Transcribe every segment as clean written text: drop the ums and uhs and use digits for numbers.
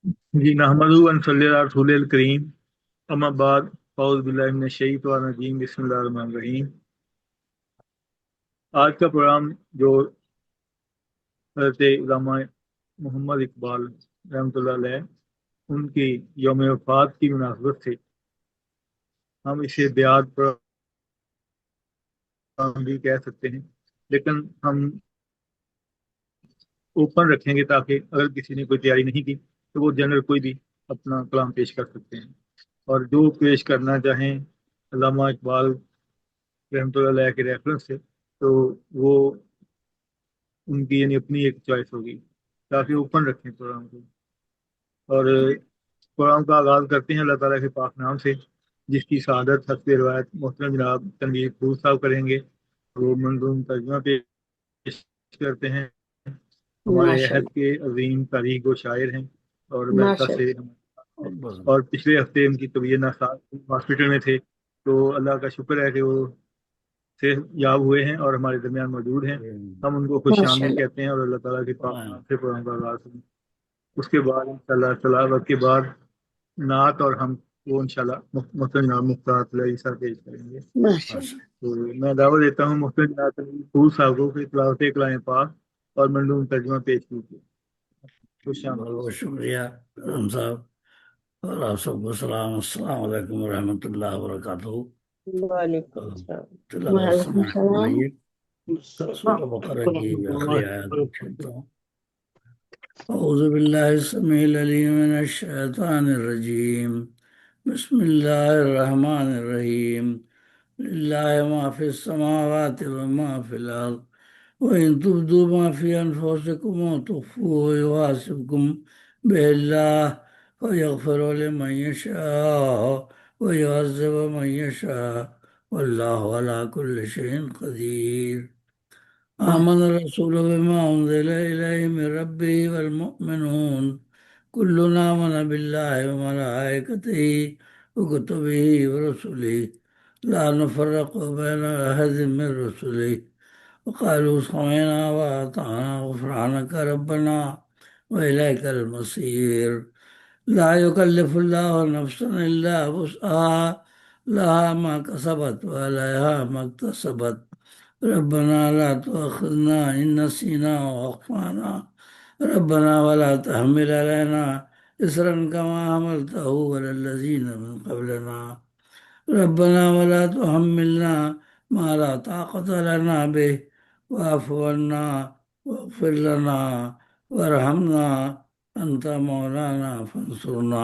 جی نحمدہ one صلی اللہ رسول الکریم اما بعد اعوذ باللہ من الشیطان الرجیم بسم اللہ الرحمن الرحیم۔ آج کا پروگرام جو حضرت علامہ محمد اقبال رحمۃ اللہ علیہ ان کی یوم وفات کی مناسبت سے ہم اسے بیات پروگرام بھی کہہ سکتے ہیں، لیکن ہم اوپن رکھیں گے تاکہ اگر کسی نے کوئی تیاری نہیں کی تو وہ جنرل کوئی بھی اپنا کلام پیش کر سکتے ہیں، اور جو پیش کرنا چاہیں علامہ اقبال رحمۃ اللہ علیہ کے ریفرنس سے تو وہ ان کی یعنی اپنی ایک چوائس ہوگی، تاکہ اوپن رکھیں پروگرام کو۔ اور پروگرام کا آغاز کرتے ہیں اللہ تعالیٰ کے پاک نام سے، جس کی سعادت حسب روایت محترم جناب تنویر پھول صاحب کریں گے۔ وہ منظوم ترجمہ پیش کرتے ہیں، ہمارے ماشاء عہد کے عظیم تاریخ و شاعر ہیں اور اللہ امریکہ ماشاء سے اللہ اور پچھلے ہفتے ان کی طبیعت ناساز ہاسپٹل میں تھے، تو اللہ کا شکر ہے کہ وہ صحت یاب ہوئے ہیں اور ہمارے درمیان موجود ہیں۔ ہم ان کو خوش ماشاء آمدید اللہ کہتے ہیں اور اللہ تعالیٰ کے پاک نام سے پروگرام کا آغاز کریں۔ اس کے بعد انشاءاللہ تلاوت کے بعد نعت اور ہم وہ انشاءاللہ محترم جناب مختار علیہ عیسیٰ پیش کریں گے۔ ماشاء اللہ تو میں دعوت دیتا ہوں محترم جناب پھول صاحب کو کہ تلاوت کلام پاک اور منظوم ترجمہ پیش کیجیے۔ خوش بہت آمدید۔ بہت شکریہ رحم صاحب، اور آپ سب کو السلام علیکم ورحمۃ اللہ وبرکاتہ۔ وعلیکم السلام تلاوت وعلیکم سماعت السلام فرمائیے۔ سورہ بقرہ کی آخری آیات میں چلتا ہوں۔ اعوذ باللہ السمیع العلیم من الشیطان الرجیم، بسم اللہ الرحمن الرحیم۔ للہ ما فی السماوات وما فی الارض وإن تبدوا ما في أنفسكم وتخفوه يحاسبكم به الله فيغفر لمن يشاء ويعذب من يشاء والله على كل شيء قدير۔ آمن الرسول بما أنزل إليه من ربه والمؤمنون كل آمن بالله وملائكته وكتبه ورسله لا نفرق بين أحد من رسله وقالوا سمعنا وأطعنا غفرانك ربنا وإليك المصير۔ لا يكلف الله نفسا إلا وسعها، لها ما كسبت وعليها ما اكتسبت، ربنا لا تؤاخذنا إن نسينا وأخطأنا، ربنا ولا تحمل علينا إصرا كما حملته على الذين من قبلنا، ربنا ولا تحملنا ما لا طاقة لنا به واعف عنا واغفر لنا وارحمنا أنت مولانا فانصرنا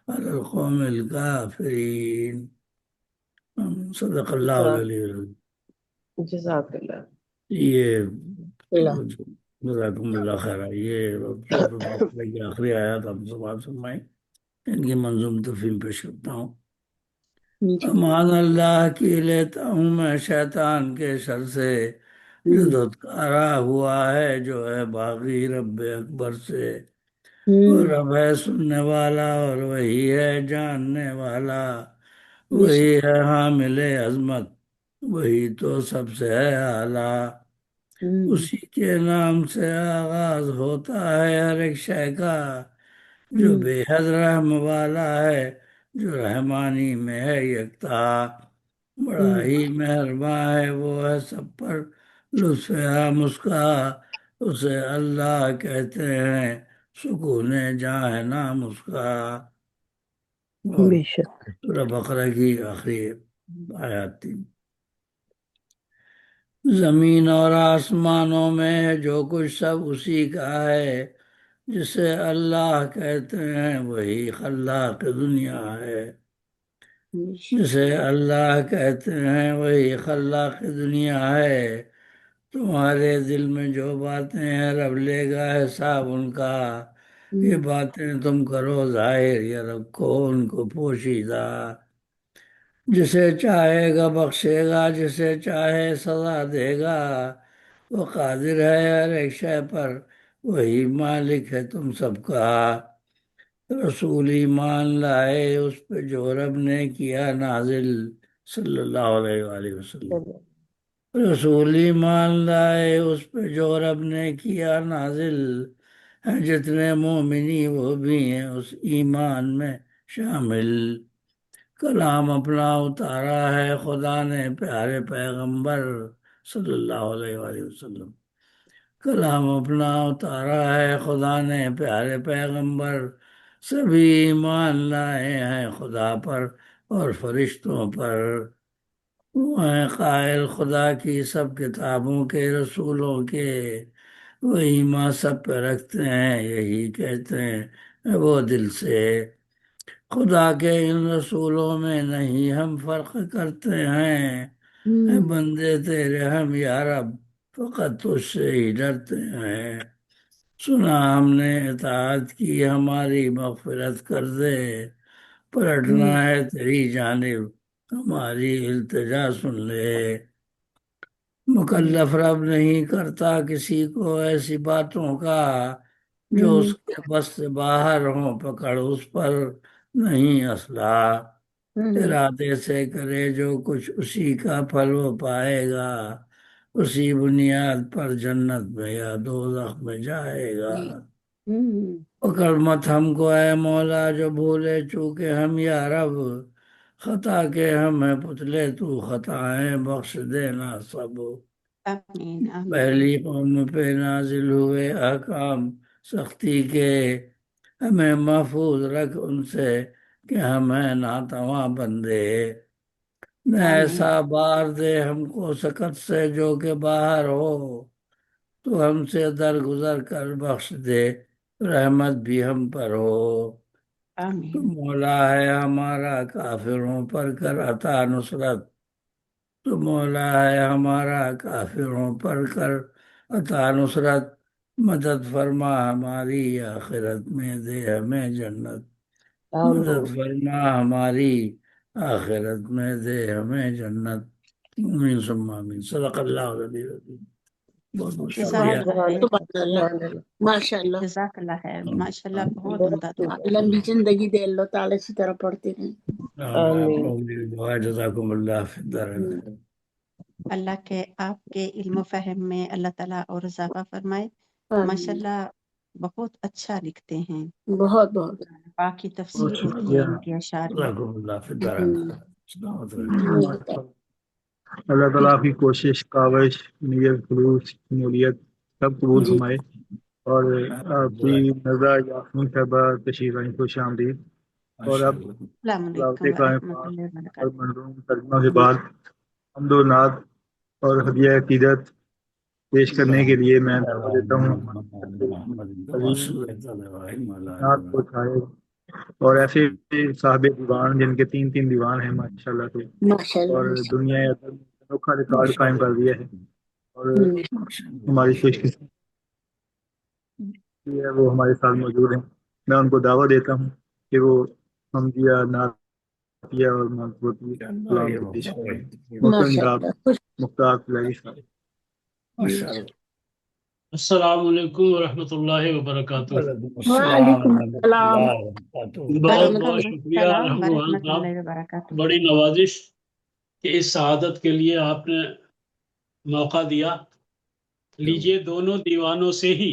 على القوم الكافرين۔ صدق اللہ العلی العظیم۔ جزاک اللہ یہ اللہ جزاکم اللہ خیر، یہ سورۃ البقرہ کی آخری آیات آپ سماعت فرمائیں، ان کی منظوم تفہیم پیش کرتا ہوں۔ امان اللہ کی لیتا ہوں میں شیطان کے شر سے، جو دھتکارا ہوا ہے جو ہے باغی رب اکبر سے، وہ رب ہے سننے والا اور وہی ہے جاننے والا، وہی ہے حامل عظمت، وہی تو سب سے ہے اعلیٰ، اسی کے نام سے آغاز ہوتا ہے ہر ایک شے کا، جو بے حد رحم والا ہے، جو رحمانی میں ہے یکتا، بڑا ہی مہرباں ہے وہ ہے سب پر، لطف عام اس کا اسے اللہ کہتے ہیں، سکون جہاں ہے نام اس کا۔ اور بے شک سورہ بقرہ کی آخری آیات تھی۔ زمین اور آسمانوں میں جو کچھ سب اسی کا ہے، جسے اللہ کہتے ہیں وہی خلاق دنیا ہے، جسے اللہ کہتے ہیں وہی خلاق دنیا ہے۔ تمہارے دل میں جو باتیں ہیں رب لے گا حساب ان کا، یہ باتیں تم کرو ظاہر یا رکھو ان کو پوشیدہ، جسے چاہے گا بخشے گا جسے چاہے سزا دے گا، وہ قادر ہے ہر ایک شے پر، وہی مالک ہے تم سب کا۔ رسول ایمان لائے اس پہ جو رب نے کیا نازل، صلی اللہ علیہ وآلہ وسلم۔ رسول ایمان لائے اس پہ جو رب نے کیا نازل، ہیں جتنے مومنی وہ بھی ہیں اس ایمان میں شامل۔ کلام اپنا اتارا ہے خدا نے پیارے پیغمبر صلی اللہ علیہ وآلہ وسلم۔ کلام اپنا اتارا ہے خدا نے پیارے پیغمبر، سبھی ایمان لائے ہیں خدا پر اور فرشتوں پر۔ وہ ہیں قائل خدا کی سب کتابوں کے رسولوں کے، وہ ایمان سب پہ رکھتے ہیں یہی کہتے ہیں وہ دل سے۔ خدا کے ان رسولوں میں نہیں ہم فرق کرتے ہیں، اے بندے تیرے ہم یا رب فقط تجھ سے ہی ڈرتے ہیں۔ سنا ہم نے اطاعت کی ہماری مغفرت کر دے، پلٹنا ہے تیری جانب ہماری التجا سن لے۔ مکلف رب نہیں کرتا کسی کو ایسی باتوں کا جو اس کے بس سے باہر ہوں، پکڑ اس پر نہیں اسلحہ۔ ارادے سے کرے جو کچھ اسی کا پھل وہ پائے گا، اسی بنیاد پر جنت میں یا دوزخ میں جائے گا۔ پکڑ مت ہم کو اے مولا جو بھولے چوکے ہم یا رب، خطا کے ہم ہیں پتلے تو خطائیں بخش دینا سب۔ آمین آمین پہلی قوم پہ نازل ہوئے احکام سختی کے، ہمیں محفوظ رکھ ان سے کہ ہم ہیں ناتواں بندے۔ نہ ایسا بار دے ہم کو سکت سے جو کہ باہر ہو، تو ہم سے درگزر کر بخش دے رحمت بھی ہم پر ہو۔ تو آمین مولا ہے ہمارا کافروں پر کر عطا نصرت، تو مولا ہے ہمارا کافروں پر کر عطا نصرت، مدد فرما ہماری آخرت میں دے ہمیں جنت، مدد فرما ہماری آخرت میں دے ہمیں جنت۔ آمین ثم آمین۔ صدق اللہ العلی العظیم۔ بہت بہت شکریہ۔ سبحان اللہ ماشاء اللہ، جزاک اللہ خیر، ماشاء اللہ بہت عمدہ دعا۔ لمبی زندگی دے اللہ تعالیٰ اسی طرح پڑھتے رہیں۔ آپ لوگ بھی دعا جزاکم اللہ فی الدارین۔ اللہ کے آپ کے علم و فہم میں اللہ تعالیٰ اور اضافہ فرمائے۔ ماشاء اللہ بہت اچھا لکھتے ہیں، بہت بہت باقی تفسیر بہت ہوتی شکریہ۔ ہے ان کے اشعار میں۔ جزاکم اللہ فی الدارین۔ سلامت رہے۔ اللہ تعالیٰ آپ کی کوشش، کاوش، نیت، خلوص، شمولیت سب قبول جی فرمائے، اور آپ کی نظر یاسمین صاحبہ تشریف آئیں، خوش آمدید، اور اب السلام تلاوت علیکم کلام ورحمۃ پاک اللہ اور وبرکاتہ۔ منظوم ترجمہ کے بعد حمد و نعت اور ہدیہ عقیدت پیش کرنے کے لیے میں دعوت دیتا ہوں نعت کو شاعر اور ایسے صاحب دیوان جن کے 3 دیوان ہیں ماشاءاللہ سے، ماشاء اللہ اور ماشاء دنیا ادب میں انوکھا ریکارڈ قائم کر دیا ہے، اور ہماری خوش قسمتی ہے وہ ہمارے ساتھ موجود ہیں۔ میں ان کو دعوت دیتا ہوں کہ وہ حمدیہ، نعتیہ اور منصوبی کلام کو پیش کریں۔ محترم جناب مختار فلاحی صاحب۔ السلام علیکم ورحمۃ اللہ وبرکاتہ۔ وعلیکم السلام بہت بہت شکریہ السلام رحمان ورحمۃ صاحب، اللہ وبرکاتہ۔ بڑی نوازش کہ اس سعادت کے لیے آپ نے موقع دیا۔ لیجئے دونوں دیوانوں سے ہی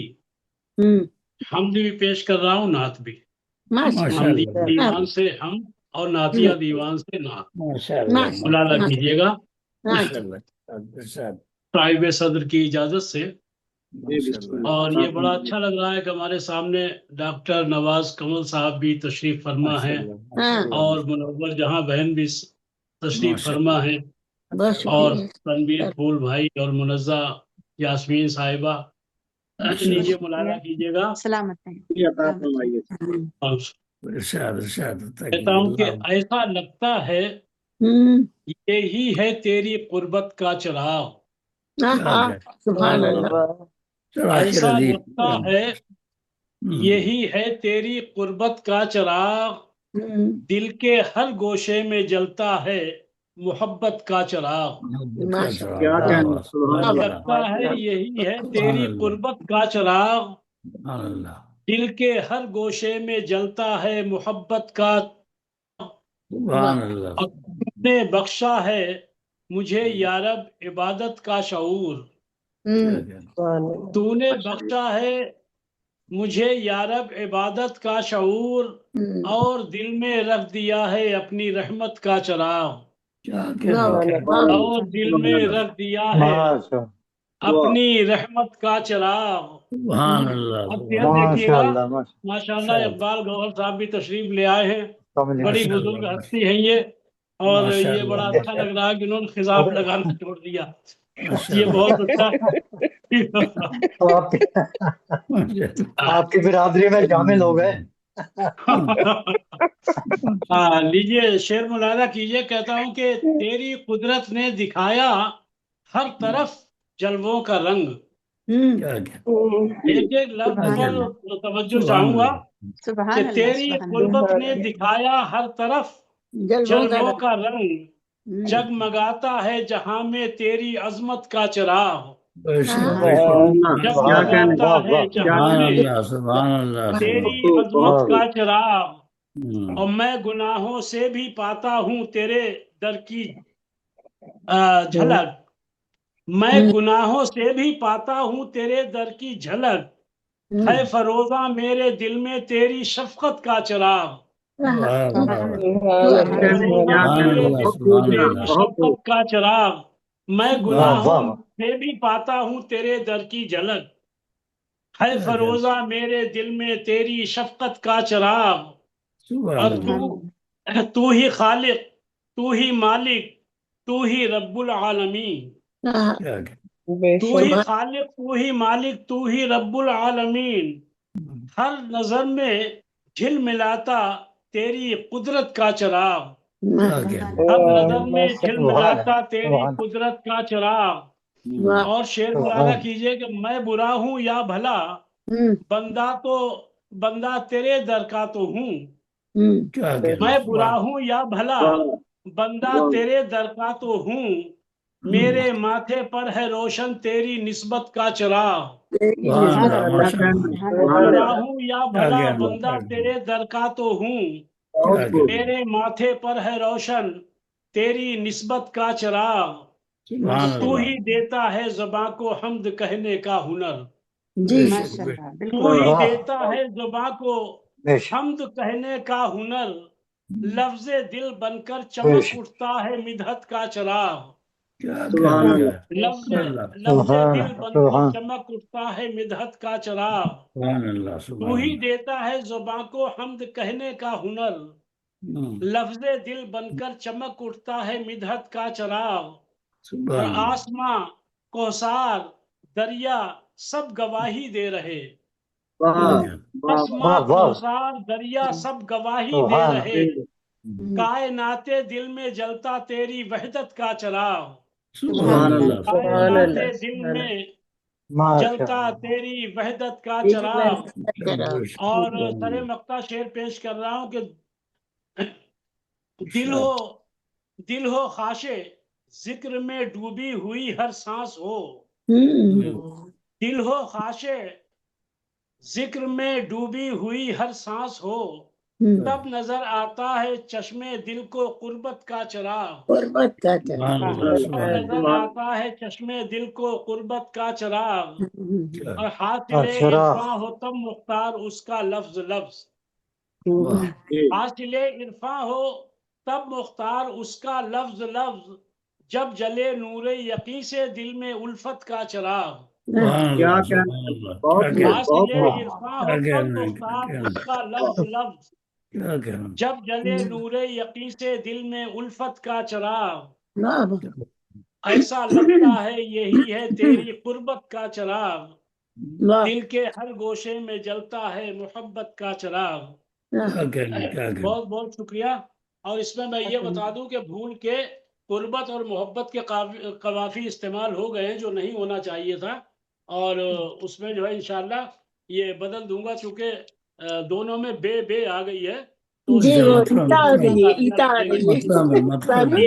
حمد بھی پیش کر رہا ہوں، نعت بھی۔ حمدیہ دیوان سے ہم اور نعتیہ دیوان سے نعت، ملالہ کیجیے گا صاحب صدر کی اجازت سے۔ اور یہ بڑا اچھا لگ رہا ہے کہ ہمارے سامنے ڈاکٹر نواز کمل صاحب بھی تشریف فرما ہیں، اور منور جہاں بہن بھی تشریف فرما ہیں، اور تنویر پھول بھائی اور منزہ یاسمین صاحبہ۔ لیجیے ملالہ کیجیے گا۔ سلامت ہیں۔ کہتا ہوں کہ ایسا لگتا ہے یہی ہے تیری قربت کا چراغ، سبحان اللہ ایسا لگتا ہے یہی ہے تیری قربت کا چراغ، دل کے ہر گوشے میں جلتا ہے محبت کا چراغ، لگتا ہے یہی ہے تیری قربت کا چراغ، دل کے ہر گوشے میں جلتا ہے محبت کا، اور تو نے بخشا ہے مجھے یارب عبادت کا شعور، تو نے بخشا ہے مجھے یارب عبادت کا شعور اور دل میں رکھ دیا ہے اپنی رحمت کا چراغ، کیا کہہ رہے ہیں؟ اور دل میں رکھ دیا ہے اپنی رحمت کا چراغ۔ سبحان اللہ اب پھر سبحان دیکھیے گا، ماشاءاللہ ماشاءاللہ اقبال گوہر صاحب بھی تشریف لے آئے ہیں، بڑی ماشاء بزرگ اللہ ہستی ہیں یہ، اور ماشاء یہ بڑا اللہ اچھا لگ رہا ہے کہ انہوں نے خضاب لگانا چھوڑ دیا، ماشاء یہ اللہ بہت اچھا تو آپ کی برادری میں شامل ہو گئے۔ لیجئے شعر ملاحظہ کیجئے، کہتا ہوں کہ تیری قدرت نے دکھایا ہر طرف جلووں کا رنگ۔ کیا کیا ایک ایک لفظ سبحان پر اللہ، توجہ سبحان چاہوں گا اللہ کہ سبحان اللہ، تیری سبحان اللہ، قربت نے دکھایا ہر طرف جلووں کا رنگ، جگمگاتا ہے جہاں میں تیری عظمت کا چراغ، بے شک سبحان بے اللہ، شک جگمگاتا ہے جہاں سبحان میں اللہ سبحان اللہ تیری سبحان عظمت کا چراغ، اللہ۔ اور میں گناہوں سے بھی پاتا ہوں تیرے در کی جھلک، میں گناہوں سے بھی پاتا ہوں تیرے در کی جھلک، ہے فروزہ میرے دل میں تیری شفقت کا چراغ، واہ سبحان واہ اللہ، فروزہ سبحان میرے اللہ دل سبحان میں تیری اللہ شفقت کا چراغ، میں واہ گناہوں سے بھی پاتا ہوں تیرے در کی جھلک، ہے کیا کیا فروزہ میرے دل میں تیری شفقت کا چراغ، سبحان اور سبحان اللہ تو ہی خالق، تو ہی مالک، تو ہی رب العالمین، کیا کیا تو ہی خالق، تو ہی مالک، تو ہی رب العالمین، ہر نظر میں جھل ملاتا تیری قدرت کا چراغ، کیا کیا ہر نظر میں جھل ملاتا تیری قدرت کا چراغ، اور شعر ملاحظہ کیجئے کہ میں برا ہوں یا بھلا، بندہ تیرے در کا تو ہوں، کیا کیا میں برا ہوں یا بھلا بندہ تیرے در کا تو ہوں، میرے ماتھے پر ہے روشن تیری نسبت کا چراغ، سبحان اللہ ماشاء اللہ میں برا ہوں یا کیا بھلا کیا بندہ تیرے در کا تو ہوں، کیا کیا میرے ماتھے پر ہے روشن تیری نسبت کا چراغ، سبحان تو اللہ ہی دیتا ہے زباں کو حمد کہنے کا ہنر، بے شک ماشاء بے اللہ، تو بالکل ہی دیتا ہے زباں کو حمد کہنے کا ہنر، لفظ دل بن کر چمک اٹھتا ہے مدحت کا چراغ، کیا کیا کیا لفظ اللہ دل بن کر چمک اٹھتا ہے مدحت کا چراغ، سبحان اللہ تو سبحان ہی اللہ دیتا ہے زباں کو حمد کہنے کا ہنر، لفظ دل بن کر چمک اٹھتا ہے مدحت کا چراغ، اور سبحان اللہ آسماں، کوثر، دریا سب گواہی دے رہے، کیا کیا آسماں، کوثر، دریا سب گواہی دے رہے، کائنات دل میں جلتا تیری وحدت کا چراغ، سبحان اللہ کائنات دل میں جلتا تیری وحدت کا چراغ، بے شک اور سبحان سر اللہ مقطع شعر پیش کر رہا ہوں کہ ارشاد دل ہو خاشے ذکر میں ڈوبی ہوئی ہر سانس ہو، دل ہو خاشے ذکر میں ڈوبی ہوئی ہر سانس ہو، تب نظر آتا ہے چشمے دل کو قربت کا چراغ، سبحان اللہ تب سبحان نظر اللہ آتا ہے چشمے دل کو قربت کا چراغ، کیا اور حاصل عرفاں ہو تب مختار اس کا لفظ لفظ، واہ حاصل عرفاں ہو تب مختار اس کا لفظ لفظ، جب جلے نور یقین سے دل میں الفت کا چراغ، سبحان اللہ سبحان اللہ کیا حاصل عرفاں ہو کیا تب کہنا ہے مختار اس کا لفظ لفظ، کیا کہنا جب جلے نور یقین سے دل میں الفت کا چراغ، ایسا لگتا ہے یہی ہے تیری قربت کا چراغ، دل کے ہر گوشے میں جلتا ہے محبت کا چراغ، کیا کہنا کیا کہنا بہت بہت شکریہ۔ اور اس میں یہ بتا دوں کہ بھول کے قربت اور محبت کے قوافی استعمال ہو گئے ہیں جو نہیں ہونا چاہیے تھا، اور اس میں جو ہے انشاءاللہ یہ بدل دوں گا، چونکہ دونوں میں بے آ گئی ہے، تو اس جی میں وہ بدل ایتا آ دوں گئی ہے، گا، ایتا آ گئی ہے مطلب جی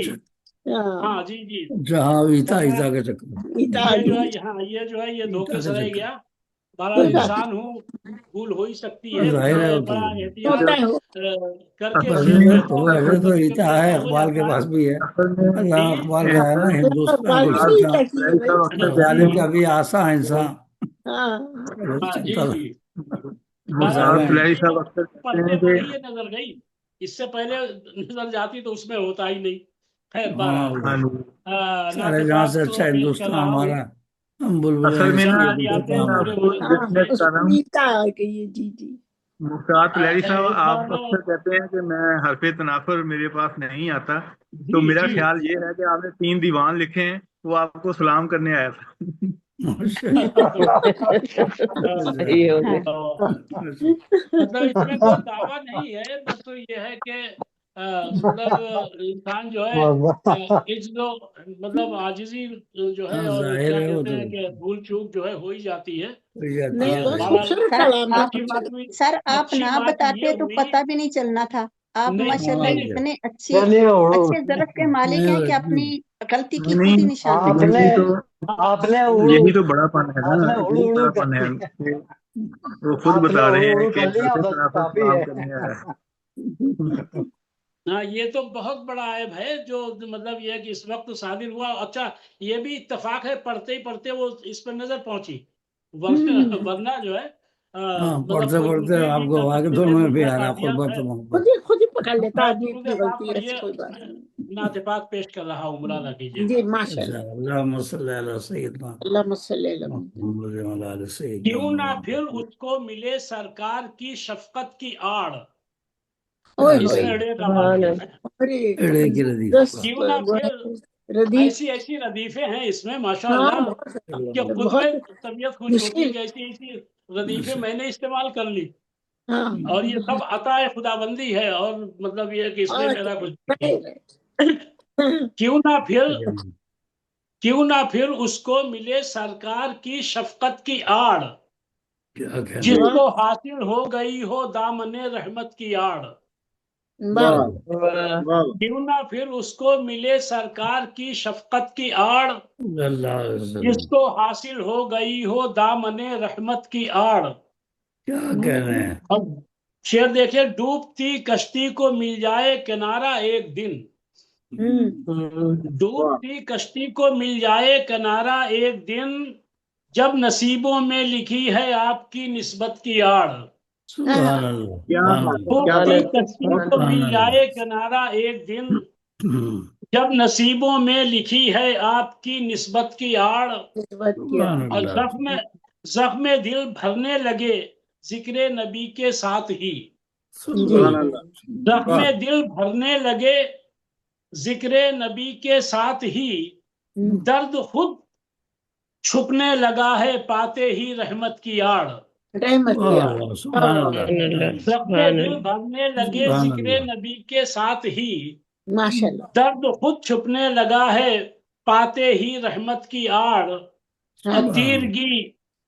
ہاں ہاں جی جی، جہاں ایتا ایتا کے چکر ایتا آ یہ جو گئی ہے ہاں یہ جو ہے یہ ایتا دھوکے کے سے رہ چکر گیا، بہرحال انسان ہوں، بھول ہو ہی سکتی ہے، ظاہر ہے وہ تو بڑا احتیاط ہوتا ہے کر کے ویسے شعر تو کہتا ہوں، ویسے تو کبھی ایتا کبھی ہے ایسا ہو اقبال کے جاتا ہے پاس بھی ہے اللہ جی اقبال کا ہے نا ہندوستان بات گلشن بھی کا تکی ہے بھائی ظالم کا بھی آسا انسان ہاں ہاں جی چلتا جی मुश्ताक लहरी साहब अक्सर कहते पढ़ते हैं पढ़े कि ये नजर गई, इससे पहले नजर जाती तो उसमें होता ही नहीं। खैर हाँ बहरहाल हाँ जी, सारे जहाँ नातिफाक से तो अच्छा पेश कर हिंदुस्तान रहा हूँ। हमारा, हम बुलबुल असल में ना जमालियातें मैं पूरे आपको मुल्क हाँ में। बता रहा हूँ, मीठा आ गई है, जी जी। मुश्ताक लहरी खैर साहब एक आप बार अक्सर कहते हैं कि मैं हरफ तनाफर मेरे पास नहीं आता, तो जी मेरा जी ख्याल ये है कि आपने 3 दीवान लिखे हैं, वो आपको सलाम करने आया था। सही हो गया। मतलब इसमें कोई दावा नहीं है, बस तो ये है कि मतलब इंसान जो है जो मतलब आजिजी जो है, हाँ और जाहिर क्या है वो कहते तो हैं कि भूल चूक जो है हो ही जाती है। नहीं, बहुत है। खूबसूरत सर कलाम है, आप अच्छी बात हुई, सर आप अच्छी ना बात बताते ये तो हुई। पता भी नहीं चलना था। आप नहीं माशाल्लाह नहीं इतने अच्छे नहीं ज़रफ़ के मालिक नहीं हैं कि भाई, अपनी गलती की नहीं खुद ही निशानदेही आपने यही करते हैं। तो आपने यही उड़ू तो बड़ापन है ना, आपने उड़ू यही उड़ू बड़ापन है कर कि वो खुद आपने बता उड़ू रहे हैं उड़ू कि कर लिया, हरफ बस तनाफर काफी सलाम है। करने आया है। हाँ, ये तो बहुत बड़ा ऐब है जो मतलब ये है कि इस वक्त शादिर हुआ। अच्छा, ये भी इत्तेफाक है, पढ़ते ही पढ़ते वो इस पर नजर पहुंची, वरना जो है हाँ मतलब पढ़ते कोई पढ़ते दूसरी भी आपको आगे तवज्जो तो दे में भी दूसरा आ रहा काफिया खुरबत है। मोहब्बत। खुद ही पकड़ लेता मैं आदमी दुरूद अपनी पाक गलती पर है, ऐसी ये कोई बात नहीं। नातिफाक पेश कर रहा हूँ, मुरादा जी, कीजिएगा। माशाल्लाह। अल्लाहुम्मा सल्ली अला सय्यिदना अल्लाहुम्मा सल्ली अला मुहम्मद व अला सय्यिदना क्यों ना मुहम्मद। फिर उसको मिले सरकार की शफकत की आड़। ओए होए, इसमें एड़े का मामला है। अरे एड़े की दस रदीफ क्यों ना फिर रदीफ। ऐसी ऐसी रदीफे हैं इसमें हाँ, माशाअल्लाह बहुत कि खुद बहुत में तबीयत खुश होती है मुश्किल। कि ऐसी ऐसी रदीफे मैंने इस्तेमाल कर ली। हाँ, और ये सब अता है खुदाबंदी है, और मतलब ये है कि इसमें और मेरा कुछ नहीं है। right. क्यों ना फिर उसको मिले सरकार की शफकत की आड़, क्या कहना। जिसको हासिल हो गई हो दामने रहमत की आड़। वाह, क्यों ना फिर उसको मिले सरकार की शफकत की आड़, अल्लाह जिसको हासिल हो गई हो दामने रहमत की आड़। क्या कह रहे हैं। अब शेर देखिए, डूबती कश्ती को मिल जाए किनारा एक दिन, डूबती कश्ती को मिल जाए किनारा एक दिन, जब नसीबों में लिखी है आपकी निस्बत की आड़। सुभान अल्लाह क्या सुभान बात है, अल्लाह क्या डूबती बात कश्ती को सुभान मिल अल्लाह। जाए किनारा एक दिन, जब नसीबों में लिखी है आपकी निस्बत की आड़। सुभान और अल्लाह जख्म दिल भरने लगे जिक्र नबी के साथ ही, सुभान जख्म दिल भरने लगे जिक्र नबी के साथ ही, दर्द खुद छुपने लगा है पाते ही रहमत की आड़। रहमत की आड़। अल्लाह सुभान अल्लाह जख्म दिल भरने लगे सुभान जिक्र अल्लाह। नबी के साथ ही, माशाल्लाह। दर्द खुद छुपने लगा है पाते ही रहमत की आड़। और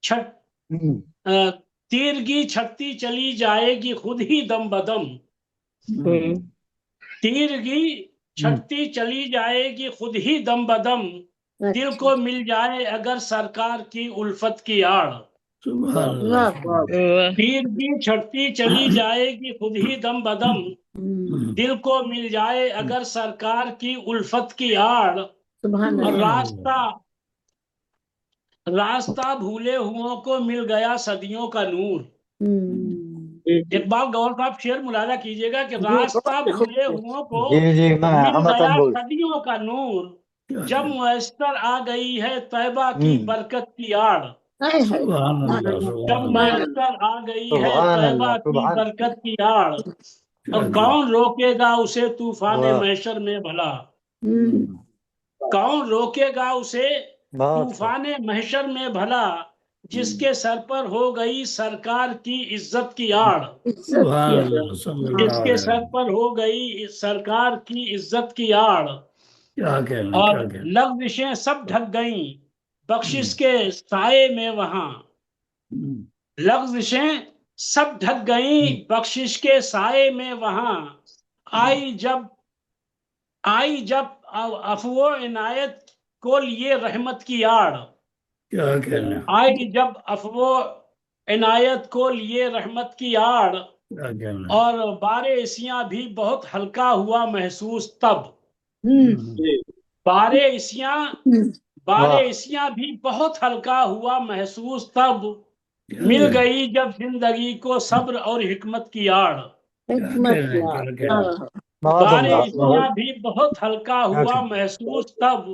छट तीरगी छटती चली जाएगी खुद ही दम बदम, तीरगी छटती चली जाएगी खुद ही दम बदम, दिल को मिल जाए अगर सरकार की उल्फत की आड़। सुभान अल्लाह। तीरगी छटती चली जाएगी खुद ही दम बदम, दिल को मिल जाए अगर सरकार की उल्फत की आड़। सुभान और अल्लाह। रास्ता भूले हुओं को मिल गया सदियों का नूर। इकबाल गौर साहब शेर मुलाजा कीजिएगा कि रास्ता भूले हुओं को जी मैं मिल हम गया बोल सदियों का नूर, जब मुयस्सर आ गई है तैबा की बरकत की आड़। सुभान अल्लाह जब सुभान मुयस्सर आ गई है सुभान तैबा अल्लाह की सुभान बरकत की आड़। और कौन रोकेगा उसे तूफान महशर में भला, कौन रोकेगा उसे तूफान महशर में भला, जिसके सर पर हो गई सरकार की इज्जत की आड़। सुभान अल्लाह सल्लल्लाहु जिसके अलैहि सर वसल्लम। पर हो गई सरकार की इज्जत की आड़। क्या कहना और क्या कहना। लफ्ज़िशें सब ढक गईं बख्शिश के साए में वहां, लफ्ज़िशें सब ढक गईं बख्शिश के साए में वहां। आई जब अफवो इनायत को लिए रहमत की आड़। क्या कहना आई जब अफवो इनायत को लिए रहमत की आड़। क्या कहना। और बारिशियां भी बहुत हल्का हुआ महसूस तब, बारिशियां भी बहुत हल्का हुआ महसूस तब, मिल गई जब जिंदगी को सब्र और हिकमत की आड़, حکمت کیا کیا بار ابتلا بھی بہت ہلکا ہوا محسوس تب،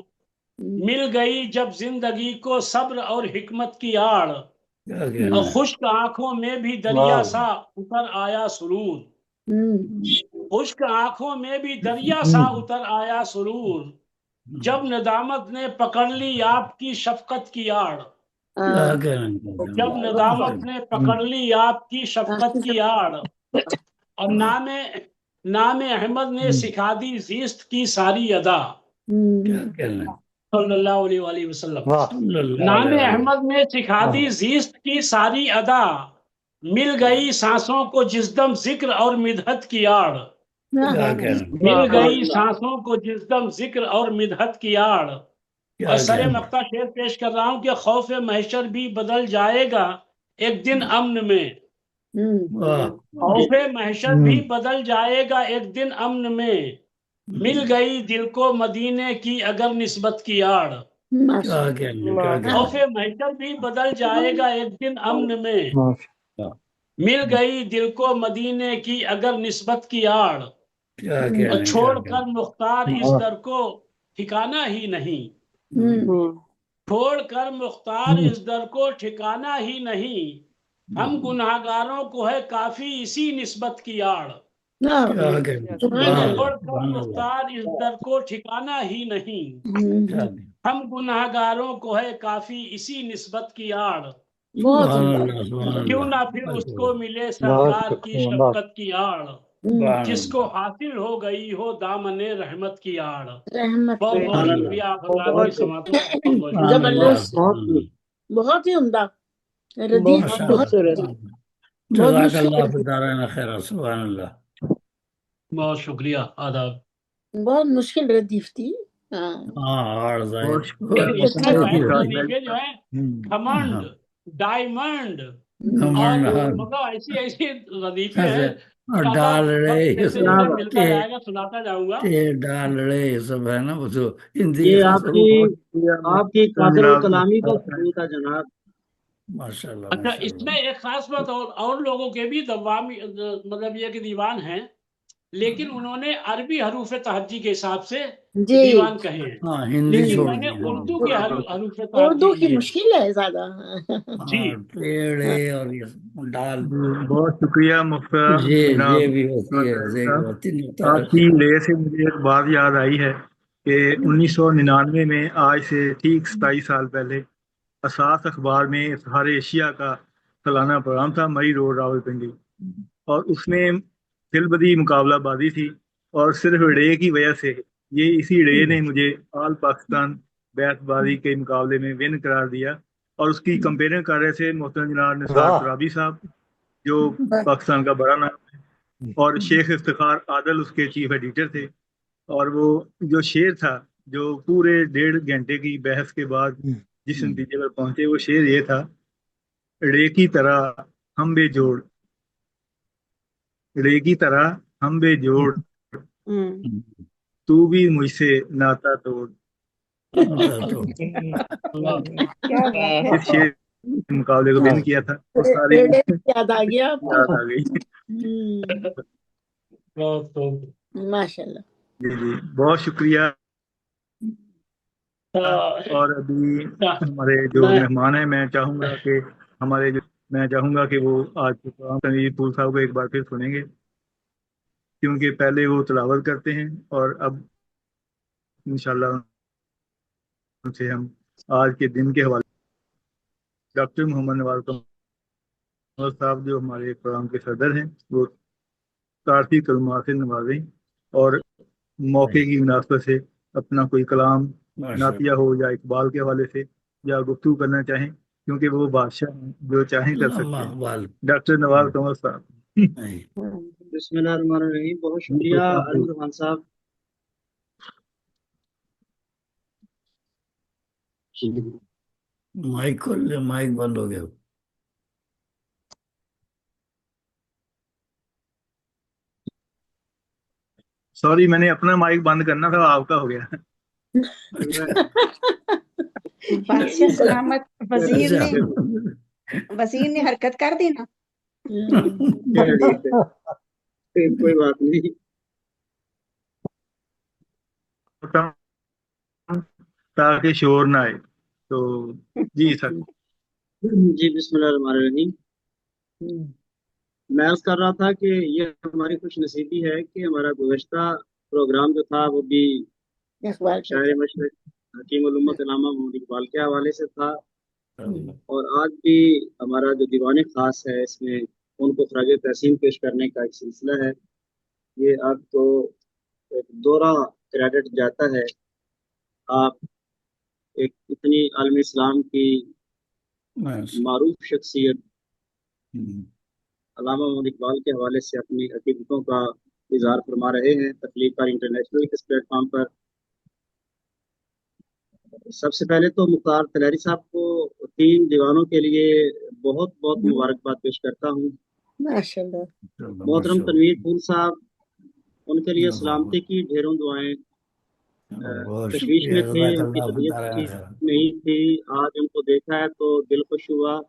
مل گئی جب زندگی کو صبر اور حکمت کی آڑ، کیا کہنا اور ہے؟ خشک آنکھوں میں بھی دریا سا اتر آیا سرور، خشک آنکھوں میں بھی دریا سا اتر آیا سرور، جب ندامت نے پکڑ لی آپ کی شفقت کی آڑ، کیا کہنا ہے؟ جب ندامت نے پکڑ لی آپ کی شفقت کی آڑ، اور نام احمد نے سکھا دی زیست کی ساری ادا، کیا کہنا ہے؟ صلی اللہ علیہ وآلہ وسلم، صلی اللہ نام علیہ وسلم۔ احمد نے سکھا دی زیست کی ساری ادا، مل گئی سانسوں کو جس دم ذکر اور مدحت کی آڑ، کیا کہنا ہے؟ مل گئی سانسوں کو جس دم ذکر اور مدحت کی آڑ، کیا اور سر کہنا ہے؟ مقطع شعر پیش کر رہا ہوں کہ خوف محشر بھی بدل جائے گا ایک دن امن میں، واہ خوف محشر بھی بدل جائے گا ایک دن امن میں، مل گئی دل کو مدینے کی اگر نسبت کی آڑ، کیا کہنا ہے؟ کیا کہنا خوف ہے؟ محشر بھی بدل جائے گا ایک دن امن میں، مل گئی دل کو مدینے کی اگر نسبت کی آڑ، کیا کہنا اور ہے؟ چھوڑ کیا کر مختار اس در کو ٹھکانا ہی نہیں، چھوڑ کر مختار اس در کو ٹھکانا ہی نہیں، ہم گناہگاروں کو ہے کافی اسی نسبت کی آڑ، کیا کہنا ہے؟ سبحان اللہ، چھوڑ کر سبحان اللہ، مختار اس در کو ٹھکانا ہی نہیں، کیا کہنا ہے؟ ہم گناہگاروں کو ہے کافی اسی نسبت کی آڑ، سبحان اللہ، سبحان کیوں اللہ، نہ پھر اس کو ملے سرکار کی شفقت کی آڑ، سبحان جس کو اللہ۔ حاصل ہو گئی ہو دامن رحمت کی آڑ۔ رحمت بہت پہ بہت شکریہ آپ حضرات کی سماعت کا، بہت بہت شکریہ۔ سبحان اللہ، زبردست، سبحان اللہ، بہت ہی عمدہ ردیف، ماشاء بہت اللہ، بہت جزاک مشکل اللہ دارین خیر، سبحان اللہ۔ بہت شکریہ، آداب۔ بہت مشکل ردیف تھی۔ ہاں ہاں اور ظاہر بہت شکریہ اس میں محترم بہت ڈاکٹر ردیفیں جو ہیں صاحب۔ کھمنڈ، ڈائمنڈ، اور مطلب ایسی ایسی ردیفیں ہیں، اور انشاءاللہ ڈال رہے یہ جیسے سب جیسے ملتا جائے گا سناتا جاؤں گا۔ ڈال رہے یہ سب ہے نا، وہ تو ہندی یہ خاص آپ کی قادر جناب الکلامی کا ثبوت ہے جناب۔ ماشاء اللہ، اچھا، ماشاء اس میں اللہ۔ ایک خاص بات اور لوگوں کے بھی دوامی مطلب یہ کہ دیوان ہیں، لیکن انہوں نے عربی حروف تہجی کے حساب سے جی، دیوان کہے ہیں، ہاں ہندی لیکن چھوڑ میں نے دی، اردو کے حروف اردو تہجی کی لیے۔ مشکل ہے زیادہ۔ جی پیڑے اور یہ ڈال، بہت شکریہ محترم جناب یہ بھی ہوتی ہے، صاحب۔ ہوتی آپ کی لے سے مجھے ایک بات یاد آئی ہے کہ 1999 میں آج سے ٹھیک 27 سال پہلے اساس اخبار میں اظہار ایشیا کا سالانہ پروگرام تھا، مئی روڈ راولپنڈی، اور اس میں دل بدی مقابلہ بازی تھی، اور صرف ڑے کی وجہ سے یہ اسی ڑے نے مجھے آل پاکستان بیت بازی کے مقابلے میں ون قرار دیا، اور اس کی کمپیئرنگ کر رہے تھے محترم جناب نثار ترابی صاحب جو پاکستان کا بڑا نام ہے، اور شیخ افتخار عادل اس کے چیف ایڈیٹر تھے، اور وہ جو شعر تھا جو پورے 1.5 گھنٹے کی بحث کے بعد جس نتیجے پر پہنچے، وہ شعر یہ تھا: ڑے کی طرح ہم بے جوڑ، ڑے کی طرح ہم بے جوڑ، تو بھی مجھ سے ناتا توڑ۔ کیا بات ہے۔ اس شعر کے مقابلے کو ون کیا تھا، وہ ساری ریڈے یاد آ گیا آپ کو؟ یاد آ گئی۔ بہت خوب۔ ماشاء اللہ۔ جی جی بہت شکریہ۔ اور ابھی ہمارے جو مہمان ہیں، میں چاہوں گا کہ وہ آج کے پروگرام تنویر پور صاحب کو ایک بار پھر سنیں گے، کیونکہ پہلے وہ تلاوت کرتے ہیں، اور اب انشاءاللہ ان سے ہم آج کے دن کے حوالے ڈاکٹر محمد نواز کمل صاحب جو ہمارے پروگرام کے صدر ہیں، وہ تعارفی کلمات سے نوازیں، اور موقع کی مناسبت سے اپنا کوئی کلام نعتیہ ہو یا اقبال کے حوالے سے یا گفتگو کرنا چاہیں، کیونکہ وہ بادشاہ ہیں، جو چاہیں کر سکتے ہیں۔ ڈاکٹر نواز کمل صاحب۔ بسم اللہ الرحمن الرحیم۔ بہت شکریہ علی رحمان صاحب۔ مائک کھول لے، مائک بند ہو گیا۔ سوری، میں نے اپنا مائک بند کرنا تھا، آپ کا ہو گیا۔ بادشاہ سلامت وزیر نے वसीम ने हरकत कर दी ना। हम्म, कोई बात नहीं। ताकि शोर ना आए। तो जी सर। जी बिस्मिल्लाहिर्रहमानिर्रहीम। मैं अर्ज कर रहा था कि ये हमारी खुश नसीबी है कि हमारा गुज़श्ता प्रोग्राम जो था वो भी इकबाल पे शायर था। मशरक़ हकीम उल उम्मत अल्लामा मोहम्मद इकबाल के हवाले से था, हम्म, और आज भी हमारा जो दीवान खास है इसमें उनको खराज तहसीन पेश करने का एक सिलसिला है। ये आपको एक दोहरा क्रेडिट जाता है। आप एक इतनी आलम इस्लाम की मारूफ शख्सियत अल्लामा मोहम्मद इकबाल के हवाले से अपनी अकीदतों का इजहार फरमा रहे हैं तकलीफ कार इंटरनेशनल के इस प्लेटफॉर्म पर। सबसे पहले तो मुख्तार तलहरी साहब को 3 दीवानों के लिए बहुत बहुत मुबारकबाद पेश करता हूँ। माशाल्लाह। मोहतरम तनवीर फूल साहब, उनके लिए सलामती की ढेरों दुआएं। बहुत तशवीश में शुक्रिया, थे, उनकी जज़ाकल्लाह तबीयत खैर। ठीक नहीं थी, आज उनको देखा है तो दिल खुश हुआ।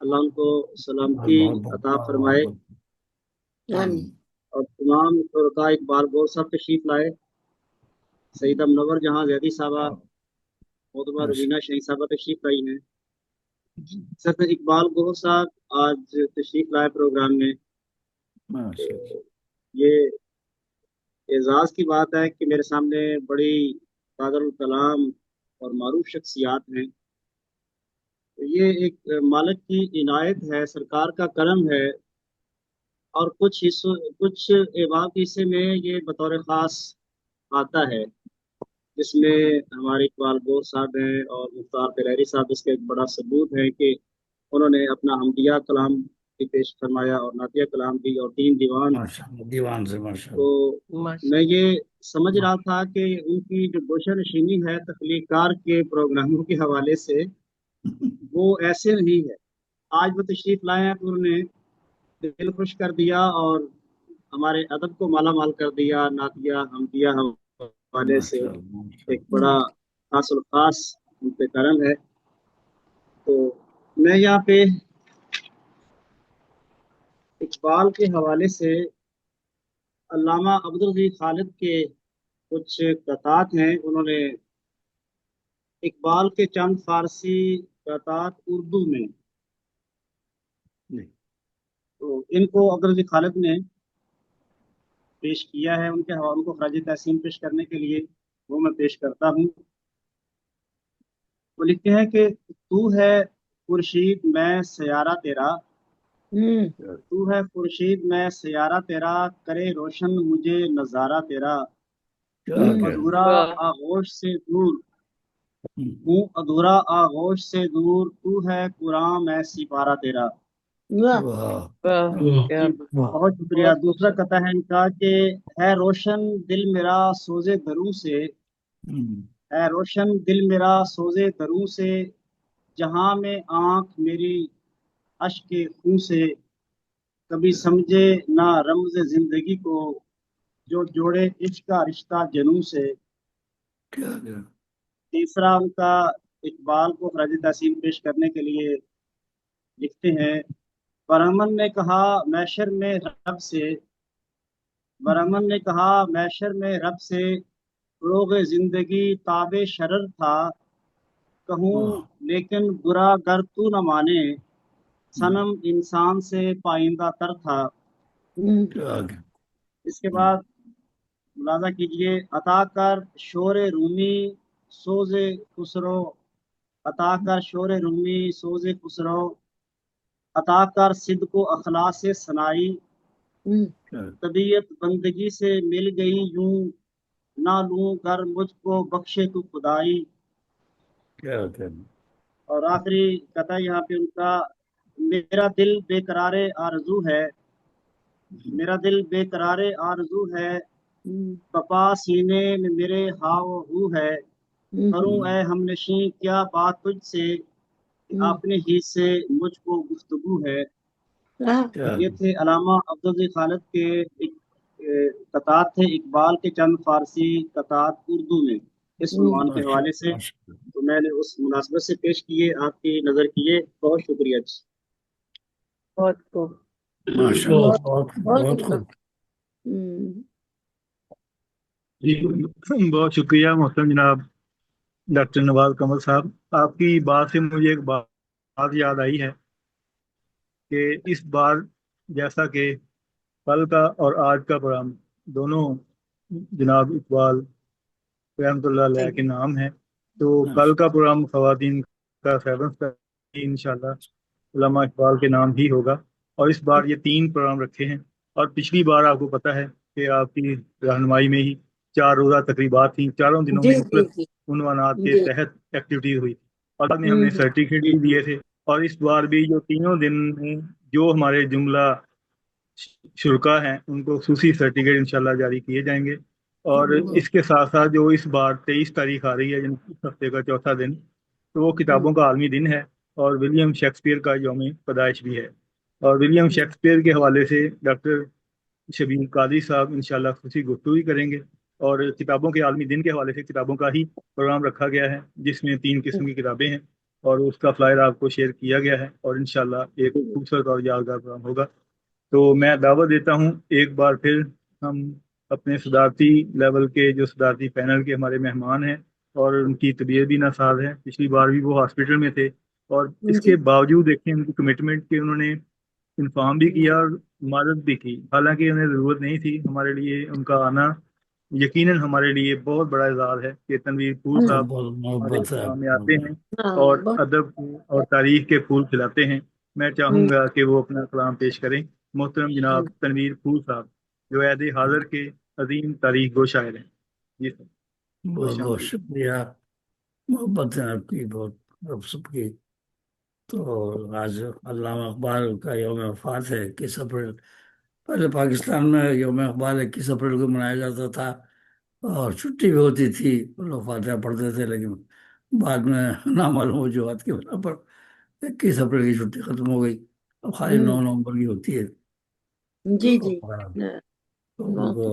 अल्लाह उनको सलामती अता फरमाए। आमीन। और तमाम शुरका इकबाल गौर साहब तशरीफ लाए, सईदा मुनव्वर जहां जैदी साहबा, मोहतरमा रुबीना शहीद साहबा तशरीफ लाई हैं। सर इकबाल गौर साहब आज तशरीफ लाए प्रोग्राम में। ये एजाज की बात है कि मेरे सामने बड़ी कादरुल कलाम और मारूफ शख्सियात हैं। तो ये एक मालिक की इनायत है, सरकार का करम है। और कुछ हिस्सों, कुछ एबाब के हिस्से में ये बतौर खास आता है, जिसमें हमारे इकबाल गौर साहब हैं और मुख्तार तलहरी साहब इसका एक बड़ा सबूत है कि उन्होंने अपना हमदिया कलाम भी पेश फरमाया और नातिया कलाम भी और 3 दीवान। दीवान से तो मैं ये समझ रहा था कि उनकी जो गोशा नशीनी है तख्लीकार के प्रोग्रामों के हवाले से वो ऐसे नहीं है। आज वो तशरीफ लाए हैं तो उन्होंने दिल खुश कर दिया और हमारे अदब को माला माल कर दिया। नातिया हमदिया हवाले से एक बड़ा खासुल खास उन पे करम है। तो मैं यहाँ पे इकबाल के हवाले से अल्लामा अब्दुल गनी खालिद के कुछ कतात हैं। उन्होंने इकबाल के चंद फारसी कतात उर्दू में, तो इनको अब्दुल गनी खालिद ने पेश किया है। उनके हवालों को खराज तहसीन पेश करने के लिए वो मैं पेश करता हूँ। वो लिखते हैं कि तू है खुर्शीद मैं सयारा तेरा, तू है खुर्शीद मैं सयारा तेरा, करे रोशन मुझे नजारा तेरा। हूँ अधूरा आगोश से दूर, हूँ अधूरा आगोश से दूर, तू है कुरान मैं सिपारा तेरा। बहुत शुक्रिया। दूसरा कथा है इनका कि है रोशन दिल मेरा सोजे दरू से, है रोशन दिल मेरा सोजे दरू से, जहां में आंख मेरी अश्क खून से, कभी समझे ना रमज जिंदगी को, जो जोड़े इश्क का रिश्ता जनू से। तीसरा उनका इकबाल को खराज तहसीन पेश करने के लिए लिखते हैं, बरहमन ने कहा मैशर में रब से, बरहमन ने कहा मैशर में रब से, रोग जिंदगी ताबे शरर था, कहूँ लेकिन बुरा गर तू न माने, सनम इंसान से पाइंदा तर था। इसके बाद मुलाजा कीजिए, अता कर शोर रूमी सोजे खुसरो, अता कर शोर रूमी सोजे खुसरो, अता कर सिद्ध को अखलास से सनाई, तबीयत बंदगी से मिल गई यूं, ना लूं कर मुझको बख्शे तू खुदाई। और आखिरी कथा यहाँ पे उनका, मेरा दिल बेकरारे आरजू है, मेरा दिल बेकरारे आरजू है, पपा सीने में मेरे हाव हू है, करूं ए हमनशी क्या बात तुझसे, अपने ही से मुझको गुफ्तगू है। ये थे अलामा अब्दुल गनी खालिद के एक कतात थे, इकबाल के चंद फारसी कतात उर्दू में। اس عنوان کے حوالے سے، ماشاء تو میں نے اس مناسبت سے پیش کیے، آپ کی نظر کیے، بہت شکریہ جی۔ بہت خوب، اللہ، بہت بہت بہت بہت عمدہ۔ خوب۔ جی بہت شکریہ محترم جناب ڈاکٹر نواز کمل صاحب، آپ کی بات سے مجھے ایک بات یاد آئی ہے کہ اس بار جیسا کہ کل کا اور آج کا پروگرام دونوں جناب اقبال رحمۃ اللہ علیہ کے نام ہے، تو کل کا پروگرام خواتین کا 7 کا انشاءاللہ علامہ اقبال کے نام ہی ہوگا، اور اس بار یہ 3 پروگرام رکھے ہیں، اور پچھلی بار آپ کو پتہ ہے کہ آپ کی رہنمائی میں ہی 4 روزہ تقریبات تھیں، چاروں دنوں جی میں جی مختلف جی عنوانات کے جی تحت ایکٹیویٹیز ہوئی، اور بعد میں ہم نے سرٹیفکیٹ بھی دیے تھے، اور اس بار بھی جو تینوں دن میں جو ہمارے جملہ شرکا ہیں ان کو خصوصی سرٹیفکیٹ انشاءاللہ جاری کیے جائیں گے، اور اس کے ساتھ ساتھ جو اس بار 23 تاریخ آ رہی ہے یعنی اس ہفتے کا چوتھا دن، تو وہ کتابوں کا عالمی دن ہے اور ولیم شیکسپیئر کا یوم پیدائش بھی ہے، اور ولیم شیکسپیئر کے حوالے سے ڈاکٹر شبیر قادری صاحب انشاءاللہ خصوصی گفتگو کریں گے، اور کتابوں کے عالمی دن کے حوالے سے کتابوں کا ہی پروگرام رکھا گیا ہے جس میں 3 قسم کی کتابیں ہیں، اور اس کا فلائر آپ کو شیئر کیا گیا ہے، اور انشاءاللہ ایک خوبصورت اور یادگار پروگرام ہوگا۔ تو میں دعوت دیتا ہوں ایک بار پھر ہم اپنے صدارتی لیول کے جو صدارتی پینل کے ہمارے مہمان ہیں، اور ان کی طبیعت بھی ناساز ہے، پچھلی بار بھی وہ ہاسپٹل میں تھے، اور اس جی کے باوجود دیکھیں ان کی کمٹمنٹ کہ انہوں نے انفارم بھی کیا اور مدد بھی کی، حالانکہ انہیں ضرورت نہیں تھی، ہمارے لیے ان کا آنا یقیناً ہمارے لیے بہت بڑا اعزاز ہے کہ تنویر پھول صاحب بہت ہمارے محبت ہے پروگرام آپ میں آتے کو۔ ہیں ہاں اور بہت ادب اور تاریخ کے پھول کھلاتے ہیں۔ میں چاہوں گا کہ وہ اپنا کلام پیش کریں، محترم جناب تنویر پھول صاحب جو عہد حاضر کے عظیم تاریخ گو شاعر ہیں۔ جی سر، بہت خوش بہت آمدید۔ شکریہ، محبت ہے آپ کی بہت، آپ سب کی۔ تو آج علامہ اقبال کا یوم وفات ہے 21 اپریل۔ پہلے پاکستان میں یوم اقبال 21 اپریل کو منایا جاتا تھا، اور چھٹی بھی ہوتی تھی، لوگ فاتحہ پڑھتے تھے، لیکن بعد میں نامعلوم وجوہات کی بنا پر 21 اپریل کی چھٹی ختم ہو گئی، اب خالی 9 نومبر کی ہوتی ہے۔ جی تو جی ان کو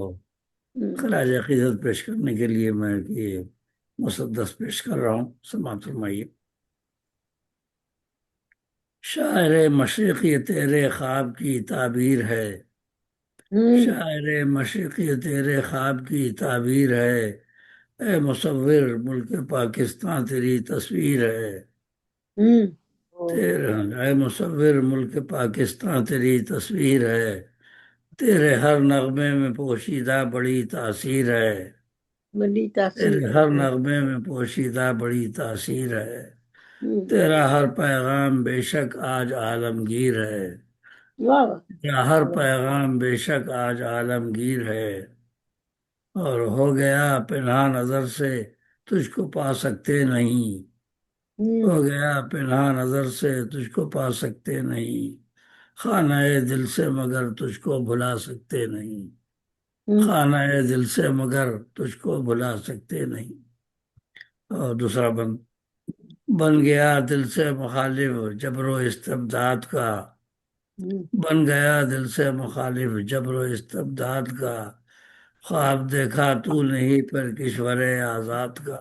خراج عقیدت پیش کرنے کے لیے میں یہ مسدس پیش کر رہا ہوں، سماعت فرمائیے۔ شاعر مشرقی تیرے خواب کی تعبیر ہے، شاعر مشرقی تیرے خواب کی تعبیر ہے، اے مصور ملک پاکستان تیری تصویر ہے، اے مصور ملک پاکستان تیری تصویر ہے، تیرے ہر نغمے میں پوشیدہ بڑی تاثیر ہے، بڑی تاثیر تیرے ہر نغمے میں پوشیدہ بڑی تاثیر ہے، تیرا ہر پیغام بے شک آج عالمگیر ہے، واہ تیرا ہر پیغام بے شک آج عالمگیر ہے، اور ہو گیا پنہا نظر سے تجھ کو پا سکتے نہیں، ہو گیا پنہا نظر سے تجھ کو پا سکتے نہیں، خانہ دل سے مگر تجھ کو بھلا سکتے نہیں، خانہ دل سے مگر تجھ کو بھلا سکتے نہیں۔ اور دوسرا بن گیا دل سے مخالف جبر و استبداد کا، بن گیا دل سے مخالف جبر و استبداد کا، خواب دیکھا تو نہیں پر کشور آزاد کا،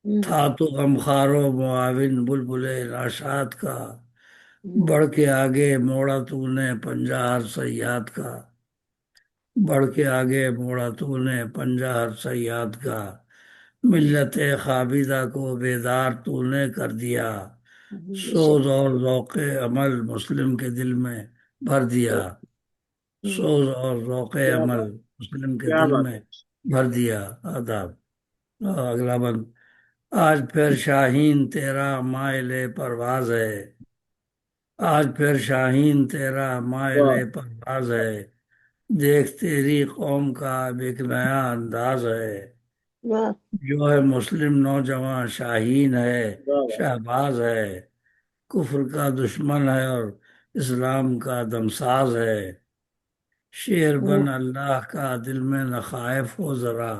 تھا تو غمخوار و معاون بلبل ناشاد کا، بڑھ کے آگے موڑا تو نے پنجہ ہر صیاد کا، بڑھ کے آگے موڑا تو نے پنجہ ہر صیاد کا، ملت خابیدہ کو بیدار تو نے کر دیا، سوز اور ذوق عمل مسلم کے دل میں بھر دیا، سوز اور ذوق کیا عمل بات مسلم کے کیا دل بات میں ہے۔ بھر دیا۔ آداب۔ اگلا بند، آج پھر شاہین تیرا مائل پرواز ہے، آج پھر شاہین تیرا مائل واہ پرواز ہے، دیکھ تیری قوم کا اب ایک نیا انداز ہے، واہ جو ہے مسلم نوجوان شاہین ہے، واہ واہ شہباز ہے، کفر کا دشمن ہے اور اسلام کا دمساز ہے، شیر بن اللہ کا دل میں نہ خائف ہو ذرا،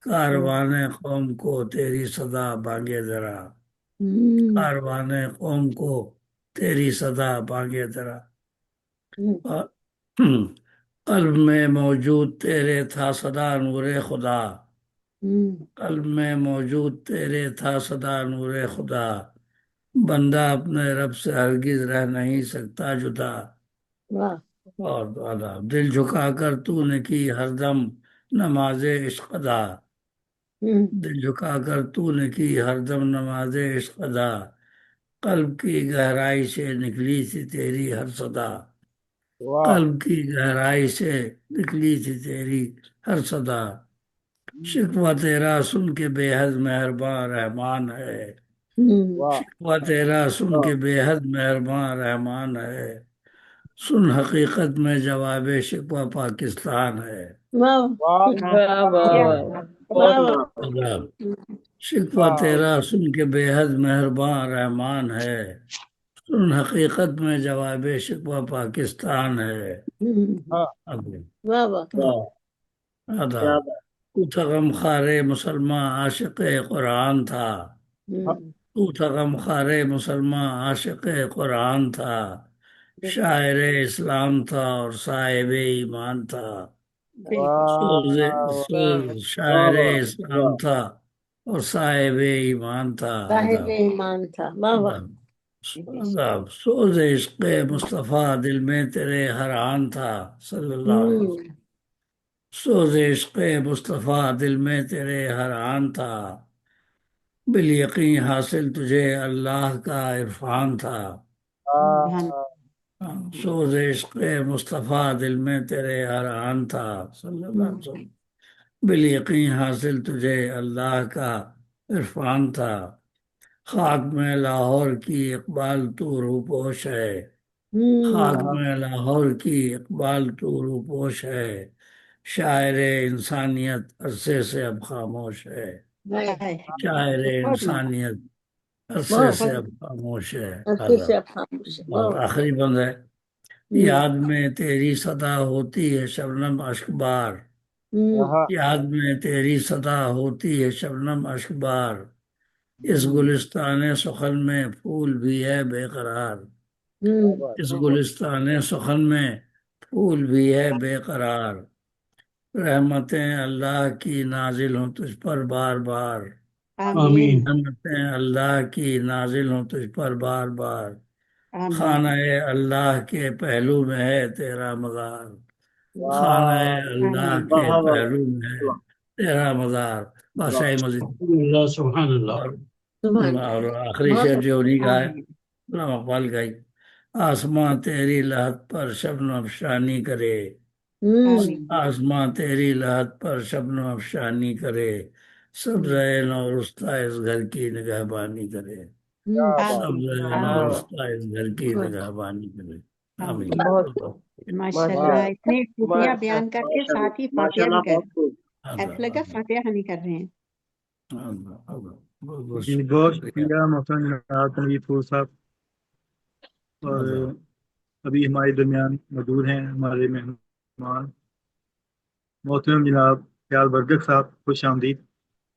کاروان قوم کو تیری صدا بانگے ذرا، کاروان قوم کو تیری صدا بانگے ذرا، قلب میں موجود تیرے تھا صدا نور خدا، قلب میں موجود تیرے تھا صدا نور خدا، بندہ اپنے رب سے ہرگز رہ نہیں سکتا جدا۔ واہ اور آداب، دل جھکا کر تو نے کی ہر دم نماز عشق ادا، دل جھکا کر تو نے کی ہر دم نماز عشق ادا، قلب کی گہرائی سے نکلی تھی تیری ہر صدا، قلب کی گہرائی سے نکلی تھی تیری ہر صدا، شکوہ تیرا سن کے بے حد مہربان رحمان ہے، شکوہ تیرا سن کے بے حد مہربان رحمان ہے، سن حقیقت میں جواب شکوہ پاکستان ہے۔ واہ واہ واہ واہ آداب، شکوہ تیرا سن کے بے حد مہربان رحمان ہے، سن حقیقت میں جواب شکوہ پاکستان ہے۔ واہ واہ آداب، تو تھا غم خارے مسلمان عاشق قرآن تھا، تو تھا غم خارے مسلمان عاشق قرآن تھا، شاعر اسلام تھا اور صاحب ایمان تھا، شاعر اسلام تھا اور صاحب ایمان تھا۔ صاحب ایمان تھا۔ واہ واہ آداب، سوز عشق مصطفیٰ دل میں تیرے ہر آن تھا، صلی اللہ علیہ وسلم، سوز عشق مصطفیٰ دل میں تیرے ہر آن تھا، بالیقین حاصل تجھے اللہ کا عرفان تھا، سوز عشق مصطفیٰ دل میں تیرے ہر آن تھا، صلی اللہ علیہ وسلم، بالیقین حاصل تجھے اللہ کا عرفان تھا، خاک میں لاہور کی اقبال تو روپوش ہے، خاک میں لاہور کی اقبال تو روپوش ہے، شاعر انسانیت عرصے سے اب خاموش ہے، شاعر انسانیت عرصے سے اب خاموش ہے۔ اور آخری بند ہے، یاد میں تیری صدا ہوتی ہے شبنم اشک بار، یاد میں تیری صدا ہوتی ہے شبنم اشک بار، اس گلستان سخن میں پھول بھی ہے بے قرار، اس گلستان سخن میں پھول بھی ہے بے قرار، رحمتیں اللہ کی نازل ہوں تجھ پر بار بار، آمین۔ رحمتیں اللہ کی نازل ہوں تجھ پر بار بار، آمین خانہ اللہ کے پہلو میں ہے تیرا مزار، خانہ اللہ کے پہلو میں ہے تیرا مزار۔ بادشاہ مزید سبحان اللہ۔ اور آخری شعر جو انہیں کا ہے غلام اقبال کا ہی، آسماں تیری لہت پر شبنم افشانی کرے، آسماں تیری لہت پر شبنم افشانی کرے، سبز نو رستہ اس گھر کی نگہبانی کرے، سبز نو رستہ اس گھر کی نگہبانی کرے۔ آمین۔ بہت ماشاء اللہ، اتنے خوبیاں بیان کر کے ساتھ ہی ماشاء فاتحہ بھی اللہ کر بہت خوب۔ ایسا لگا فاتحہ نہیں کر رہے ہیں۔ جی بہت شکریہ محترم جناب تنویر پور صاحب، اور ابھی ہمارے درمیان موجود ہیں ہمارے مہمان محترم جناب خیال برگت صاحب، خوش آمدید۔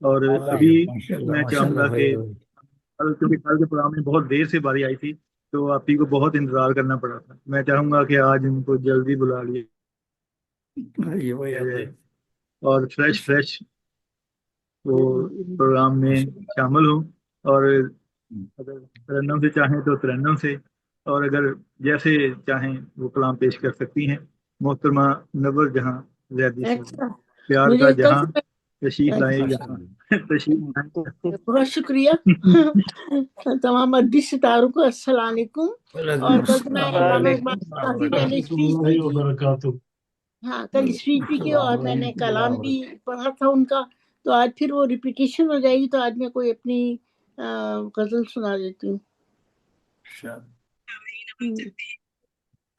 اور ابھی میں چاہوں گا کہ کیونکہ کل کے پروگرام میں بہت دیر سے باری آئی تھی تو آپ ہی کو بہت انتظار کرنا پڑا تھا، میں چاہوں گا کہ آج ان کو جلدی بلا لیے اور فریش وہ پروگرام میں شامل ہوں، اور اگر ترنم سے چاہیں تو ترنم سے، اور اگر جیسے چاہیں وہ کلام پیش کر سکتی ہیں۔ محترمہ نور جہاں زیدی صاحب، پیار کا جہاں، تشریف لائیں یہاں، تشریف لائیں۔ بہت شکریہ تمام ادبی ستاروں کو، السلام علیکم۔ اور کل میں علامہ اقبال کافی پہلے اسپیچ کی، ہاں کل اسپیچ بھی کی اور میں نے کلام بھی پڑھا تھا ان کا، تو آج پھر وہ ریپیٹیشن ہو جائے گی، تو آج میں کوئی اپنی غزل سنا دیتی ہوں۔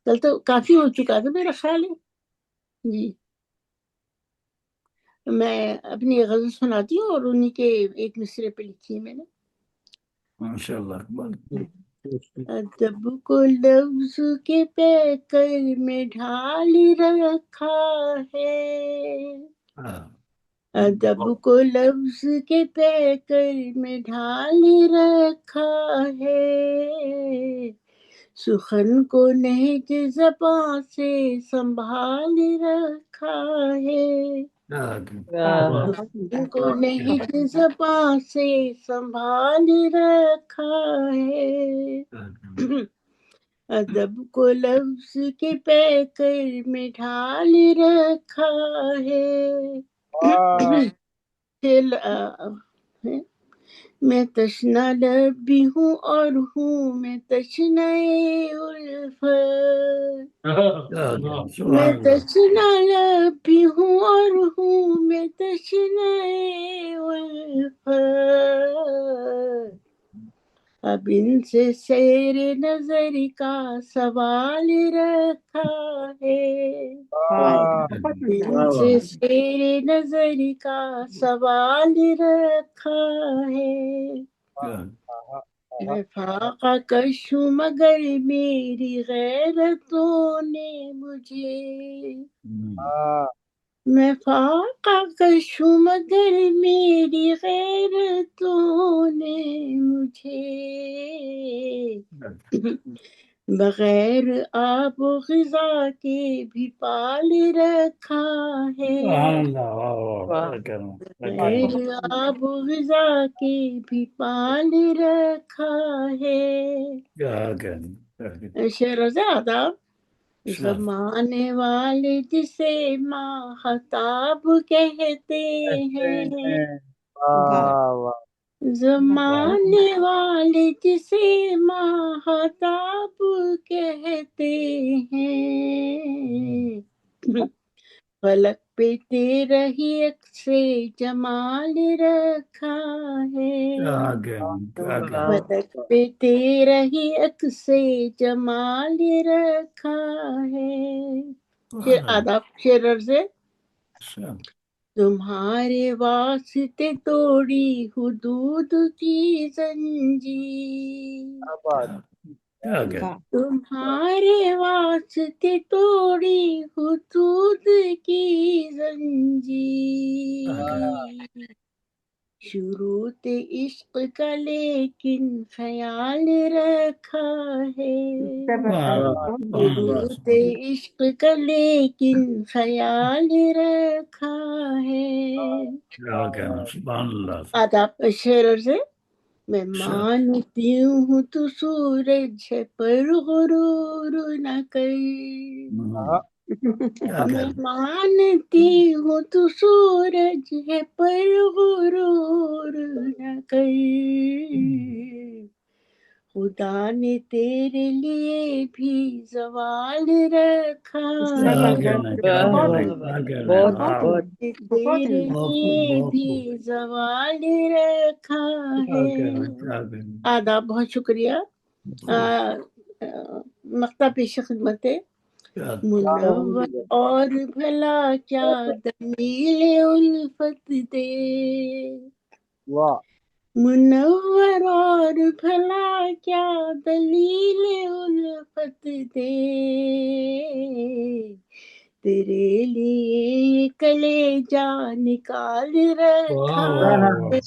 کل تو کافی ہو چکا تھا میرا خیال ہے۔ جی میں اپنی غزل سناتی ہوں، اور انہی کے ایک مصرے پہ لکھی ہے میں نے۔ ماشاءاللہ۔ ادب کو لفظ کے پیکر میں ڈھال رکھا ہے، ادب کو لفظ کے پیکر میں ڈھال رکھا ہے، سخن کو نہج زباں سے سنبھال رکھا ہے، इनको नहीं ज़बां से संभाल रखा है, अदब को लफ्ज के पैकर में ढाल रखा है। मैं तशना लब भी हूँ और हूँ मैं तशनाए उल्फत, मैं तशना लब भी हूँ और हूँ मैं तशनाए उल्फत। अब इनसे सैर नजर का सवाल रखा है, इनसे सैर नजर का सवाल रखा है। मैं फाका कश हूँ मगर मेरी गैरतों ने मुझे, मैं फाका कश हूँ मगर मेरी गैरतों ने मुझे बगैर आब ग़िज़ा के भी पाल रखा है, बगैर आब ग़िज़ा के भी पाल रखा है। शहज़ादा ज़माने वाले जिसे माहताब कहते हैं, ज़माने वाले जिसे माहताब कहते हैं, फलक पे तेरा ही अक्से जमाल रखा है, फलक पे तेरा ही अक्से जमाल रखा है। फिर आदाब शेर से तुम्हारे वास्ते तोड़ी हुदूद की जंजीर, तुम्हारे वास्ते तोड़ी हुदूद की जंजीर, शुरूत इश्क का लेकिन ख्याल रखा है, शुरूत इश्क का लेकिन ख्याल रखा है। आदाब शेर से मैं मानती हूँ तू सूरज है पर गुरूर न कर, मैं मानती हूँ तू सूरज है पर गुरूर न कर, खुदा ने तेरे लिए भी ज़वाल रखा है, तेरे लिए भी ज़वाल रखा है। आदाब बहुत शुक्रिया। मक्ता पेश खिदमत है। मुनव्वर और भला क्या दलील उल्फत दे, मुनव्वर और भला क्या दलील उल्फत दे, तेरे लिए कलेजा निकाल रखा है,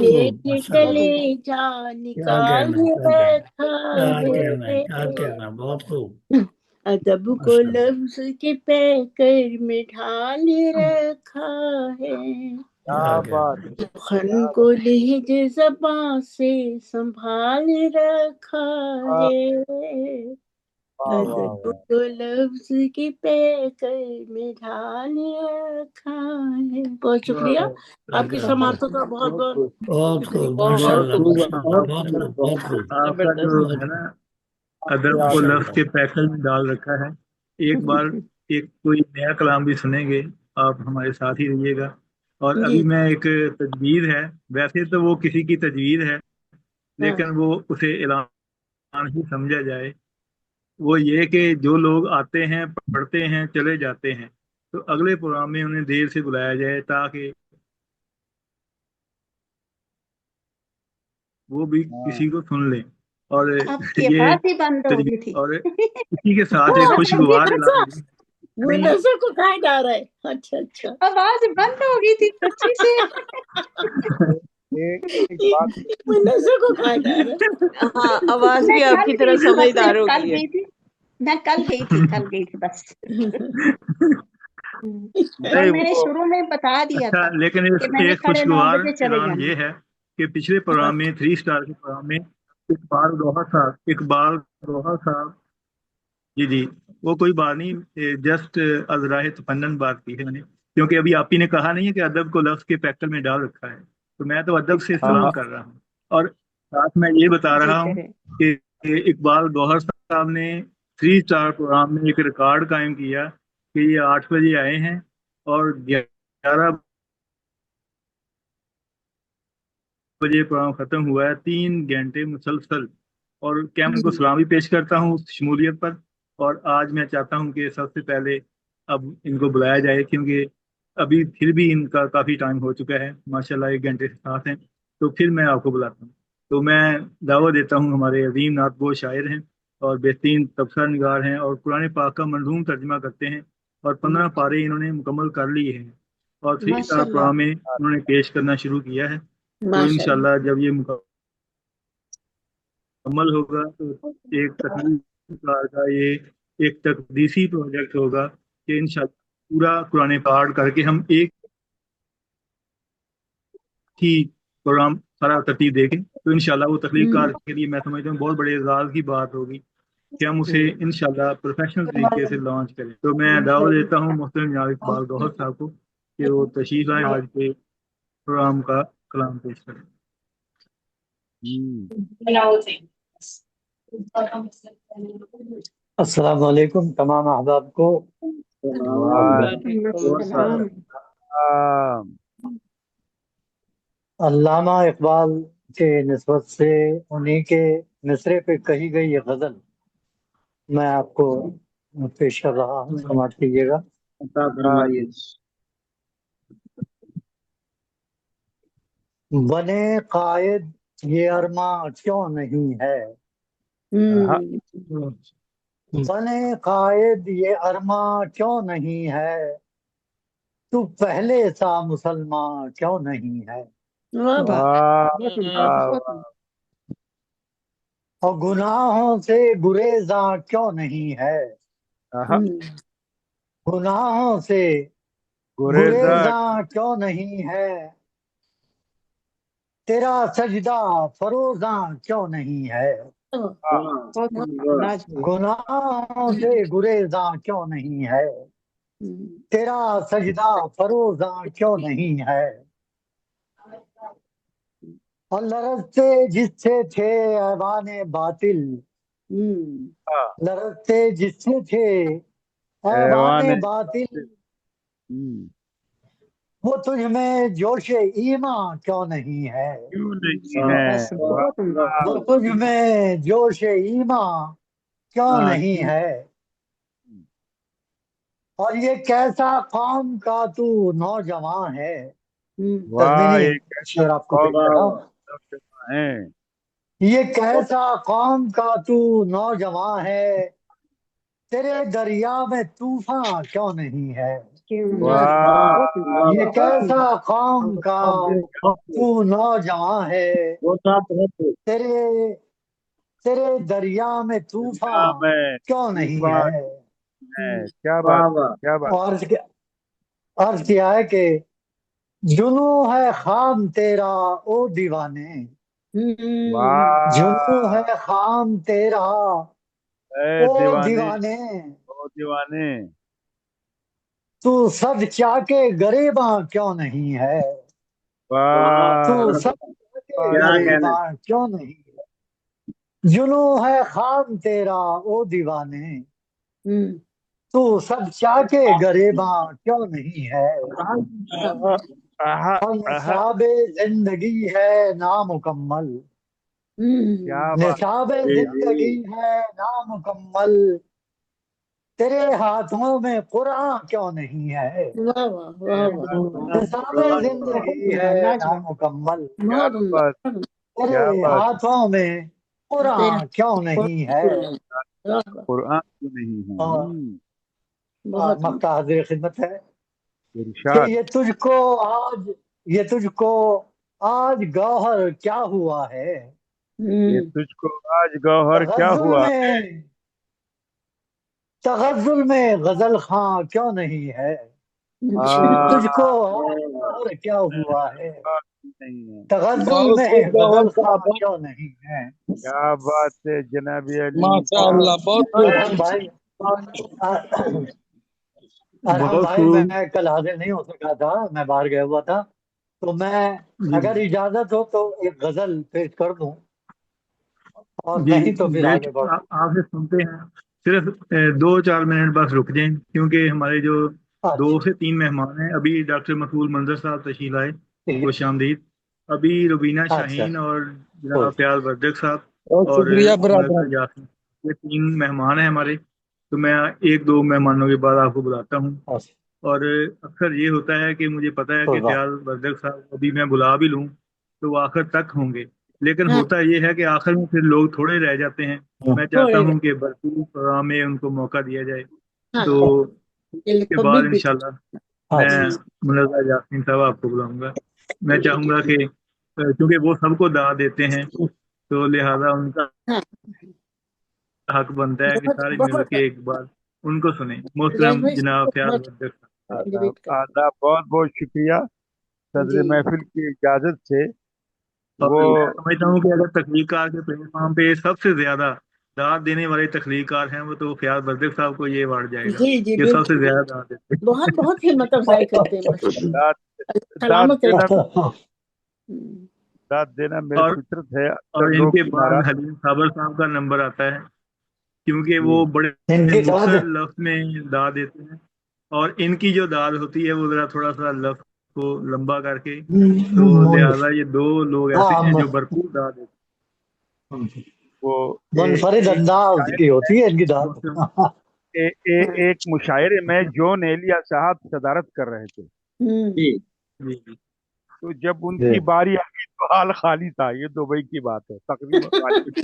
ये कलेजा निकाल रखा है। अदब को लफ्ज के पैकर में ढाल रखा है, खन को लहजे ज़बां से संभाल रखा है, अदब को लफ्ज के पैकर में ढाल रखा है। बहुत शुक्रिया आपकी समाप्त का बहुत बहुत आपका जो है ना अदब को लफ्ज के पैकल में डाल रखा है। एक बार एक कोई नया कलाम भी सुनेंगे, आप हमारे साथ ही रहिएगा। और अभी मैं एक तजवीज़ है, वैसे तो वो किसी की तजवीज़ है लेकिन वो उसे ऐलान ही समझा जाए। वो ये कि जो लोग आते हैं पढ़ते हैं चले जाते हैं तो अगले प्रोग्राम में उन्हें देर से बुलाया जाए ताकि वो भी किसी को सुन लें। और ये बंद हो गई थी। और इसी के साथ एक खुशगवार मुनव्वर को कहा जा रहा है। अच्छा अच्छा, आवाज बंद हो गई थी सच्ची से। मुनव्वर को कहा जा रहा है। हाँ, आवाज भी आपकी तरह समझदार हो गई है। मैं कल गई थी बस। और मैंने शुरू में बता दिया अच्छा, था लेकिन कि मैंने एक 9:30 खुशगवार बजे चले ऐलान जाना। ये है कि पिछले प्रोग्राम में 3 स्टार के प्रोग्राम में इकबाल गौहर साहब जी जी, वो कोई बात नहीं, जस्ट अजराह तफन्नन बात की है मैंने, क्योंकि अभी आप ही ने कहा नहीं है कि अदब को लफ्ज के पैक्टल में डाल रखा है, तो मैं तो अदब से सलाम कर रहा हूँ। और साथ में ये बता जी रहा हूँ करे। कि इकबाल गौहर साहब ने 3 स्टार प्रोग्राम में एक रिकॉर्ड कायम किया कि ये 8 बजे आए हैं और 11 बजे प्रोग्राम खत्म हुआ है, 3 घंटे मुसलसल। और क्या मैं उनको सलाम भी पेश करता हूँ उस शमूलियत पर। और आज मैं चाहता हूँ कि सबसे पहले अब इनको बुलाया जाए, क्योंकि अभी फिर भी इनका काफ़ी टाइम हो चुका है, माशाल्लाह 1 घंटे से साथ हैं, तो फिर मैं आपको बुलाता हूँ। तो मैं दावा देता हूँ, हमारे अजीम नातगो शायर हैं और बेहतरीन तबसरा निगार हैं और कुरान पाक का मंजूम तर्जमा करते हैं, और 15 पारे इन्होंने मुकम्मल कर लिए हैं और 3 स्टार माशाल्लाह प्रोग्राम में उन्होंने पेश करना शुरू किया है। तो माशाल्लाह। इंशाल्लाह जब ये मुकम्मल होगा तो एक तकनीकार का ये एक तकदीसी प्रोजेक्ट होगा कि इंशाल्लाह पूरा कुरान पाक करके हम एक ही प्रोग्राम सारा तरतीब देखें, तो इंशाल्लाह वो तकलीकार के लिए मैं समझता हूँ बहुत बड़े एजाज की बात होगी कि हम उसे इंशाल्लाह प्रोफेशनल तरीके से लॉन्च करें। तो मैं दावा देता हूँ मोहतरम जनाब इकबाल गौहर साहब को कि वो तशरीफ लाएं, आज के प्रोग्राम का कलाम पेश करें। अस्सलाम वालेकुम तमाम अहबाब को। सलाम। अल्लामा इकबाल के निस्बत से उन्हीं के मिसरे पे कही गई ये गजल मैं आपको पेश कर रहा हूँ, समाप्त कीजिएगा। बने कायद ये अरमा क्यों नहीं है, बने कायद ये अरमा क्यों नहीं है, तू पहले सा मुसलमान क्यों नहीं है, और गुनाहों से गुरेजा क्यों नहीं है, गुनाहों से गुरेजा क्यों नहीं है, तेरा सजदा फरोजा क्यों नहीं है, गुनाहों से गुरेजा क्यों नहीं है, तेरा सजदा फरोजा क्यों नहीं है, और लरजते जिससे थे ऐवाने बातिल, लरजते जिससे थे ऐवाने बातिल, वो तुझ में जोशे ईमा क्यों नहीं है, वो तुझ में जोशे ईमा क्यों नहीं है, और ये कैसा कौम का तू नौजवान है। तस्मीनी शेर आपको पेश कर रहा हूं। ये कैसा कौम का तू नौजवान है, तेरे दरिया में तूफान क्यों नहीं है, ये कैसा कौम का तू नौजवान है, तेरे तेरे दरिया में तूफान क्यों नहीं है। और अर्ज किया है कि जुनू है खाम तेरा ओ दीवाने, जुनू है खाम तेरा ओ दीवाने, तू सद चाके गरीबा क्यों नहीं है, तू सद चाके गरीबा क्यों नहीं है, जुनू है खाम तेरा ओ दीवाने, तू सद चाके गरीबा क्यों नहीं है, और निसाबे जिंदगी है नामुकम्मल, निसाबे जिंदगी है नामुकम्मल, तेरे हाथों में कुरान क्यों नहीं है, निसाबे जिंदगी है नामुकम्मल, तेरे हाथों में कुरान क्यों नहीं है। और मक्ता हाजिर खिदमत है कि ये तुझको आज गौहर क्या हुआ है, ये तुझको आज गौहर क्या हुआ, तगज़ुल में गजल खां क्यों नहीं है, तुझको और क्या हुआ है, नहीं है। तगज्जुल में गजल सा क्यों नहीं है। क्या बात है जनाबी अली। माशाअल्लाह, बहुत अरहम भाई, अरहम बहुत भाई खूब मैं कल हाजिर नहीं हो सका था, मैं बाहर गया हुआ था, तो मैं जी। अगर इजाजत हो तो एक गजल पेश कर दूं, और जी नहीं तो फिर आगे बेशक बढ़। आपसे सुनते हैं। सिर्फ 2-4 मिनट बस रुक जाएं, क्योंकि हमारे जो 2 से 3 मेहमान हैं, अभी डॉक्टर मकबूल मंजर साहब तशरीफ लाए, खुश आमदीद। अभी रुबीना अच्छा, शाहीन और कोई जनाब फयाज वर्दक साहब बहुत और शुक्रिया मलका ब्रदर। यासीन, ये 3 मेहमान हैं हमारे। तो मैं 1-2 मेहमानों के बाद आपको बुलाता हूँ। अच्छा, और अक्सर ये होता है कि मुझे पता है कोई कि बात। फयाज वर्दक साहब अभी मैं बुला भी लूँ तो वो आखिर तक होंगे, लेकिन हाँ, होता ये है कि आखिर में फिर लोग थोड़े रह जाते हैं। मैं चाहता थोड़े हूँ कि भरपूर प्रोग्राम में उनको मौका दिया जाए। हाँ तो ये इसके बाद पब्लिक भी इंशाल्लाह मैं अच्छा, मुनव्वर यासीन साहब आपको बुलाऊंगा। मैं चाहूंगा कि क्योंकि वो सबको दाद देते हैं, तो लिहाजा उनका हाँ हक बनता है कि बहुत सारे मिल बहुत के एक बार उनको सुने। जाहिद मोहतरम भाई जनाब सबको फयाज बहुत वर्दक साहब। आदाब डिबेट कर आदाब, बहुत बहुत शुक्रिया। सदर जी महफिल की इजाजत से और वो मैं समझता हूँ कि अगर तख्लीकार के प्लेटफॉर्म पे सबसे ज्यादा दाद देने वाले तख्लीकार हैं वो तो फयाज वर्दक साहब को ये अवार्ड जाएगा जी जी कि सबसे बिल्कुल ज्यादा दाद देते बहुत बहुत हिम्मत अफजाई करते हैं माशाल्लाह दाद दाद सलामत देना रखे दाद देना मेरी और फितरत है। अक्सर और लोग इनके बाद नाराज हलीम साबर साहब का नंबर आता है, क्योंकि वो जी बड़े इनकी दाद मुख्तसर लफ्ज में दाद देते हैं। और इनकी जो दाद होती है वो जरा थोड़ा सा लफ्ज को लंबा करके, तो लिहाजा ये 2 लोग ऐसे हाँ हैं जो भरपूर दाद देते वो मुनफरिद एक अंदाज की होती है इनकी हैं। दाद। मोहतरम एक मुशायरे में जॉन एलिया साहब सदारत कर रहे थे। जी जी जी तो जब जी। उनकी बारी आई तो हाल खाली था। ये दुबई की बात है, तकरीबन खाली।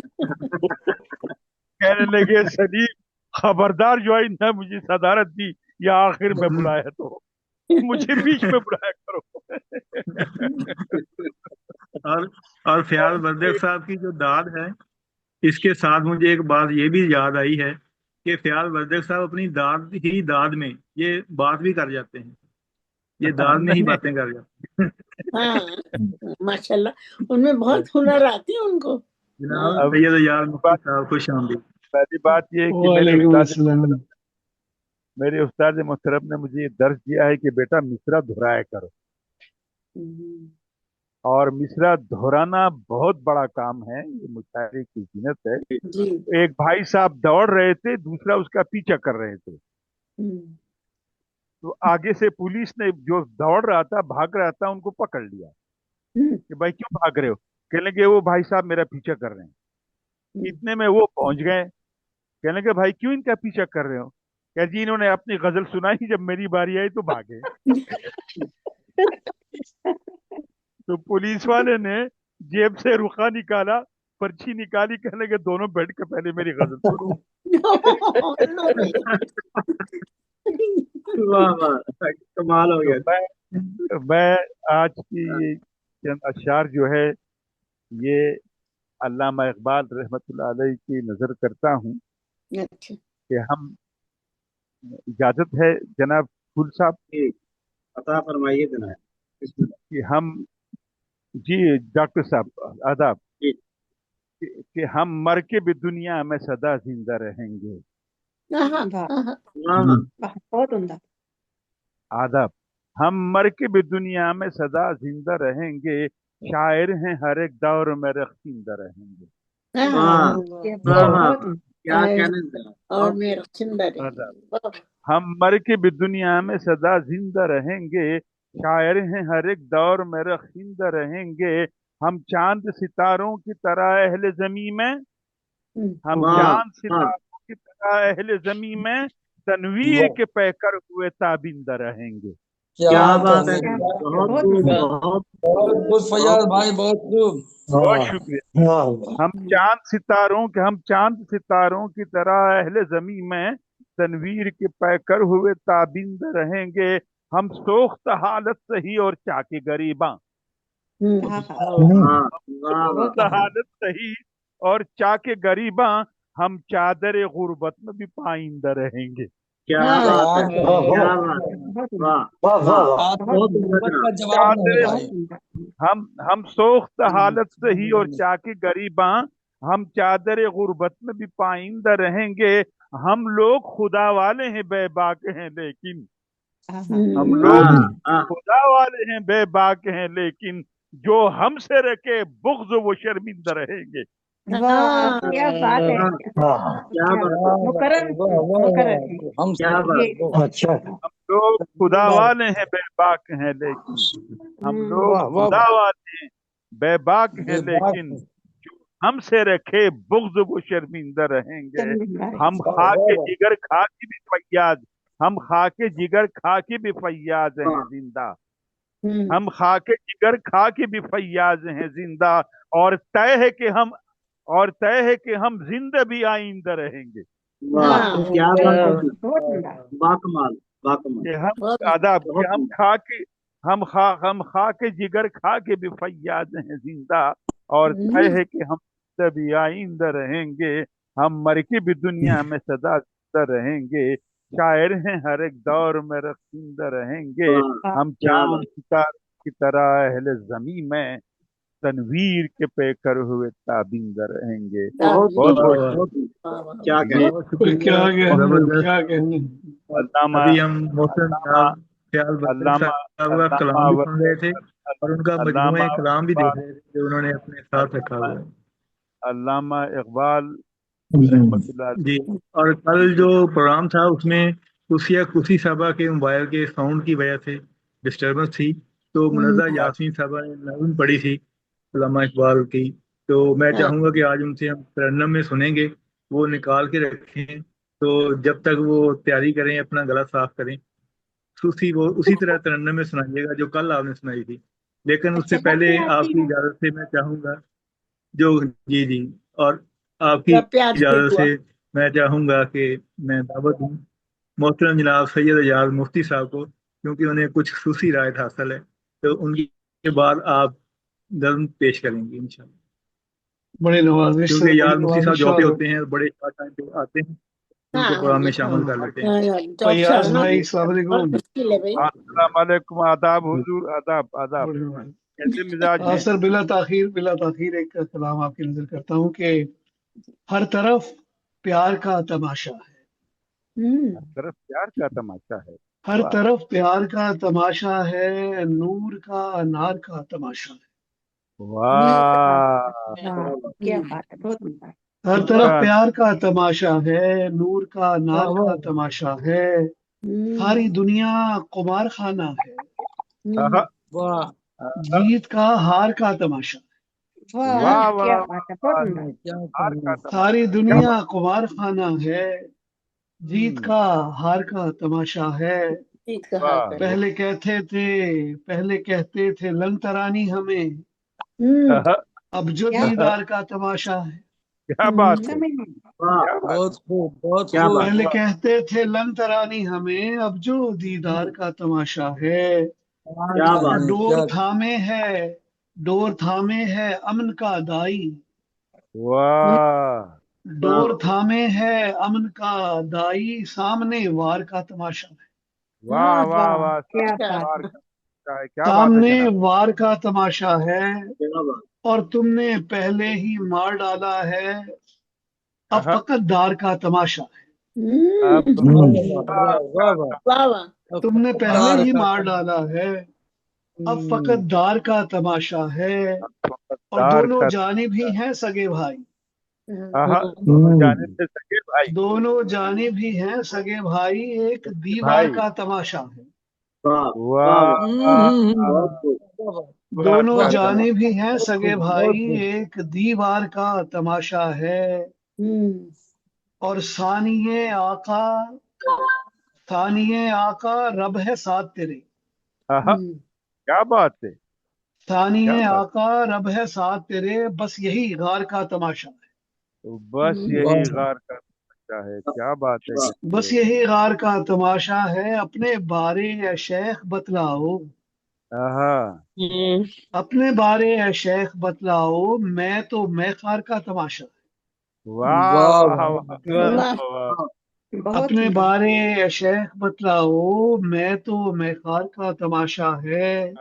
कहने लगे सलीम खबरदार, जो आई ना मुझे सदारत दी या आखिर में बुलाया तो मुझे बीच में बुलाया करो। और और फयाज वर्दक साहब की जो दाद है, इसके साथ मुझे एक बात ये भी याद आई है कि फयाज वर्दक साहब अपनी दाद ही दाद में ये बात भी कर जाते हैं, ये दाद में ही बातें कर जाते हैं। हाँ माशाल्लाह उनमें बहुत हुनर आती है उनको जनाब हाँ अब सैयद यार मुफ्ती साहब खुश आमदीद। पहली बात ये है कि वालेकुम अस्सलाम। मेरे उस्ताद मोहतरम ने मुझे ये दर्ज दिया है कि बेटा मिसरा दोहराया करो। और मिसरा दोहराना बहुत बड़ा काम है, ये मुशायरे की जीनत है। जी एक भाई साहब दौड़ रहे थे, दूसरा उसका पीछा कर रहे थे। तो आगे से पुलिस ने, जो दौड़ रहा था भाग रहा था, उनको पकड़ लिया कि भाई क्यों भाग रहे हो। कहने लगे वो भाई साहब मेरा पीछा कर रहे हैं। इतने में वो पहुंच गए। कहने लगे भाई क्यों इनका पीछा कर रहे हो। कह जी इन्होंने अपनी गजल सुनाई, जब मेरी बारी आई तो भागे। तो पुलिस वाले ने जेब से रुखा निकाला, पर्ची निकाली, कहने लगे दोनों बैठ के पहले मेरी गजल सुनो। वाह वाह कमाल हो तो गया। मैं आज की चंद अशार जो है ये अल्लामा इकबाल रहमतुल्लाह अलैह की नजर करता हूँ अच्छा कि हम, इजाजत है जनाब फूल साहब जी अता फरमाइए जनाब। बिस्मिल्लाह। कि हम, जी डॉक्टर साहब आदाब, जी कि हम मर के भी दुनिया में सदा जिंदा रहेंगे। हाँ वाह हाँ वाह वाह, बहुत उम्दा। आदाब, हम मर के भी दुनिया में सदा जिंदा रहेंगे, शायर हैं हर एक दौर में रखिंदा रहेंगे। वाह ये वाह वाह बहुत वाह, क्या कहने जनाब। और मेरा सुंदर आदाब, है हम मर के भी दुनिया में सदा जिंदा रहेंगे, शायर हैं हर एक दौर में रखिंदा रहेंगे। हम चांद सितारों की तरह अहले जमी में, हम वाह चांद वाह सितारों की तरह अहले जमी में तनवीर के पैकर हुए ताबिंदा रहेंगे। क्या क्या बात है कहने क्या की बात जनाब। है, बहुत बहुत खूब उम्दा। बहुत बहुत खूब खूब बहुत फैयाज भाई, बहुत खूब। बहुत वाह शुक्रिया। वाह। हम चांद सितारों की तरह अहले जमी में तनवीर के पैकर हुए ताबिंद रहेंगे। हम सोख्त हालत सही और चाके गरीबा, हाँ हाँ, वाह वाह वाह बहुत सोख्त उम्दा। हालत सही और चाके गरीबा, हम चादर गुर्बत में भी पाइंदा रहेंगे। क्या हाँ बात है, वाह क्या वाह बात है, बहुत वाह वाह वाह वाह, वाह। बहुत मोहब्बत उम्दा का जनाब। जवाब नहीं चादर भाई। हम सोख्त हालत से ही और चाकी गरीबा, हम चादर गुर्बत में भी पाइंदा रहेंगे। हम लोग खुदा वाले हैं बेबाक हैं लेकिन, हम लोग हाँ हम्म, हाँ, खुदा वाले हैं बेबाक हैं लेकिन, जो हमसे रखे बुग़्ज़ वो शर्मिंदा रहेंगे। वाह क्या बात है, हाँ, हाँ क्या क्या बात है, मुकर्रर वाह वाह मुकर्रर है वाह, हम क्या बात ये। है, अच्छा हम लोग खुदा वाले हैं बेबाक हैं लेकिन, हम लोग वाह वाह खुदा वाले हैं बेबाक हैं बेबाक लेकिन, है। जो हमसे रखे बुग़्ज़ वो शर्मिंदा रहेंगे। शर्मिंदा है। हम वाह खाके वाह वाह। जिगर खा के भी फैयाज, हम खाके जिगर खा के भी फैयाज हैं वाह, जिंदा। हम खाके जिगर खा के भी फैयाज हैं जिंदा, और तय है कि हम जिंदा भी आइंदा रहेंगे। वाह, हाँ क्या बात है, बहुत उम्दा। बाकमाल बाकमाल, कि हम बहुत आदाब कि बहुत उम्दा। हम खा के जिगर खा के भी फैयाज हैं जिंदा, और तय है कि हम तभी आइंदा रहेंगे। हम मर के भी दुनिया में सदा जिंदा रहेंगे। शायर हैं हर एक दौर में रखिंदा रहेंगे। वाह, हम क्या चांद बात, सितारे की तरह अहले जमी में तनवीर के पैकर हुए ताबिंदा रहेंगे। बहुत बहुत उम्दा, बहुत वाह, बहुत उम्दा, वाह वाह। क्या जी, कहें। बहुत शुक्रिया, क्या कहने जबरदस्त। क्या कहने। और अल्लामा अभी हम मोहसिन अल्लामा जनाब ख्याल बदर अल्लामा साहब का अल्लामा कलाम भी सुन रहे थे वली और उनका अल्लामा मजमूए कलाम भी इकबाल देख रहे थे जो उन्होंने अपने साथ रखा हुआ है। अल्लामा इकबाल हम्म, रहमतुल्लाह जी, अलैह। और कल जो प्रोग्राम था उसमें खुशी साहबा के मोबाइल के साउंड की वजह से डिस्टरबेंस थी, तो मुनज़्ज़ा यासीन साहबा ने नज़्म पढ़ी थी अल्लामा इकबाल की। तो मैं हाँ चाहूँगा कि आज उनसे हम तरन्नुम में सुनेंगे, वो निकाल के रखें, तो जब तक वो तैयारी करें अपना गला साफ करें, वो उसी तरह तरन्नुम में सुनाइएगा जो कल आपने सुनाई थी। लेकिन उससे अच्छा जब पहले से आती आपकी है। इजाज़त से मैं चाहूँगा, जो जी जी, और आपकी जब प्यार से इजाज़त हुआ। से मैं चाहूँगा कि मैं दावत दूँ मोहतरम जनाब सैयद एजाज मुफ्ती साहब को, क्योंकि उन्हें कुछ खुसूसी रायत हासिल है, तो उनकी के बाद आप नज़्म पेश करेंगे इंशाल्लाह। बड़ी नवाजिश से, क्योंकि बड़ी एजाज मुफ्ती साहब नवाजिश। जॉब पे और होते हैं, बड़े शार्ट टाइम पे आते हैं, हाँ उनको प्रोग्राम में शामिल कर लेते हैं। जॉब से फैयाज आना भाई बहुत अस्सलाम वालेकुम। मुश्किल है भाई। अस्सलाम वालेकुम, आदाब हुजूर, आदाब आदाब। बड़ी नवाजिश। कैसे मिजाज हैं? सर, बिला ताखीर एक कलाम आपकी नजर करता हूँ कि हर तरफ प्यार का तमाशा है। हर तरफ प्यार का तमाशा है। हर वाह तरफ प्यार का तमाशा है, नूर का अनार का तमाशा है। वाह, वाह क्या बात है, बहुत उम्दा। हर नूर तरफ का प्यार का तमाशा है, नूर का वाह अनार वाह। का तमाशा है। सारी दुनिया कुमार खाना है, आहा, वाह आहा, जीत का हार का तमाशा है। वाह वाह क्या वाह बात है, वाह, बहुत उम्दा। क्या हार करना। का सारी तमाशा है। क्या दुनिया बात। कुमार खाना है, जीत का हार का तमाशा है। जीत का हार वाह का। वाह, पहले कहते थे लन तरानी हमें, आहा, अब जो क्या आहा, दीदार का तमाशा है। क्या बात है, समझ नहीं। वाह, क्या बात बहुत खूब बहुत क्या खूब। बात, पहले वाह, कहते थे लन तरानी हमें, अब जो दीदार का तमाशा है। क्या क्या बात, कहें डोर क्या। थामे है डोर थामे है अमन का दाई, वाह डोर वाह, थामे है अमन का दाई, सामने वार का तमाशा है। वाह वाह वाह वाह, क्या सामने बात वार है। का तमाशा है। क्या बात है सामने जनाब। वार का तमाशा है, क्या बात, और तुमने पहले ही मार डाला है। अब आहा, फकत दार का तमाशा है। अब वाह हम्म, वाह दार वाह का वाह तमाशा। वाह वाह। तुमने पहले दार ही का मार डाला है, अब फकत दार का तमाशा है। और दार दोनों का जानिब ही हैं सगे भाई, आहा, दोनों जाने हम्म, से सके भाई। दोनों जानिब ही हैं सगे भाई, एक सके दीवार भाई। का तमाशा है। वाह वाह वाह वाह, वाह, बहुत खूब, दीवार दोनों का वाह जानिब ही तमाशा। हैं बहुत सगे खूब बहुत भाई, खूब। एक दीवार का तमाशा है। और सानिये आका रब है साथ तेरे, आहा, क्या बात है, क्या सानिये बात। आका रब है साथ तेरे, बस यही गार का तमाशा है। तो बस यही वाह गार का तमाशा है। क्या बात है वाह, बस जनाब। यही गार का तमाशा है, अपने बारे ए शेख बतलाओ, आहा, अपने बारे ए शेख बतलाओ, मैं तो मैं खार का तमाशा है। वाह वाह वाह वाह वाह वाह। वाह, वाह, बहुत अपने उम्दा। बारे शेख बतलाओ, मैं तो मैखार का तमाशा है,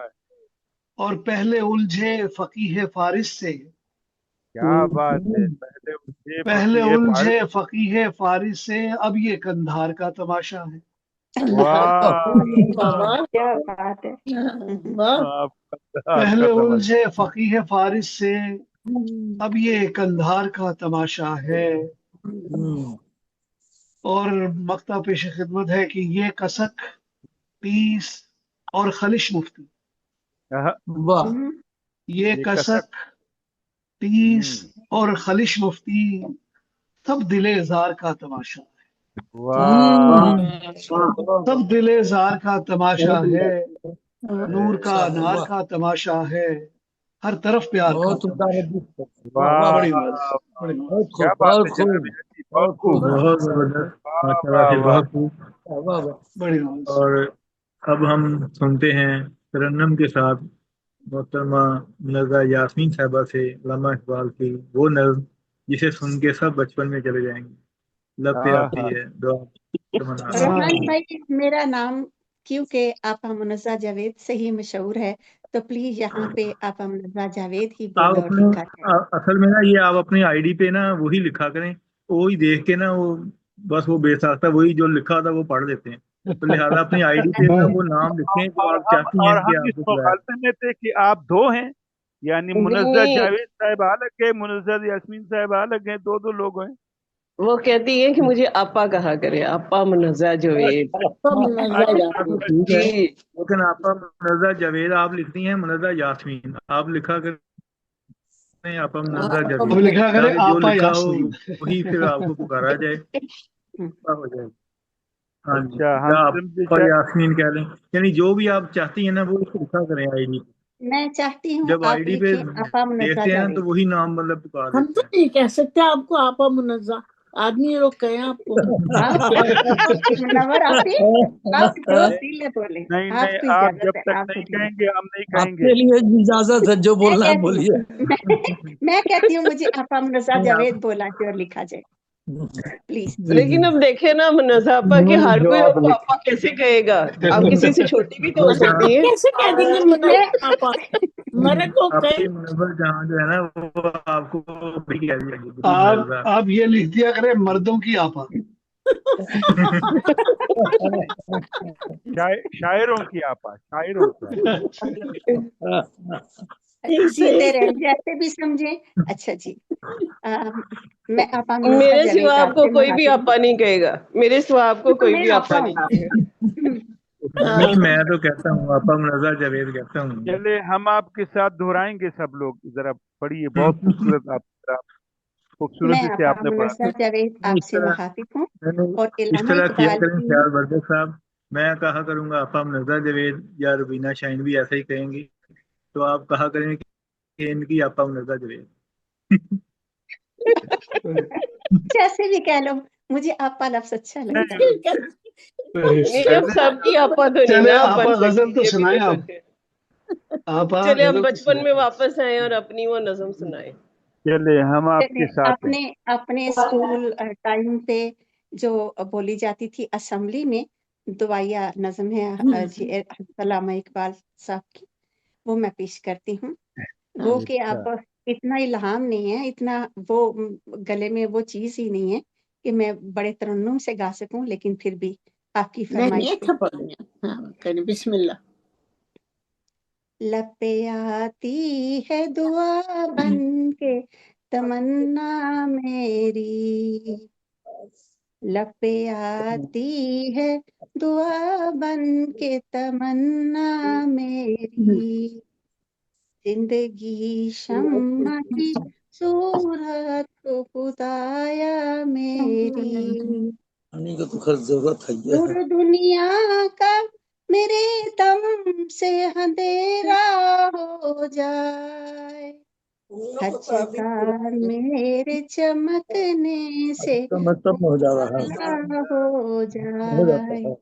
और पहले उलझे फकीह फारिस से, क्या बात है, पहले उनके पहले फकीह उलझे फकीह फारिस से, अब ये कंधार का तमाशा है। वाह बाबा क्या बात है। वाह आप पहले का समझ उलझे फकीह फारिस से, अब ये कंधार का तमाशा है। और मक्ता पेश खिदमत है कि ये कसक, तीस और खलिश मुफ्ती, वाह ये ये कसक, तीस और खलिश मुफ्ती, सब दिले जार का तमाशा है। वाह सब दिले जार का तमाशा है, नूर का नार वाह का तमाशा है, हर तरफ प्यार का बहुत उम्दा तमाशा। रद्दी। वाह वाह वाह बड़ी वाह बात, बड़ी बात। बहुत क्या खूब बात बहुत है खूब जनाब यासी, बहुत बहुत खूब खूब, बहुत जबरदस्त, वाह माशाल्लाह वाह से वाह बहुत खूब। वाह वाह। बड़ी बात। और अब हम सुनते हैं तरन्नुम के साथ मोहतरमा मिर्ज़ा यास्मीन साहिबा से अल्लामा इकबाल की वो नज़्म जिसे सुन के सब बचपन में चले जाएंगे। लब पे आती आहा, है दुआ तमन्ना। रहमान भाई, मेरा नाम क्योंकि आपा मुनज़्ज़ा जावेद से ही मशहूर है, तो प्लीज यहाँ पे आपा मुनज़्ज़ा जावेद ही आप बोले और अपने लिखा जाए। असल में ना ये आप अपनी आईडी पे ना वही लिखा करें, वही देख के ना वो बस वो बेसाख्ता वही जो लिखा था वो पढ़ देते हैं, तो लिहाजा अपनी आईडी पे ना वो नाम लिखें जो आप चाहती हैं कि हम इस आपको बुलाया जाए। मुखालफे में थे कि आप दो हैं, यानी मुनज़्ज़ा नहीं, जावेद साहब अलग है, मुनज़्ज़ा यास्मीन साहब अलग हैं, दो दो लोग हैं। वो कहती है कि मुझे आपा कहा करे, आपा मुनज़्ज़ा जावेद। सब मुनज़्ज़ा हाँ जावेद। तो ठीक है, जी, लेकिन आपका मुनज़्ज़ा जावेद आप लिखती हैं, मुनज़्ज़ा यास्मीन आप लिखा करें, आपका मुनज़्ज़ा अब जावेद, लिखा करे ताकि जो आपा लिखा हो यास्मीन। वही फिर आपको पुकारा जाए, हो जाए। हाँ जी, अच्छा, या हम आप समझे और शायद यास्मीन कह लें, यानी जो भी आप चाहती हैं ना वो लिखा करें आईडी पे। मैं चाहती हूँ जब आप आईडी पे लिखें आपा मुनज़्ज़ा देखते हैं ना तो जावेद। वही नाम मतलब पुकार हम देते तो हैं। नहीं कह सकते आपको आपा मुनज़्ज़ा, आदमी लोग कहें आपको। आप मुनव्वर आप जो दिल है बोले, नहीं नहीं, आपको आप इजाजत जब है, तक आपको नहीं दिया। कहेंगे हम नहीं कहेंगे। आपके लिए इजाजत है, जो मैं बोलना है कहती हूँ बोलिए। मैं कहती हूँ मुझे आपा मुनज़्ज़ा नहीं, जावेद बोला जाए और लिखा जाए प्लीज। जी जी लेकिन अब देखे ना मुनज़्ज़ा आपा कि हर कोई आपको आपा कैसे कहेगा। आप किसी से छोटी भी तो हो मुनव्वर सकती जहाँ हैं। कैसे कह देंगे मुनव्वर मैं आपा, मेरे को कहे। आपकी मुनव्वर जहाँ जो है ना वो आपको भी कह दिया आप ये लिख दिया करें मर्दों की आपा। शायरों की आपा, शायरों की। ठीक से जीते रहे जैसे भी समझे। अच्छा जी, मैं आपा मुनज़्ज़ा मेरे सिवा जावेद आपको आपसे कोई भी मुखातिब हूँ। आपा नहीं कहेगा, मेरे सिवा आपको तो कोई मैं भी आपा आपा हूँ। नहीं कहेगा। नहीं, मैं तो कहता हूँ आपा मुनव्वर जावेद कहता हूँ। चले हम आपके साथ दोहराएंगे सब लोग, जरा पढ़िए, बहुत खूबसूरत आप, जरा मैं खूबसूरती से आपा आपने पढ़ा। मुनज़्ज़ा जावेद इस आपसे तरह मुखातिब हूँ मैंने और इस इल्हामा तरह किया इकबाल करें की। ख्याल वर्दे साहब, मैं कहा करूंगा आपा मुनव्वर जावेद या रुबीना शाहीन भी ऐसा ही कहेंगी, तो आप कहा करें कि इनकी आपा मुनव्वर जावेद। जैसे भी कह लो, मुझे आपा लफ्ज अच्छा लगता है। नहीं, अब सबकी आपा तो नहीं चले ना आप आपा बन गजल तो सकती, ये भी सुनाए तो आप। सोचे। आपा चले हम गजल तो बचपन में सुनाए। वापस आए और अपनी वो नज़म सुनाए। चले हम आपके चलिए, साथ हैं। अपने अपने स्कूल टाइम पे जो बोली जाती थी असेंबली में, दुआया नज़म है जी अल्लामा इकबाल साहब की, वो मैं पेश करती हूँ। वो कि अच्छा, आप इतना इल्हाम नहीं है, इतना वो गले में वो चीज़ ही नहीं है कि मैं बड़े तरन्नुम से गा सकूं, लेकिन फिर भी आपकी नहीं नहीं, फरमाइश पे अच्छा पढ़ लिया। हाँ करें, बिस्मिल्लाह। लब पे आती है दुआ बन के तमन्ना मेरी, लब पे आती है दुआ बन के तमन्ना मेरी, जिंदगी शम्मा की सूरत को खुदाया मेरी, पानी का तो खैर जरूरत है ही दूर है। दुनिया का मेरे दम से अंधेरा हो जाए, हर जगह मेरे चमकने से तो मतलब हो जाता है, उजाला हो हो जाता जाए, है।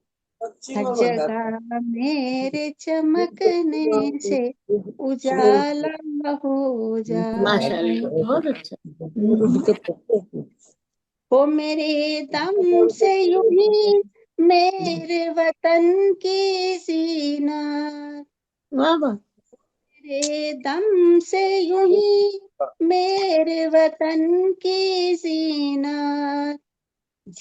हर जगह मेरे चमकने से उजाला हो जाए। माशाल्लाह बहुत अच्छा। दिक्कत ہو میرے دم سے یوں ہی میرے وطن کی زینت، واہ واہ، میرے دم سے یوں ہی میرے وطن کی زینت،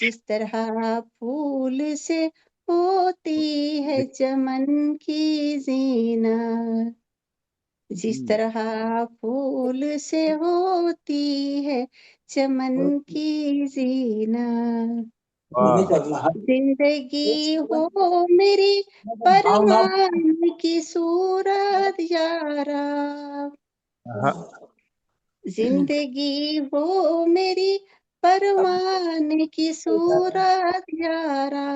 جس طرح پھول سے ہوتی ہے چمن کی زینت، جس طرح پھول سے ہوتی ہے چمن کی زینت، زندگی ہو میری پروان کی صورت یارا، زندگی ہو میری پروان کی صورت یارا،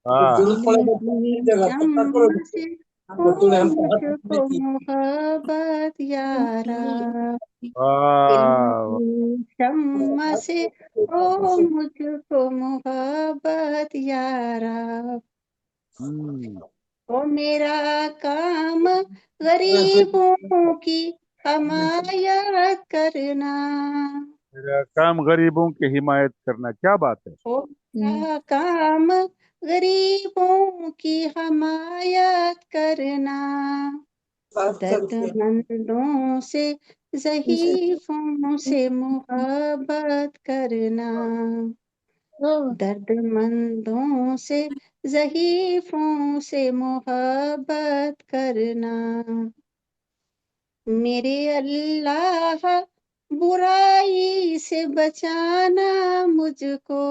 علم کی شمع سے ہو مجھ کو محبت یارا، علم کی شمع سے ہو مجھ کو محبت یارا، او میرا کام غریبوں کی حمایت کرنا، میرا کام غریبوں کی حمایت کرنا، کیا بات ہے. او میرا کام غریبوں کی حمایت کرنا، درد مندوں سے ضعیفوں سے محبت کرنا، درد مندوں سے ضعیفوں سے محبت کرنا، میرے اللہ برائی سے بچانا مجھ کو،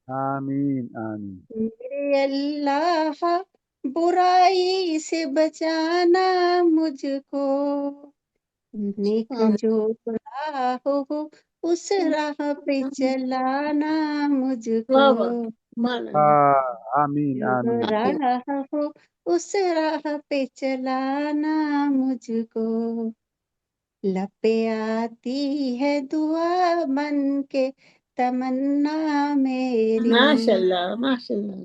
آمین آمین. میرے اللہ برائی سے بچانا مجھ کو، نیک جو راہ ہو اس راہ پہ چلانا مجھ کو، واہ واہ، آمین جو آمین. راہ ہو اس راہ پہ چلانا مجھ کو، لب پہ آتی ہے دعا بن کے تمنا میری، ماشاء اللہ ماشاء اللہ،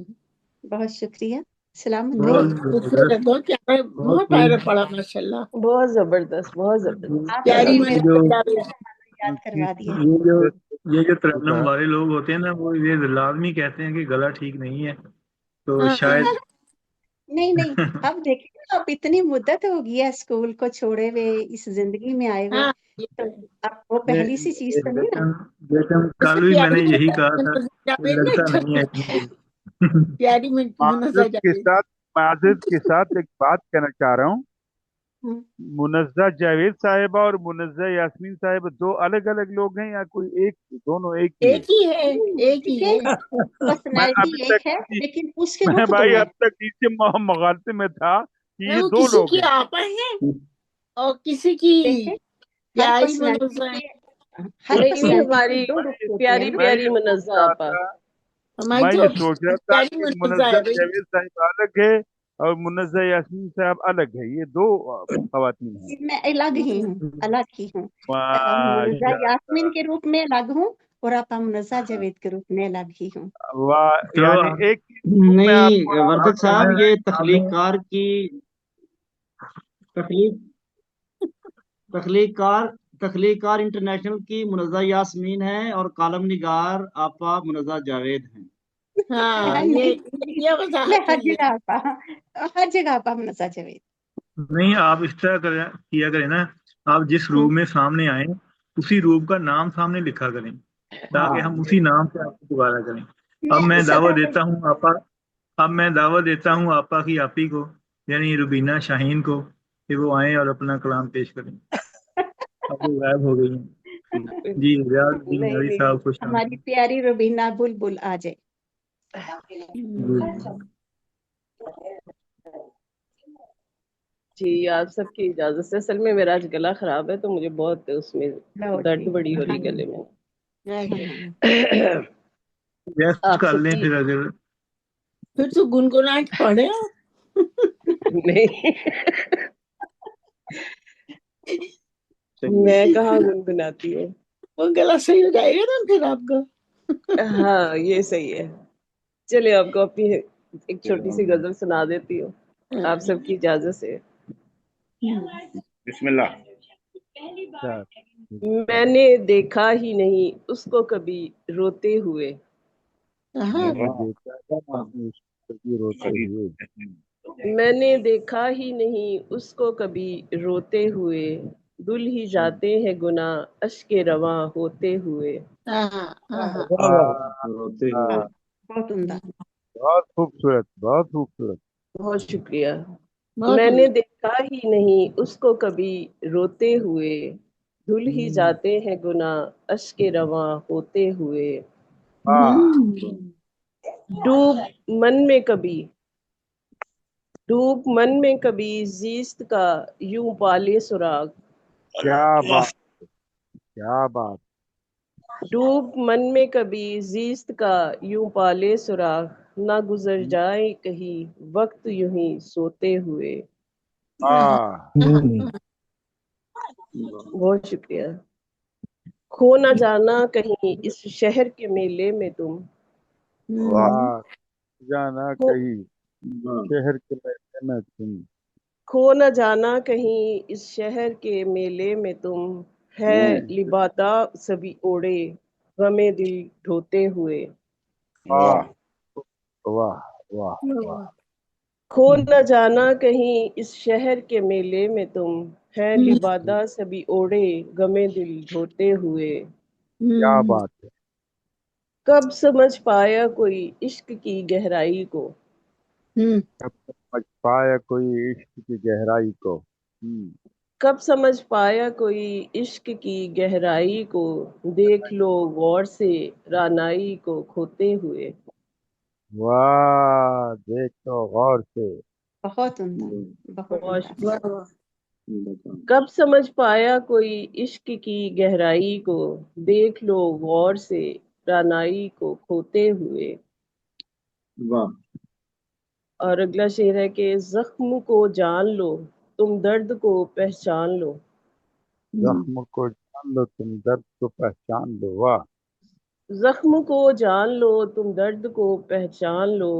بہت شکریہ، سلامت بہت رہیے، خوبصورت، بہت پیارا، بہت پیارا پڑا ماشاء اللہ، بہت زبردست، بہت زبردست. آپ پیاری لوگوں نے محنت مجھے جاوید. یاد کروا دیا۔ یہ جو ترنم والے لوگ ہوتے ہیں نا، وہ یہ لازمی کہتے ہیں کہ گلا ٹھیک نہیں ہے، تو ہاں، شاید نہیں نہیں، اب دیکھیں اب اتنی مدت ہو گئی ہے اسکول کو چھوڑے ہوئے، اس زندگی میں آئے ہوئے، ہاں، تو اب وہ پہلی سی چیز تو نہیں نا۔ لیکن ویسے کل بھی میں پیاری نے یہی کہا تھا منزہ کہ جاوید لگتا نا، نہیں ہے اتنی پیاری منزہ جاوید. معذرت کے ساتھ ایک بات کہنا چاہ رہا ہوں. ہوں، منزہ جاوید صاحبہ اور منزہ یاسمین صاحب دو الگ الگ لوگ ہیں یا کوئی ایک، دونوں ایک ہی ہیں؟ ایک ہی ہے، ایک ہی ہے. میں پرسنالٹی ابھی ایک تک ہے لیکن اس کے میں رخ دو بھائی ہیں۔ اب تک اس سے مغالطے میں تھا کہ نہیں، یہ وہ دو کسی لوگ کی ہیں. آپا ہے اور کسی کی دیکھیں ہر پیاری پرسنالٹی منزہ ہے. کے ہر نہیں نہیں، پرسنالٹی کے ہماری دو رخ ہوتے ہیں پیاری نا۔ میں پیاری یہ سوچ منزہ رہا آپا. تھا ہماری میں تو یہ سوچ رہا تھا پیاری کہ منزہ ہے منزہ بھائی. جاوید صاحب الگ ہے اور منزہ یاسمین صاحب الگ ہے، یہ دو خواتین ہیں. میں الگ ہی ہوں، الگ ہی ہوں، منزہ ماشاء یاسمین کے روپ میں الگ ہوں اور آپا منزہ جاوید کے روپ میں الگ ہی ہوں۔ واہ، تو یعنی ایک میں آپ نہیں کو وردت آپ صاحب، یہ ہمیں تخلیق کار انٹرنیشنل کی منزہ یاسمین ہے اور کالم نگار آپا منزہ جاوید ہیں. ہاں، یہ میں وضاحت ہر ہوئی ہے. جگہ ہر جگہ آپا منزہ جاوید۔ نہیں، آپ اس طرح کیا کریں نا، آپ جس روم میں سامنے آئیں اسی روم کا نام سامنے لکھا کریں تاکہ ہم اسی نام سے آپ کو دوبارہ کریں۔ اب میں دعوت دیتا ہوں آپا کی آپی کو، یعنی روبینہ شاہین کو، کہ وہ آئیں اور اپنا کلام پیش کریں۔ اب وہ غائب ہو گئی ہیں۔ جی ریاض الدین نہیں علی نہیں، صاحب خوش ہماری آمدید۔ پیاری روبینہ بلبل آ جائے۔ جی، آپ سب کی اجازت سے، اصل میں میرا آج گلا خراب ہے تو مجھے بہت اس میں لو درد جی، بڑی ہو ہاں رہی گلے میں. ہاں، ریسٹ آپ کر سب لیں کی پھر اگر پھر تو گنگنا کے پڑھے. نہیں، میں کہاں گنگناتی ہوں. وہ گلا صحیح ہو جائے گا نا پھر آپ کا. ہاں یہ صحیح ہے. چلے آپ کو اپنی ایک چھوٹی سی غزل سنا دیتی ہوں آپ سب کی اجازت سے. بسم اللہ. अच्छा, میں نے دیکھا ہی نہیں اس کو کبھی روتے ہوئے. मैंने देखा था आपने उसको कभी रोते हुए. میں نے دیکھا ہی نہیں اس کو کبھی روتے ہوئے. دل ہی جاتے ہیں گناہ اشک رواں ہوتے ہوئے. روتے ہوئے. آہ، بہت عمدہ. بہت خوبصورت، بہت خوبصورت. بہت شکریہ. میں نے دیکھا ہی نہیں اس کو کبھی روتے ہوئے. دھل ہی جاتے ہیں گناہ اشک رواں ہوتے ہوئے. ڈوب من میں کبھی ڈوب من میں کبھی زیست کا یوں پالے سراغ. کیا بات، کیا بات. ڈوب من میں کبھی زیست کا یوں پالے سراغ. نہ گزر جائے کہیں وقت یوں ہی سوتے ہوئے. بہت شکریہ. کھو نہ جانا کہیں اس شہر کے میلے میں تم. واہ، جانا کہیں شہر کے میلے میں تم. کھو نہ جانا کہیں اس شہر کے میلے میں تم. ہے لبادہ سبھی اوڑے غم دل ڈھوتے ہوئے. واہ واہ واہ واہ. کھو نہ جانا کہیں اس شہر کے میلے میں تم. ہے لبادہ سبھی اوڑے غم دل ڈھوتے ہوئے. کیا بات ہے. کب سمجھ پایا کوئی عشق کی گہرائی کو. کب سمجھ پایا کوئی عشق کی گہرائی کو. کب سمجھ پایا کوئی عشق کی گہرائی کو. دیکھ لو غور سے رانائی کو کھوتے ہوئے. واہ، دیکھو غور سے. بہت عمدہ. بہت عمدہ. کب سمجھ پایا کوئی عشق کی گہرائی کو. دیکھ لو غور سے رانائی کو کھوتے ہوئے. واہ. اور اگلا شعر ہے کہ زخم کو جان لو تم درد کو پہچان لو. زخم کو جان لو تم درد کو پہچان لو. واہ. زخم کو جان لو تم درد کو پہچان لو.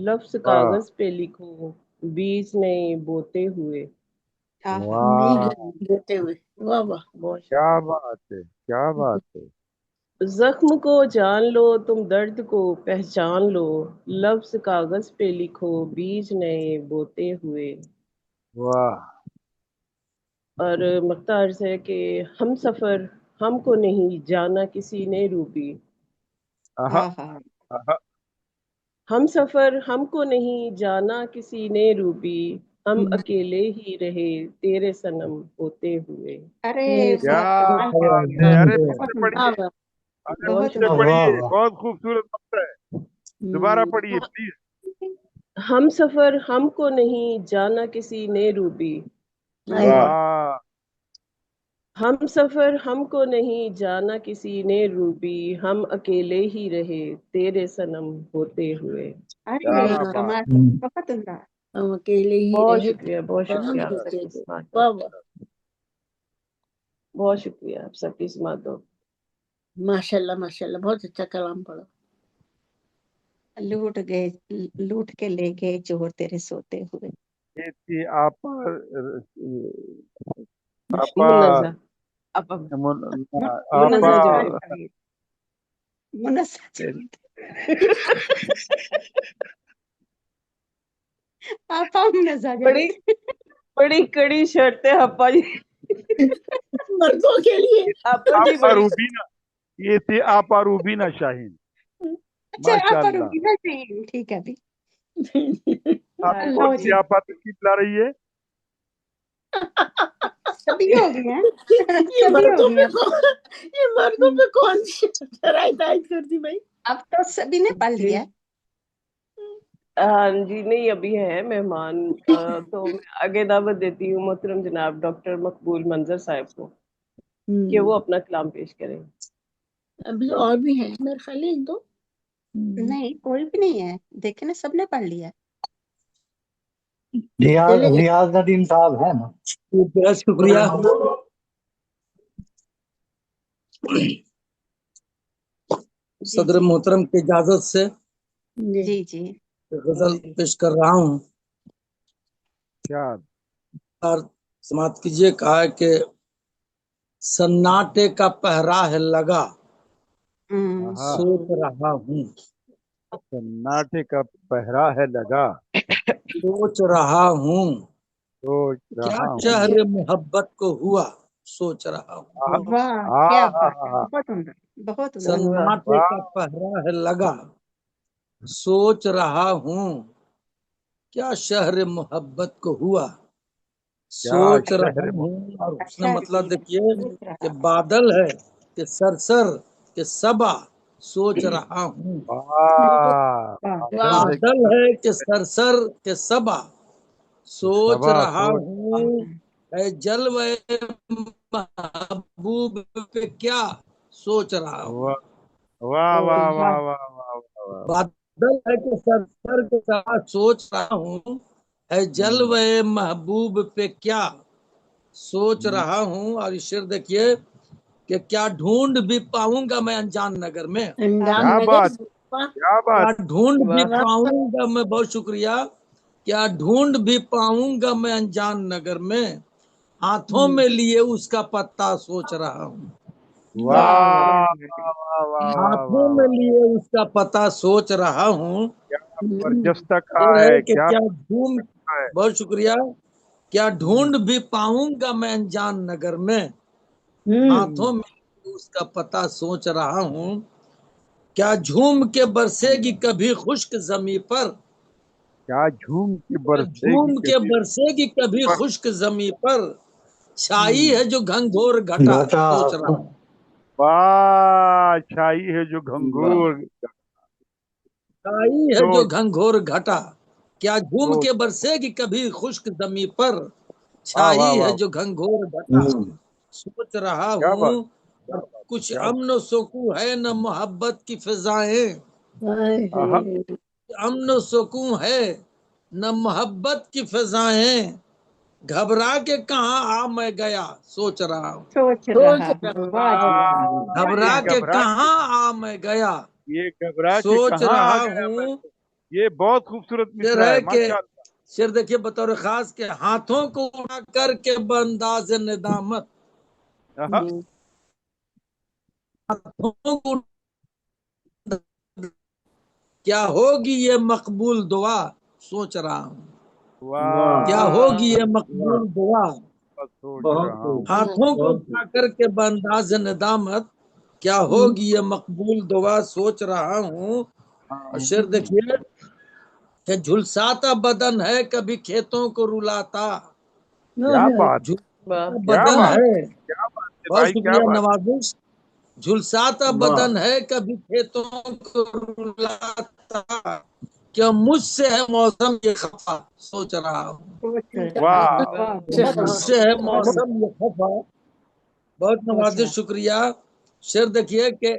لفظ کاغذ پہ لکھو بیج نئے بوتے ہوئے. واہ، بہت کیا بات ہے، کیا بات ہے. زخم کو جان لو تم درد کو پہچان لو. لفظ کاغذ پہ لکھو بیج نئے بوتے ہوئے. واہ. اور مقطع عرض ہے کہ ہم سفر ہم کو نہیں جانا کسی نے روبی. ہم سفر ہم کو نہیں جانا کسی نے روبی. ہم اکیلے ہی رہے تیرے صنم ہوتے ہوئے. ارے کیا بہت بات ہے. ارے پھر سے پڑھیے، ارے بہت پھر سے پڑھیے. بہت خوبصورت مقطع ہے. دوبارہ پڑھیے پلیز. ہم سفر ہم کو نہیں جانا کسی نے روبی. واہ. ہم سفر ہم کو نہیں جانا کسی نے روبی. ہم اکیلے ہی رہے تیرے صنم ہوتے ہوئے. ارے کمال. بہت عمدہ. بہت شکریہ، بہت شکریہ آپ سب کی سماعت کا. بہت شکریہ آپ سب کی سماعت کا. ماشاء اللہ ماشاء اللہ، بہت اچھا کلام پڑھا. لوٹ کے لے گئے چور تیرے سوتے ہوئے. یہ تھی آپا منزہ آپا بڑی کڑی شرط ہے آپا جی مردوں کے لیے. آپا جی آپا روبینہ، یہ تھی آپا روبینہ شاہین. ماشاء اللہ. ٹھیک ہے ابھی آپ کون سی آپا تشریف لا رہی ہے؟ سبھی ہو گئی ہیں. یہ مردوں پہ کون سی شرائط عائد کر دی بھائی؟ اب تو سبھی نے پڑھ لیا. ہاں جی نہیں ابھی ہے مہمان. تو میں آگے دعوت دیتی ہوں محترم جناب ڈاکٹر مقبول منظر صاحب کو کہ وہ اپنا کلام پیش کریں. ابھی اور بھی ہیں میرے خیال ہے ایک دو. نہیں کوئی بھی نہیں ہے. دیکھیں نا سب نے پڑھ لیا. ریاض ندیم صاحب ہے نا. بہت شکریہ. صدر محترم کی اجازت سے جی جی غزل پیش کر رہا ہوں. کیا اور سماعت کیجیے. کہا ہے کہ सन्नाटे का पहरा है लगा, आहा, सोच रहा हूँ, सन्नाटे का पहरा है लगा, सोच रहा हूँ, सोच क्या रहा हूँ। शहर मोहब्बत को हुआ, सोच रहा हूँ। आहा, वाह क्या बात है, आहा, बहुत उम्दा, बहुत उम्दा। सन्नाटे वाह, का पहरा है लगा, सोच रहा हूँ, क्या शहर मोहब्बत को हुआ, क्या सोच रहा शहर हूँ। और उसने अच्छा मतलब जी, देखिए सोच कि रहा बादल है कि सरसर के सबा, सोच रहा हूँ। वाह, वाह, बादल है बादल है कि सरसर के सबा, सोच सबा रहा सोच, हूँ, है जलवे महबूब पे क्या, सोच रहा हूँ। वाह वाह वाह वाह, वाह वाह वाह वाह। बादल है कि सरसर के सबा, सोच रहा हूँ, है जलवे महबूब पे क्या, सोच रहा हूँ। और इस शेर देखिए कि क्या ढूंढ भी पाऊंगा मैं अनजान नगर में, अनजान क्या नगर। बात, वाह क्या क्या बात। ढूंढ भी वाह पाऊंगा मैं, बहुत शुक्रिया, क्या ढूंढ भी पाऊंगा मैं अनजान नगर में, हाथों में लिए उसका पत्ता सोच रहा हूँ। वाह वाह, वाह वाह वाह वाह हाथों में वाह, लिए उसका पता सोच रहा हूँ। क्या बरजस्त का फिर है है, कि क्या क्या ढूंढ, है। बहुत शुक्रिया, क्या ढूंढ भी पाऊंगा मैं अनजान नगर में, हाथों में उसका पता सोच रहा हूँ। क्या झूम के बरसेगी कभी खुश्क जमी पर, क्या झूम की क्या बरसेगी झूम के कभी। बरसेगी कभी खुश्क जमी पर, छाई है जो घंघोर घटा, घटा, सोच रहा हूँ। वाह, छाई है जो घंघोर, छाई है जो सोच घंघोर घटा, क्या झूम सोच, के बरसेगी कभी खुश्क जमी पर, वाह वाह छाई है वाह, जो घंघोर घटा, सोच रहा क्या हूँ। बात, क्या बात, कुछ क्या बात। अमन सुकून है न मोहब्बत की फिजाएं, आहा, अमन सुकून है न मोहब्बत की फिजाएं, घबरा के कहाँ आ मैं गया, सोच रहा हूँ। सोच रहा हूँ, वाह जी वाह, घबरा ये के घबरा, कहाँ आ मैं गया, ये घबरा के सोच कहाँ आ रहा गया मैं, हूँ। ये बहुत खूबसूरत शेर मिसरा है है, कि माशाअल्लाह। शेर देखिए बतौर खास के हाथों को उठा करके बंदाज निदामत, आहा, हाथों को क्या होगी ये मकबूल दुआ, सोच रहा हूँ। क्या वाह, होगी ये मकबूल दुआ, सोच बहुत रहा हूँ। खूब, हाथों को बहुत उठा करके बंदाज निदामत, क्या होगी ये मकबूल दुआ, सोच रहा हूँ। और शेर देखिए कि झुलसाता बदन है कभी खेतों को रुलाता, क्या बात, वाह झुलसाता क्या बदन बात, है, क्या बात है बहुत भाई, क्या शुक्रिया बात। नवाजिश, झुलसाता वाह, बदन है कभी खेतों को रुलाता, क्या मुझसे है मौसम ये खफा, सोच रहा हूँ। सोच रहा वाह हूँ, वाह वाह, क्या बहुत उम्दा, मुझसे है बहुत उम्दा, मौसम ये खफा, बहुत सोच नवाजिश रहा शुक्रिया। शेर देखिए कि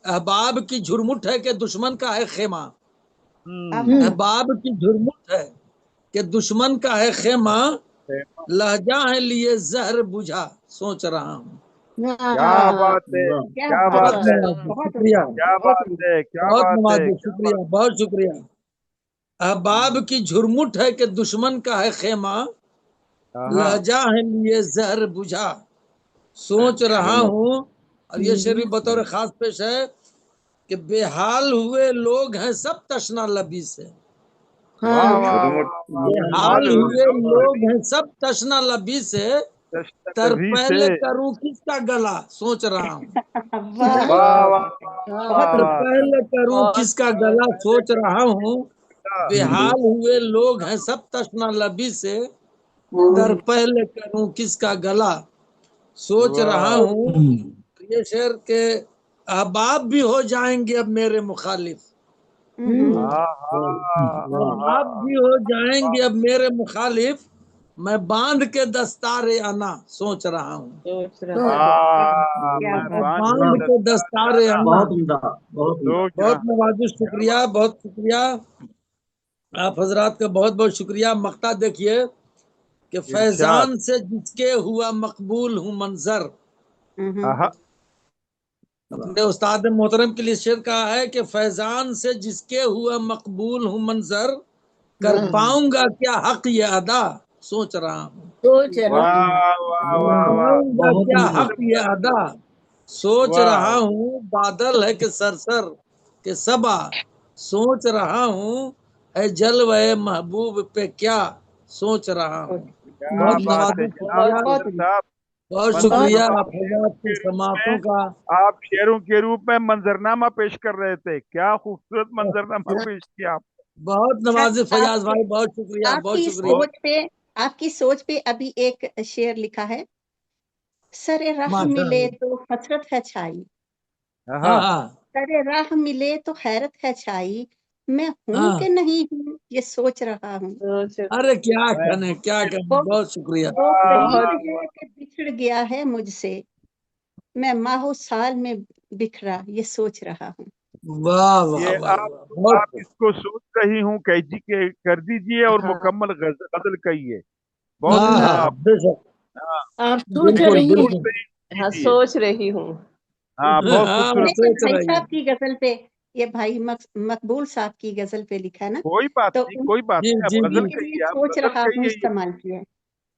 अहबाब की झुरमुट है कि दुश्मन का है खेमा, हम्म, अहबाब की झुरमुट है कि दुश्मन का है खेमा, लहजा है लिए जहर बुझा, सोच रहा हूँ। क्या बात है, वाह, क्या क्या बात बहुत बात है, है, नवाजिश बहुत शुक्रिया, उम्दा, क्या बहुत बात उम्दा, है, क्या बहुत बात है, नवाजिश क्या शुक्रिया, बात। बहुत शुक्रिया। अहबाब की झुरमुट है कि दुश्मन का है खेमा, आहा, लहजा है लिए जहर बुझा, सोच रहा हूँ। और ये शेर भी बतौर खास पेश है कि बेहाल हुए लोग हैं सब तशना लबी से, वाह वाह वाह वाह, बेहाल बेहाल हुए हुए लोग लोग हैं सब तशना लबी से, तर तभी से। पहले करूं किसका गला, सोच रहा हूँ। वाह, वाह वाह बहुत तर उम्दा, पहले करूं किसका गला, पहले सोच रहा हूँ। बेहाल हुए लोग हैं सब तशना लबी से, तर पहले करूं किसका गला, सोच रहा वाह हूँ। ये शेर के अहबाब भी हो जाएंगे अब मेरे मुखालिफ, आहा, अहबाब भी हो जाएंगे अब मेरे मुखालिफ, मैं बांध के दस्तारे अना, सोच रहा हूँ। सोच रहा क्या मैं मैं बात, बांध के बांध के दस्तार दस्तारे जाना, अना, बहुत उम्दा, बहुत उम्दा। सोच बहुत रहा। नवाजिश शुक्रिया, बहुत शुक्रिया आप हजरात का, बहुत बहुत शुक्रिया। मक्ता देखिए कि इरशाद, फैजान से जिसके हुआ मकबूल हूँ मंजर, आहा, अपने उस्ताद मोहतरम के लिए शेर कहा है कि फैजान से जिसके हुआ मकबूल हूँ मंजर, कर पाऊंगा क्या हक ये अदा, सोच रहा हूँ। सोच रहा वाह वाह वाह वाह का बहुत क्या ही हक ये अदा, सोच वाह रहा हूँ बादल है कि सरसर के सबा, सोच रहा हूँ ऐ जलवे महबूब पे क्या सोच रहा हूँ। क्या बहुत बात है नवाज़िश जनाब शुक्रिया, सदर साहब। बहुत बहुत शुक्रिया मंजरनामा आप हजरात की के रूप समातों में का। आप शेरों के रूप में मंजरनामा पेश कर रहे थे। क्या खूबसूरत मंजरनामा पेश किया आप। बहुत सर नवाजिश फयाज आपके भाई, बहुत शुक्रिया, बहुत आपकी शुक्रिया। सोच पे आपकी सोच पे अभी एक शेर लिखा है, सरे राह मिले माशाअल्लाह। तो हसरत है छाई, हाँ हाँ हाँ सरे राह मिले तो हैरत है छाई, मैं हूं हाँ, कि नहीं हूं ये सोच रहा हूँ। सोच अरे क्या मैं कहने, क्या कहने, वो बहुत शुक्रिया। वो वाह करीब बहुत वाह है कि बिछड़ गया है मुझसे, मैं माहो साल में बिखरा ये सोच रहा हूँ। वाह वाह ये वाह आप वाह, बहुत आप इसको सोच रही हूँ कैजी के कर दीजिए और हाँ मुकम्मल गजल कहिए। बहुत हाँ अच्छा हाँ आप। बेशक, हाँ आप सोच बिल्कुल रही सोच बिल्कुल। रही हाँ, कीजिए। सोच रही हूँ। हाँ बहुत हाँ खूबसूरत। नहीं, ये सोच भाई रही साहब है। की गजल पे, ये भाई मकबूल साहब की गजल पे लिखा है ना, कोई बात तो नहीं, कोई बात जी नहीं, जी आप जी, गजल उनके लिए कहिए, आप सोच गजल रहा हूँ कहिए। ये इस्तेमाल किया है।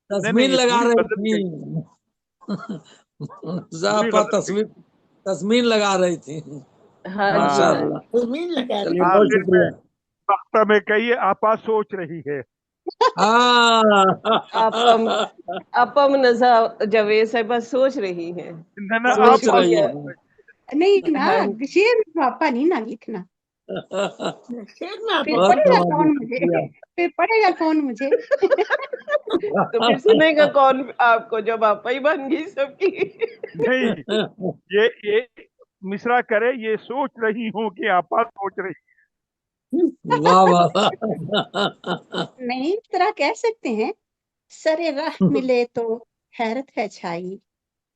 नहीं तस्मीन ये लगा पूरी रही गजल थी कहिए, पूरी जापा, गजल कहिए। तस्मीन तस्मीन लगा रही थी। हाँ जी, हाँ हाँ माशाअल्लाह, जमीन लगा चलिए रही बहुत आखिर में शुक्रिया। मक्ता में कहिए आपा सोच रही है। हाँ अपम नजा जवेद है, बस सोच रही है। ना ना बहुत सोच आपा रही शुक्रिया। सोच है। रही नहीं ना, हाँ, शेर पापा नहीं ना लिखना, है। शेर में आप फिर बहुत पढ़ेगा नवाजिश कौन मुझे, शुक्रिया। फिर पढ़ेगा कौन मुझे। तो फिर सुनेगा कौन आपको, जब आप ही बन गई सबकी। है। नहीं ये मिसरा करे, ये सोच रही हूँ कि आपा सोच रही वाह वाह वाह। नहीं, इस तरह कह सकते हैं, सरे राह मिले तो हैरत है छाई,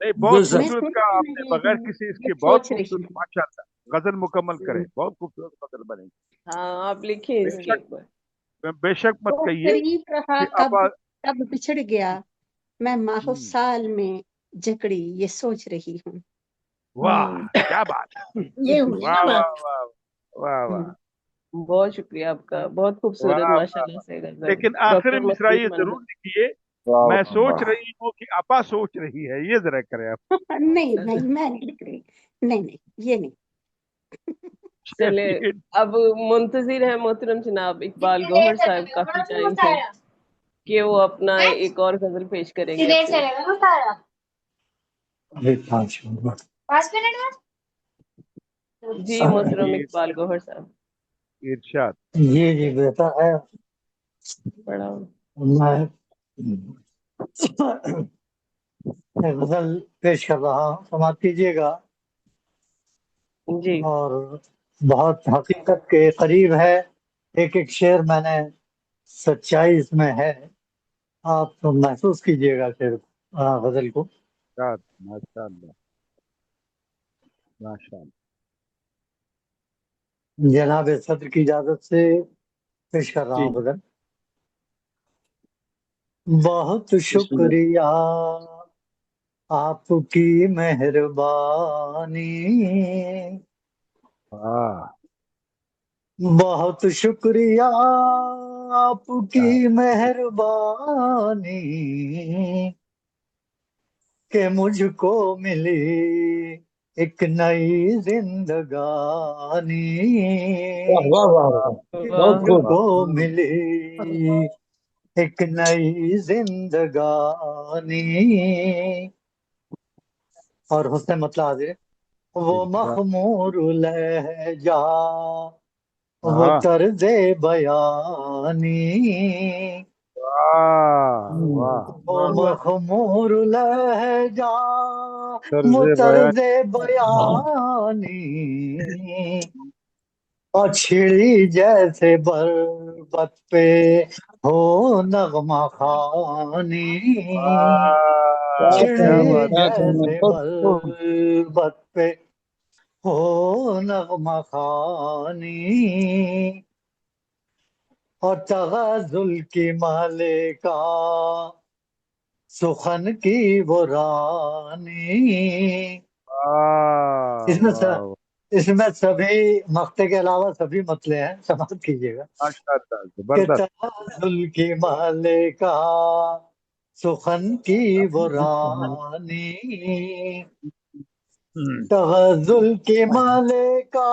नहीं। बहुत बेशक, मैं खूबसूरत सुन का ही आपने नहीं बगैर हूँ किसी ये इसके बहुत सोच रही खूबसूरत, हूँ। माशाल्लाह गजल मुकम्मल करें, बहुत खूबसूरत गजल बनेगी। हाँ, आप लिखिए इसके बेशक ऊपर। बेशक मत वो कहिए करीब रहा कि कब आपा। कब बिछड़ गया, मैं माहो हम्म, साल में जकड़ी ये सोच रही हूँ। वाह क्या बात है। ये हुई वाह ना वाह बात। वाह वाह वाह बहुत शुक्रिया आपका, बहुत खूबसूरत वाह वाह। माशाल्लाह से गजल। लेकिन आखिरी डॉक्टर मिसरा मकबूल ये मंजर। जरूर लिखिए, मैं सोच रही हूँ कि आपा सोच रही है। ये जरा करें आप। नहीं भाई, मैं नहीं लिख रही, नहीं नहीं, ये नहीं। चले, चलिए अब मुंतजिर है मोहतरम जनाब इकबाल गौहर साहब काफी टाइम से कि वो अपना एक और गजल पेश करेंगे अपनी। अभी 5 मिनट। जी मोहतरम ये इकबाल गौहर साहब, इरशाद। जी बेहतर है। बड़ा मैं एक गजल पेश कर रहा हूँ, समाप्त कीजिएगा। जी। और बहुत हकीकत के करीब है, एक एक शेर मैंने सच्चाई इसमें है, आप तो महसूस कीजिएगा शेर गजल को। माशाल्लाह माशाल्लाह। जनाब सदर की इजाजत से पेश कर रहा जी हूँ गजल। बहुत बिस्मिल्लाह। शुक्रिया आपकी मेहरबानी, वाह बहुत शुक्रिया आपकी मेहरबानी कि मुझको मिली एक नई जिंदगानी, वाह वाह वाह वाह, कि बहुत वाह, खूब। मुझको मिली एक नई जिंदगानी। और हुस्न मतलब हाजिर, वो इरशाद। मखमूर लहजा, वो हाँ तर्ज़े बयानी, वाह वाह। वो वाह वाह। मखमूर लहजा, वो तर्ज बयान। तर्ज़े बयानी, और छिड़ी जैसे बरबत पे हो नगमा खानी, क्या वाह क्या कहने, छिड़ी बात। क्या कहने, जैसे बहुत खूब। बरबत पे हो नगमा खानी, और तगजुल की मालिका सुखन की वो रानी। वाह इसमें स, वाह। इसमें सभी मक्ते के अलावा सभी मतले हैं, समाप्त कीजिएगा। माशाल्लाह कि जबरदस्त। तगजुल की मालिका سخن کی وہ رانی، تغزل کے ملکہ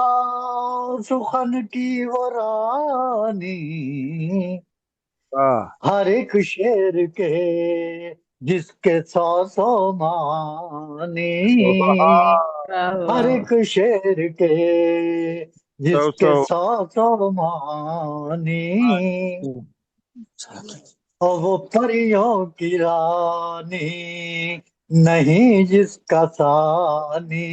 سخن کی وہ رانی، ہر ایک شعر کے جس کے 100 معنی، ہر ایک شعر کے جس کے 100 معنی، اور وہ پریوں کی رانی نہیں جس کا ثانی،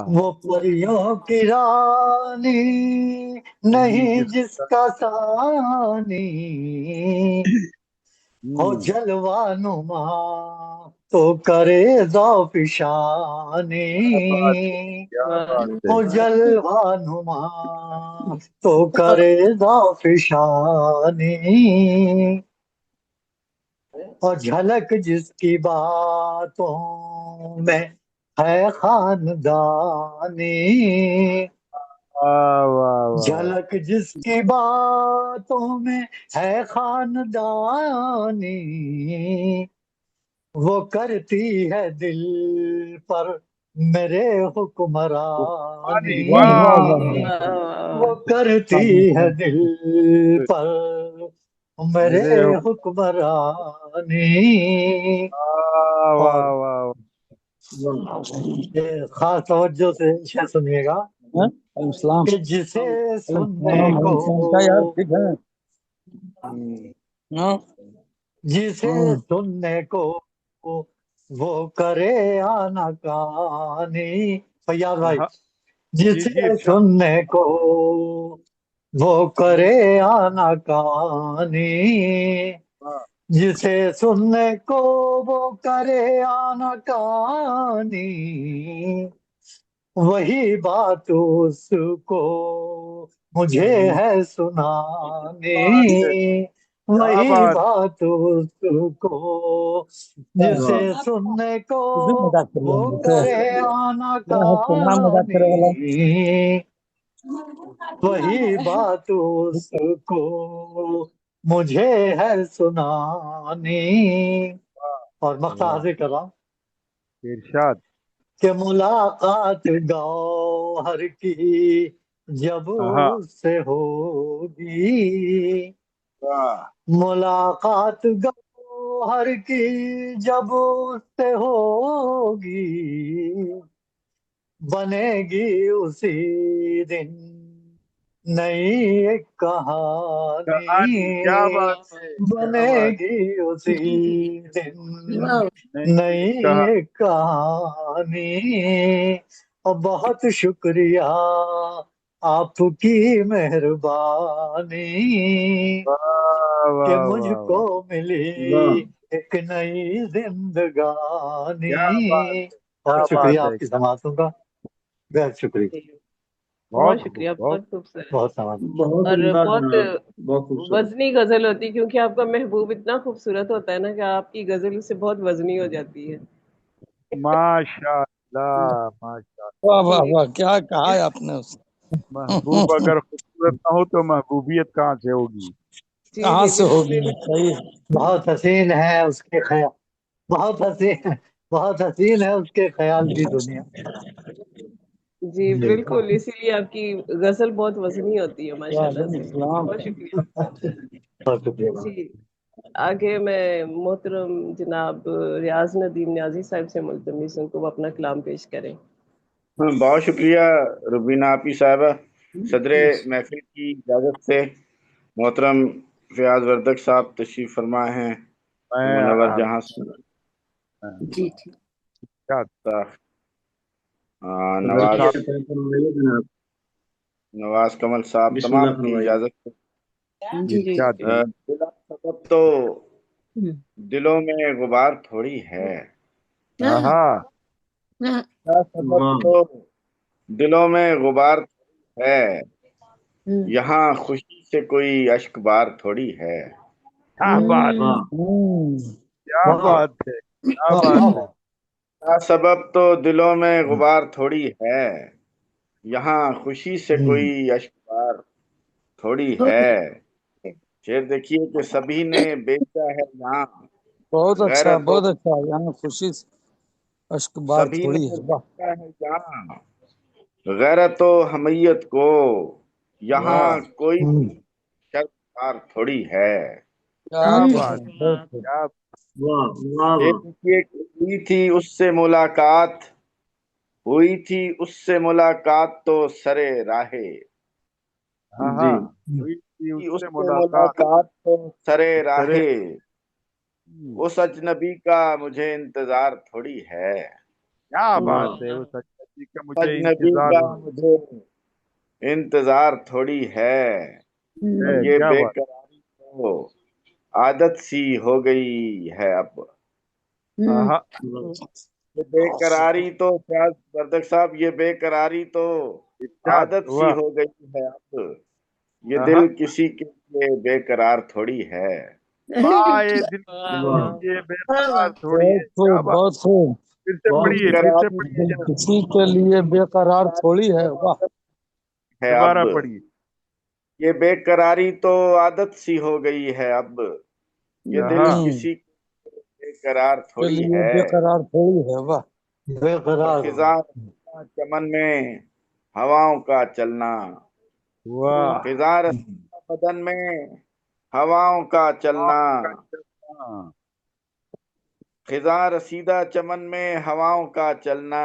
وہ پریوں کی رانی نہیں جس کا ثانی، ہو جلوہ نما تو کرے ذوق شانی، ہو جلوہ نما تو کرے ذوق شانی، اور جھلک جس کی باتوں میں ہے خاندانی، جھلک جس کی باتوں میں ہے خاندانی، وہ کرتی ہے دل پر میرے حکمرانی، وہ کرتی ہے دل پر میرے حکمرانی، اور یہ خاص توجہ سے شعر سنیے گا کہ جسے سننے کو جسے سننے کو وہ کرے آنا کانی، فیاض بھائی، جسے سننے کو وہ کرے آنا کانی، جسے سننے کو وہ کرے آنا کانی، وہی بات اس کو مجھے ہے سنانی، وہی بات اس کو جسے سننے کو وہ کرے آنا کانی، وہی بات اس کو مجھے ہے سنانی، اور مقصد کر رہا ہوں ارشاد کہ ملاقات گوہر کی جب اس سے ہوگی، ملاقات گوہر کی جب اس سے ہوگی، بنے گی اسی دن نئی ایک کہانی، بنے گی اسی دن نئی ایک کہانی، اور بہت شکریہ آپ کی مہربانی کہ مجھ کو ملی ایک نئی زندگانی، اور شکریہ آپ کی سماعتوں کا، بہت شکریہ، بہت شکریہ، بہت خوبصورت، بہت سماعت، اور بہت وزنی غزل ہوتی، کیونکہ آپ کا محبوب اتنا خوبصورت ہوتا ہے نا کہ آپ کی غزل سے بہت وزنی ہو جاتی ہے۔ ماشاء اللہ ماشاء اللہ، واہ واہ واہ، کیا کہا ہے آپ نے اس محبوب اگر خوبصورت نہ ہو تو محبوبیت کہاں سے ہوگی؟ کہاں سے ہوگی؟ صحیح، بہت حسین ہے اس کے خیال، بہت حسین ہے اس کے خیال کی دنیا، جی بالکل، اسی لیے آپ کی غزل بہت وزنی ہوتی ہے ماشاءاللہ سے، بہت شکریہ۔ بہت شکریہ۔ جی آگے میں محترم جناب ریاض ندیم نیازی صاحب سے ملتمس ہوں کہ وہ اپنا کلام پیش کریں۔ بہت شکریہ ربینہ آپی صاحبہ۔ صدر محفل کی اجازت سے محترم فیاض وردک صاحب تشریف فرما ہیں منور جہاں سے، جی نواز کمل صاحب، تمام کی اجازت سے سبب تو دلوں میں غبار تھوڑی ہے، سبب تو دلوں میں غبار ہے، یہاں خوشی سے کوئی اشک بار تھوڑی ہے، کیا بات ہے، کیا بات ہے، کیا بات ہے، سبب تو دلوں میں غبار تھوڑی ہے، یہاں خوشی سے کوئی اشک بار تھوڑی ہے، शेर देखिए कि सभी ने बेचा है यहाँ, बहुत अच्छा, गैरत बहुत अच्छा। यहाँ खुशी से अश्क बार सभी थोड़ी ने है। वाह बेचा है यहाँ, गैरत हमीयत को यहाँ कोई हम्म, शर्मसार थोड़ी है। क्या क्या बात बात है, बहुत खूब। क्या वाह वाह ये वाह देखिए कि हुई थी उससे मुलाकात तो सरे राहे, हाँ जी हाँ हम्म, हुई थी कि उससे उससे मुलाकात मुलाकात तो सरे सरे राहे, उस अजनबी का मुझे इंतजार थोड़ी है। क्या वाह बात है, उस सच्चाई का उस मुझे अजनबी इंतजार का मुझे इंतजार थोड़ी है। और है। ये क्या बात। बेकरारी तो आदत सी हो गई है अब। हाँ ये बेकरारी तो फयाज बरदक साहब, ये बेकरारी तो इरशाद आदत सी हुआ। हो गई है अब। ये हाँ दिल किसी के लिए बेकरार थोड़ी है। वाह, ये दिल वाह ये वाह बेकरार वाह थोड़ी है। बहुत क्या खूब, बात। बहुत खूब। फिर से बहुत पढ़िए, फिर से बेकरारी पढ़िए दिल जरा, किसी के लिए बेकरार थोड़ी है। वाह है दोबारा अब। पढ़िए। ये बेकरारी तो आदत सी हो गई है अब। ये दिल हाँ किसी के लिए बेकरार के थोड़ी लिए है। बेकरार थोड़ी है। वाह और बेकरार खिजा चमन में हवाओं का चलना, वाह खिजा रसीदा बदन में हवाओं का चलना, हाँ, खिजा रसीदा चमन में हवाओं का चलना,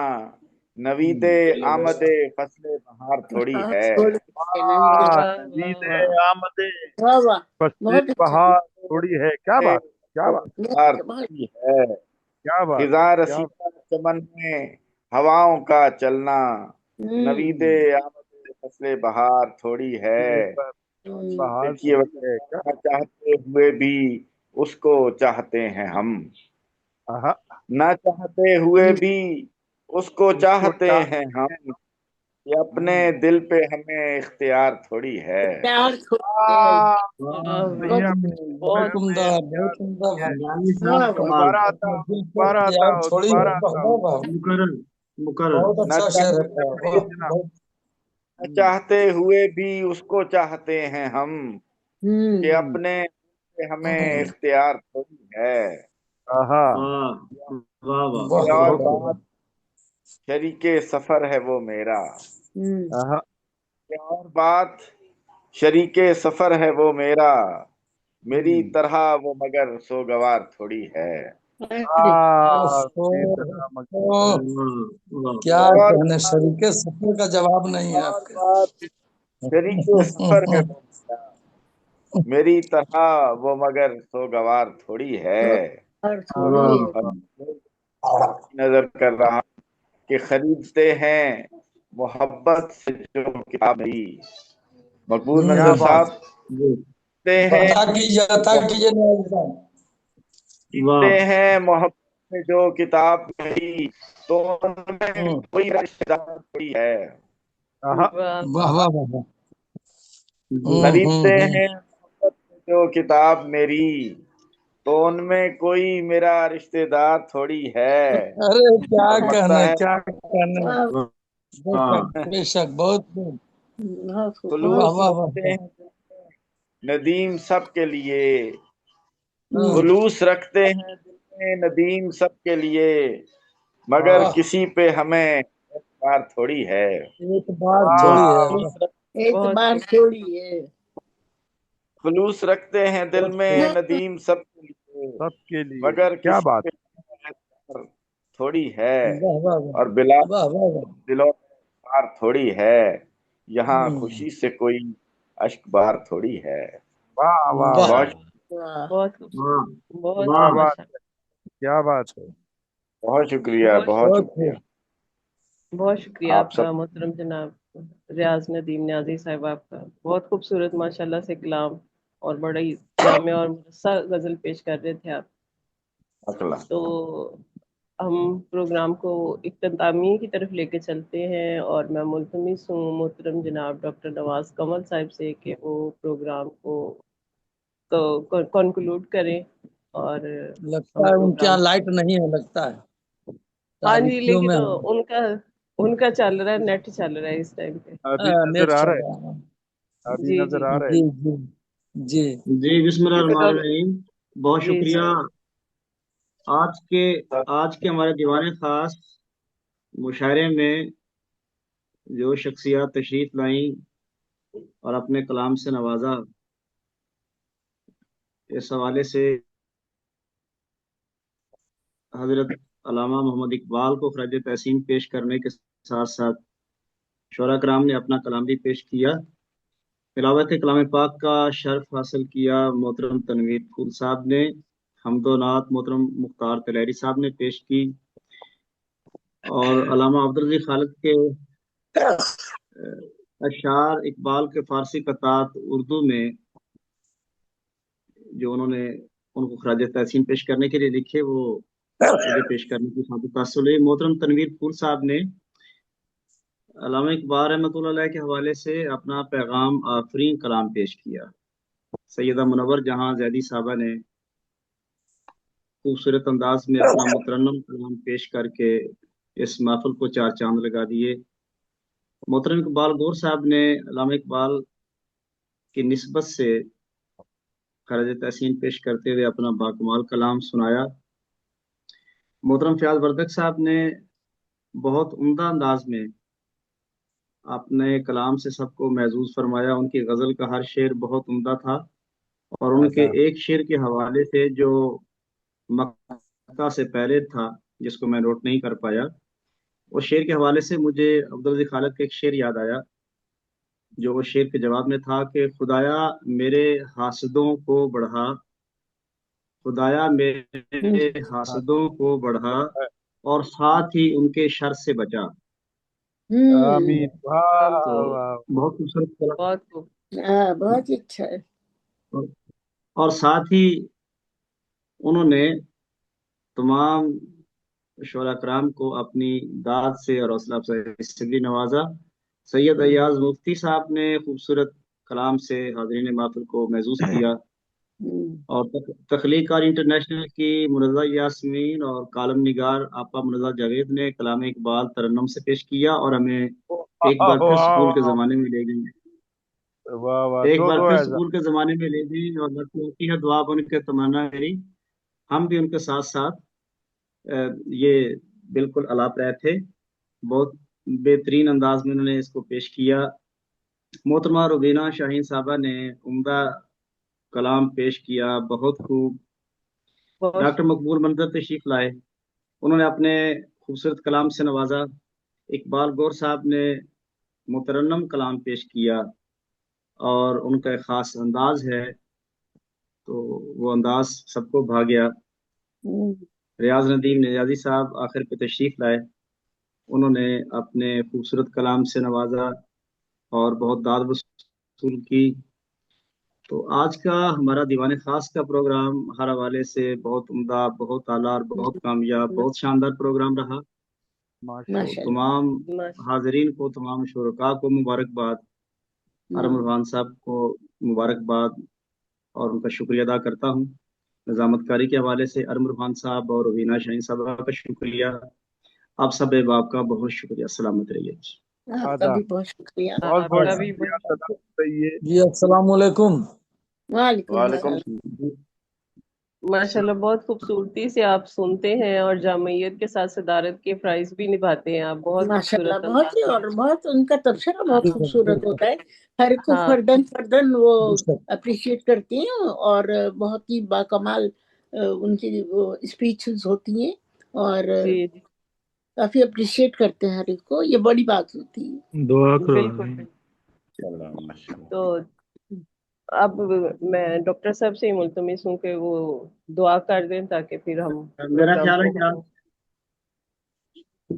नवीदे आमदे फसले बहार थोड़ी हाँ, है। थोड़ी है ना। वाह वाह नवीद वाह आमदे वाह वाह, फसले बहुत अच्छा। बहार थोड़ी है। क्या बात, क्या बात, बहार बहुत थोड़ी है। क्या बात है, खिजा क्या। रसीदा चमन में हवाओं का चलना, नवीदे आमदे फसले बहार थोड़ी है। बहार देखिए थोड़ी वतन है। क्या। ना चाहते हुए भी उसको चाहते हैं हम, हाँ ना चाहते हुए भी उसको उसको चाहते हैं चाहते हैं। हम। ये अपने दिल पे हमें इख्तियार थोड़ी है। प्यार थोड़ी है। हाँ वाह भैया, बहुत अपने बहुत बहुत दिल में उम्दा, इख्तियार बहुत उम्दा थोड़ी है। भाई। जानी वाह साहब वाह, कमाल। दोबारा आता अपने हो, दिल पे दोबारा आता प्यार हो, थोड़ी है। दोबारा वाह आता वाह हो। वाह, मुकर्रर मुकर्रर बहुत न अच्छा शेर चाहते है। पढ़िए वाह जनाब। बहुत। न चाहते हुए भी उसको चाहते हैं हम, कि अपने दिल पे हमें हम्म, इख्तियार थोड़ी है। हाँ वाह वाह वाह वाह ये और वाह वाह। बात शरीके सफर है वो मेरा, हाँ ये और बात शरीके सफर है वो मेरा, मेरी तरह वो मगर सोगवार थोड़ी है। अरे सीधा मगर। ओह, वाह क्या और कहने, बात शरीके सफर का जवाब नहीं है और आपके। बात शरीके सफर है वो मेरा, मेरी तरह वो मगर सोगवार थोड़ी है। और वाह थोड़ी है। और नजर कर रहा हूं कि खरीदते हैं मोहब्बत से जो किताब मेरी, मकबूल क्या नजर बात। साहब खरीदते हैं अता कीजिए, अता कीजिए नवाज साहब। खरीदते हैं मोहब्बत से जो किताब मेरी, तो उनमें कोई रिश्तेदार थोड़ी है। हाँ वाह वाह वाह वाह वाह। खरीदते हम्म। हैं मोहब्बत से जो किताब मेरी, तो उनमें कोई मेरा रिश्तेदार थोड़ी है। अरे क्या और पढ़ता कहने, है क्या कहने। वाह बेशक बेशक, बहुत खूब। बहुत खूब, खुलूस वाह वाह वाह रखते वाह। हैं नदीम सबके लिए, हम्म, खुलूस रखते हैं दिल में नदीम सबके लिए, मगर वाह, किसी पे हमें एतबार थोड़ी है। एक बार थोड़ी है। वाह खुलूस रख- एक बहुत बार खूब थोड़ी है। खुलूस रखते हैं दिल बहुत खूब। में नदीम सबके लिए, सबके लिए। मगर क्या किसी बात। पे हमें एतबार थोड़ी है। वाह वाह वाह और बिला वाह वाह वाह। दिलों में बार थोड़ी है, यहाँ हम्म, खुशी से कोई अश्क बार थोड़ी है। वाह वाह वाह वाह। बहुत वाह बहुत खूबसूरत, बहुत क्या वाह बात माशा, है, क्या बात है। बहुत शुक्रिया, बहुत बहुत बहुत शुक्रिया। खूब। बहुत शुक्रिया आप सब आपका मोहतरम जनाब रियाज नदीम न्याजी साहब, आपका बहुत खूबसूरत माशाल्लाह से कलाम और बड़ा ही जामे और मुनस्सर गजल पेश कर रहे थे आप। अकला। तो हम प्रोग्राम को इख्तितामी की तरफ लेके चलते हैं और मैं मुल्तमिस हूँ मोहतरम जनाब डॉक्टर नवाज कमल साहब से कि वो प्रोग्राम को कंक्लूड करें और लगता हम है उनके प्रोग्राम। यहाँ लाइट नहीं है, लगता है हाँ जी, तारीखियों लेकिन में तो उनका उनका चल रहा है, नेट चल रहा है इस टाइम पे। अभी नजर नेट आ चल रहा रहा है। है, अभी जी जी नजर आ रहा है। जी जी جی جی بسم اللہ الرحمن الرحیم. بہت جی شکریہ. آج کے ہمارے دیوان خاص مشاعرے میں جو شخصیات تشریف لائیں اور اپنے کلام سے نوازا، اس حوالے سے حضرت علامہ محمد اقبال کو خراج تحسین پیش کرنے کے ساتھ ساتھ شعراء کرام نے اپنا کلام بھی پیش کیا. تلاوت کلام پاک کا شرف حاصل کیا محترم تنویر پھول صاحب نے. حمد و نعت محترم مختار تلہری صاحب نے پیش کی، اور علامہ عبدالرزیق خالد کے اشعار اقبال کے فارسی قطعات اردو میں جو انہوں نے ان کو خراج تحسین پیش کرنے کے لیے لکھے، وہ مجھے پیش کرنے کی سعادت حاصل ہوئی. محترم تنویر پھول صاحب نے علامہ اقبال رحمۃ اللہ علیہ کے حوالے سے اپنا پیغام آفرین کلام پیش کیا. سیدہ منور جہاں زیدی صاحبہ نے خوبصورت انداز میں اپنا مترنم کلام پیش کر کے اس محفل کو چار چاند لگا دیے. محترم اقبال گور صاحب نے علامہ اقبال کی نسبت سے خراج تحسین پیش کرتے ہوئے اپنا باکمال کلام سنایا. محترم فیاض وردک صاحب نے بہت عمدہ انداز میں اپنے کلام سے سب کو محظوظ فرمایا. ان کی غزل کا ہر شعر بہت عمدہ تھا، اور ان کے ایک شعر کے حوالے سے جو مکہ سے پہلے تھا جس کو میں نوٹ نہیں کر پایا، اس شعر کے حوالے سے مجھے عبدالرزیق خالد کا ایک شعر یاد آیا، جو اس شعر کے جواب میں تھا کہ خدایا میرے حاسدوں کو بڑھا، خدایا میرے حاسدوں کو بڑھا، اور ساتھ ہی ان کے شر سے بچا. آمین. بہت خوبصورت بہت خوب. بہت ہی اچھا ہے. اور ساتھ ہی انہوں نے تمام شعراء کرام کو اپنی داد سے اور حوصلہ افزائی سے بھی نوازا. سید ایاز مفتی صاحب نے خوبصورت کلام سے حاضرین محفل کو محظوظ کیا، اور تخلیق کار انٹرنیشنل کی منزہ یاسمین اور کالم نگار آپا منزہ جاوید نے کلام اقبال ترنم سے پیش کیا، اور ہمیں ایک بار پھر سکول کے زمانے میں لے گئی. ایک بار پھر سکول کے زمانے میں لے گئی، اور ہوتی ہے دعا بن کے تمنا میری. ہم بھی ان کے ساتھ ساتھ یہ بالکل الاپ رہے تھے. بہت بہترین انداز میں انہوں نے اس کو پیش کیا. محترمہ روبینہ شاہین صاحبہ نے عمدہ کلام پیش کیا، بہت خوب. ڈاکٹر مقبول منظر تشریف لائے، انہوں نے اپنے خوبصورت کلام سے نوازا. اقبال گور صاحب نے مترنم کلام پیش کیا، اور ان کا ایک خاص انداز ہے، تو وہ انداز سب کو بھا گیا. ریاض ندیم نیازی صاحب آخر پہ تشریف لائے، انہوں نے اپنے خوبصورت کلام سے نوازا اور بہت داد وصول کی. تو آج کا ہمارا دیوان خاص کا پروگرام ہر حوالے سے بہت عمدہ، بہت اعلیٰ اور بہت کامیاب، بہت شاندار پروگرام رہا. تمام حاضرین کو، تمام شرکاء کو مبارکباد. ارم رحمان صاحب کو مبارکباد اور ان کا شکریہ ادا کرتا ہوں. نظامت کاری کے حوالے سے ارم رحمان صاحب اور روبینہ شاہین صاحب کا شکریہ. آپ سب احباب کا بہت شکریہ. سلامت رہیے. آپ کا بھی بہت شکریہ. جی السلام علیکم. وعلیکم السلام. ماشاء اللہ بہت خوبصورتی سے آپ سنتے ہیں اور جامعیت کے ساتھ صدارت کے فرائض بھی نبھاتے ہیں آپ. بہت ماشاء اللہ بہت ہی، اور بہت ان کا تبصرہ بہت خوبصورت ہوتا ہے. ہر کو فردن وہ اپریشیٹ کرتے ہیں، اور بہت ہی باکمال ان کی وہ اسپیچز ہوتی ہیں، اور کافی اپریشیٹ کرتے ہیں ہر ایک کو. یہ بڑی بات ہوتی ہے. دعا کرو. تو اب میں ڈاکٹر صاحب سے ملتمس ہوں کہ وہ دعا کر دیں تاکہ پھر ہم میرا خیال ہے کہ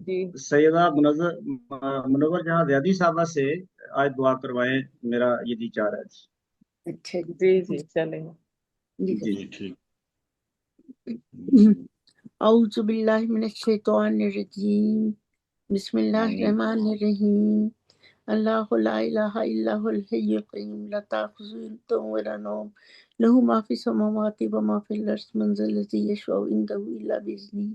جی سیدہ منور جہاں زیادی صاحبہ سے آج دعا کروائیں. میرا یہ جی چاہ رہا ہے. اچھا جی چلیں. جی ٹھیک. اعوذ باللہ من الشیطان الرجیم. بسم اللہ الرحمن الرحیم. اللہ لا الہ الا هو الحی القیوم لا تأخذہ سنۃ ولا نوم له ما فی السماوات وما فی الارض من ذا الذی یشفع عنده الا باذنہ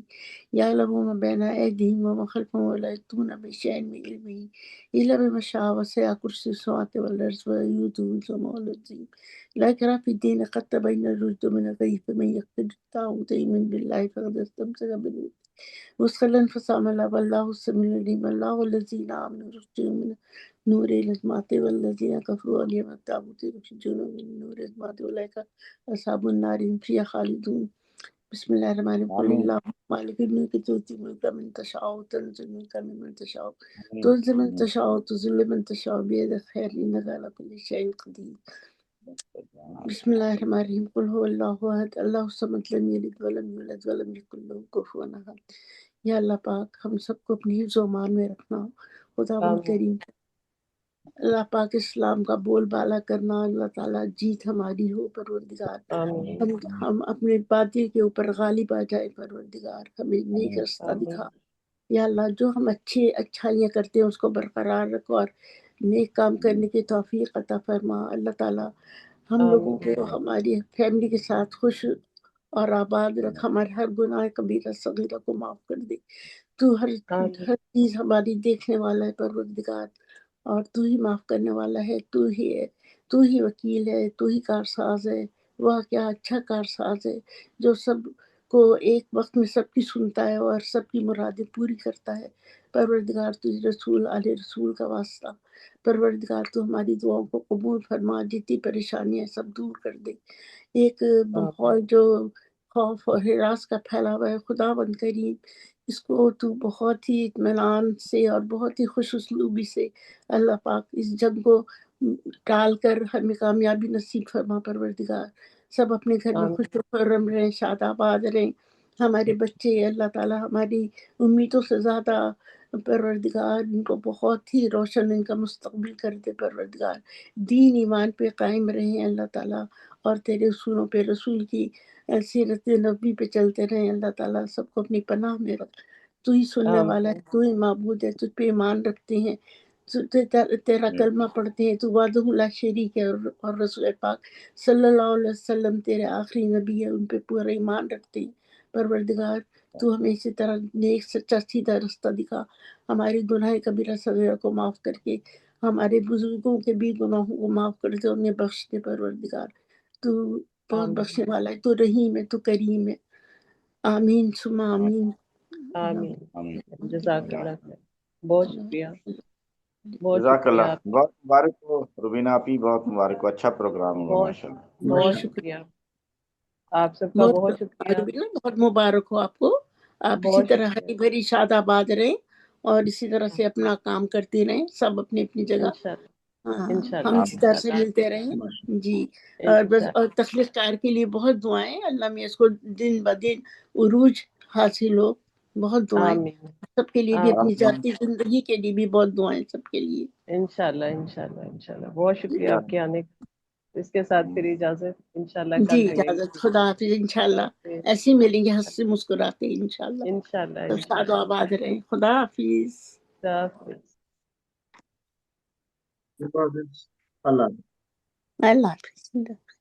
یعلم ما بین ایدیہم وما خلفهم ولا یحیطون بشیء من علمہ الا بما شاء وسع کرسی السماوات والارض ولا یؤوده حفظهما العظیم لا اکراہ فی الدین قد تبین الرشد من الغی فمن یکفر بالطاغوت ویؤمن باللہ فقد استمسک بالعروة الوثقی لا انفصام لها واللہ السمیع العلیم اللہ الذین آمنوا یخرجون من نور الظلمات والذین کفروا الیوم الطاغوت یخرجون من نور الظلمات اولئک اصحاب النار هم فیہا خالدون بسم اللہ الرحمن الرحیم قل آمین اللہ مالک الملک تؤتی الملک من تشاء وتنزع الملك ممن تشاء آمین تعز من آمین تشاء وتذل من تشاء بيدك الخير انك على كل شيء قدير بسم اللہ الرحمن الرحیم قل هو اللہ احد اللہ الصمد لم یلد ولم یولد ولم یکن له کفوا احد یا اللہ پاک ہم سب کو اپنی حفظ و امان میں رکھنا خداوند آمین کریم اللہ پاک اسلام کا بول بالا کرنا اللہ تعالیٰ جیت ہماری ہو پروردگار آمین ہم اپنے باطل کے اوپر غالب آ جائے پروردگار ہمیں نیک رستہ آمین دکھا یا اللہ جو ہم اچھائیاں کرتے ہیں اس کو برقرار رکھو اور نیک کام کرنے کی توفیق عطا فرما اللہ تعالیٰ ہم لوگوں آمین کو ہماری فیملی کے ساتھ خوش اور آباد رکھ ہمارے ہر گناہ کبیرہ صغیرہ کو معاف کر دے تو ہر آمین چیز ہماری دیکھنے والا ہے پروردگار اور تو ہی معاف کرنے والا ہے تو ہی ہے تو ہی وکیل ہے تو ہی کارساز ہے وہ کیا اچھا کارساز ہے جو سب کو ایک وقت میں سب کی سنتا ہے اور سب کی مرادیں پوری کرتا ہے پروردگار تجھ رسول علیہ رسول کا واسطہ پروردگار تو ہماری دعاؤں کو قبول فرما جتنی پریشانیاں سب دور کر دے ایک ماحول جو خوف اور ہراس کا پھیلا ہوا ہے خدا بند کریم اس کو تو بہت ہی اطمینان سے اور بہت ہی خوش اسلوبی سے اللہ پاک اس جنگ کو ٹال کر ہمیں کامیابی نصیب فرما پروردگار سب اپنے گھر میں آمین خوش و خرم رہیں شاد آباد رہیں ہمارے بچے اللہ تعالیٰ ہماری امیدوں سے زیادہ پروردگار ان کو بہت ہی روشن ان کا مستقبل کر دے پروردگار دین ایمان پہ قائم رہیں اللہ تعالیٰ اور تیرے اصولوں پہ رسول کی سیرت نبی پہ چلتے رہیں اللہ تعالیٰ سب کو اپنی پناہ میں رکھ تو ہی سننے والا ہے آمین تو ہی معبود ہے تجھ پہ ایمان رکھتے ہیں تیرا کلمہ پڑھتے ہیں تو وحدہ لا شریک ہے اور رسول پاک صلی اللہ علیہ وسلم تیرے آخری نبی ہے ان پہ پورا ایمان رکھتے ہیں پروردگار تو ہمیں اسی طرح نیک سچا سیدھا رستہ دکھا ہماری گناہ کبیرہ صغیرہ کو معاف کر کے ہمارے بزرگوں کے بھی گناہوں کو معاف کر دے انہیں بخش دے پروردگار تو بہت آمین بخشنے والا ہے تو رحیم ہے تو کریم ہے آمین ثم آمین آمین آمین جزاک اللہ خیر بہت شکریہ بہت جزاک شکریہ اللہ آپ بہت مبارک ہو روبینہ آپ بہت مبارک ہو اچھا پروگرام ہوگا بہت ماشاء اللہ بہت بہت شکریہ شکریہ آپ سب کا بہت شکریہ بہت مبارک ہو آپ کو آپ اسی بہت طرح شکریہ ہری بھری شاد آباد رہیں اور اسی طرح سے اپنا کام کرتے رہیں سب اپنی اپنی جگہ انشاءاللہ ہاں انشاءاللہ ہم اسی طرح سے انشاءاللہ ملتے رہیں جی اور بس اور تخلیق کار کے لیے بہت دعائیں اللہ میں اس کو دن بدن عروج حاصل ہو بہت دعائیں آمین سب کے لیے بھی اپنی آمین ذاتی زندگی کے لیے بھی بہت دعائیں سب کے لیے انشاءاللہ انشاءاللہ انشاءاللہ بہت شکریہ آپ کے آنے کا اس کے ساتھ پھر اجازت انشاءاللہ جی کل ملیں گے اجازت خدا حافظ انشاءاللہ پھر ایسے ہی ملیں گے ہنستے مسکراتے انشاءاللہ انشاءاللہ سب شاد و انشاءاللہ آباد رہیں خدا حافظ خدا حافظ اللہ اللہ حافظ حافظ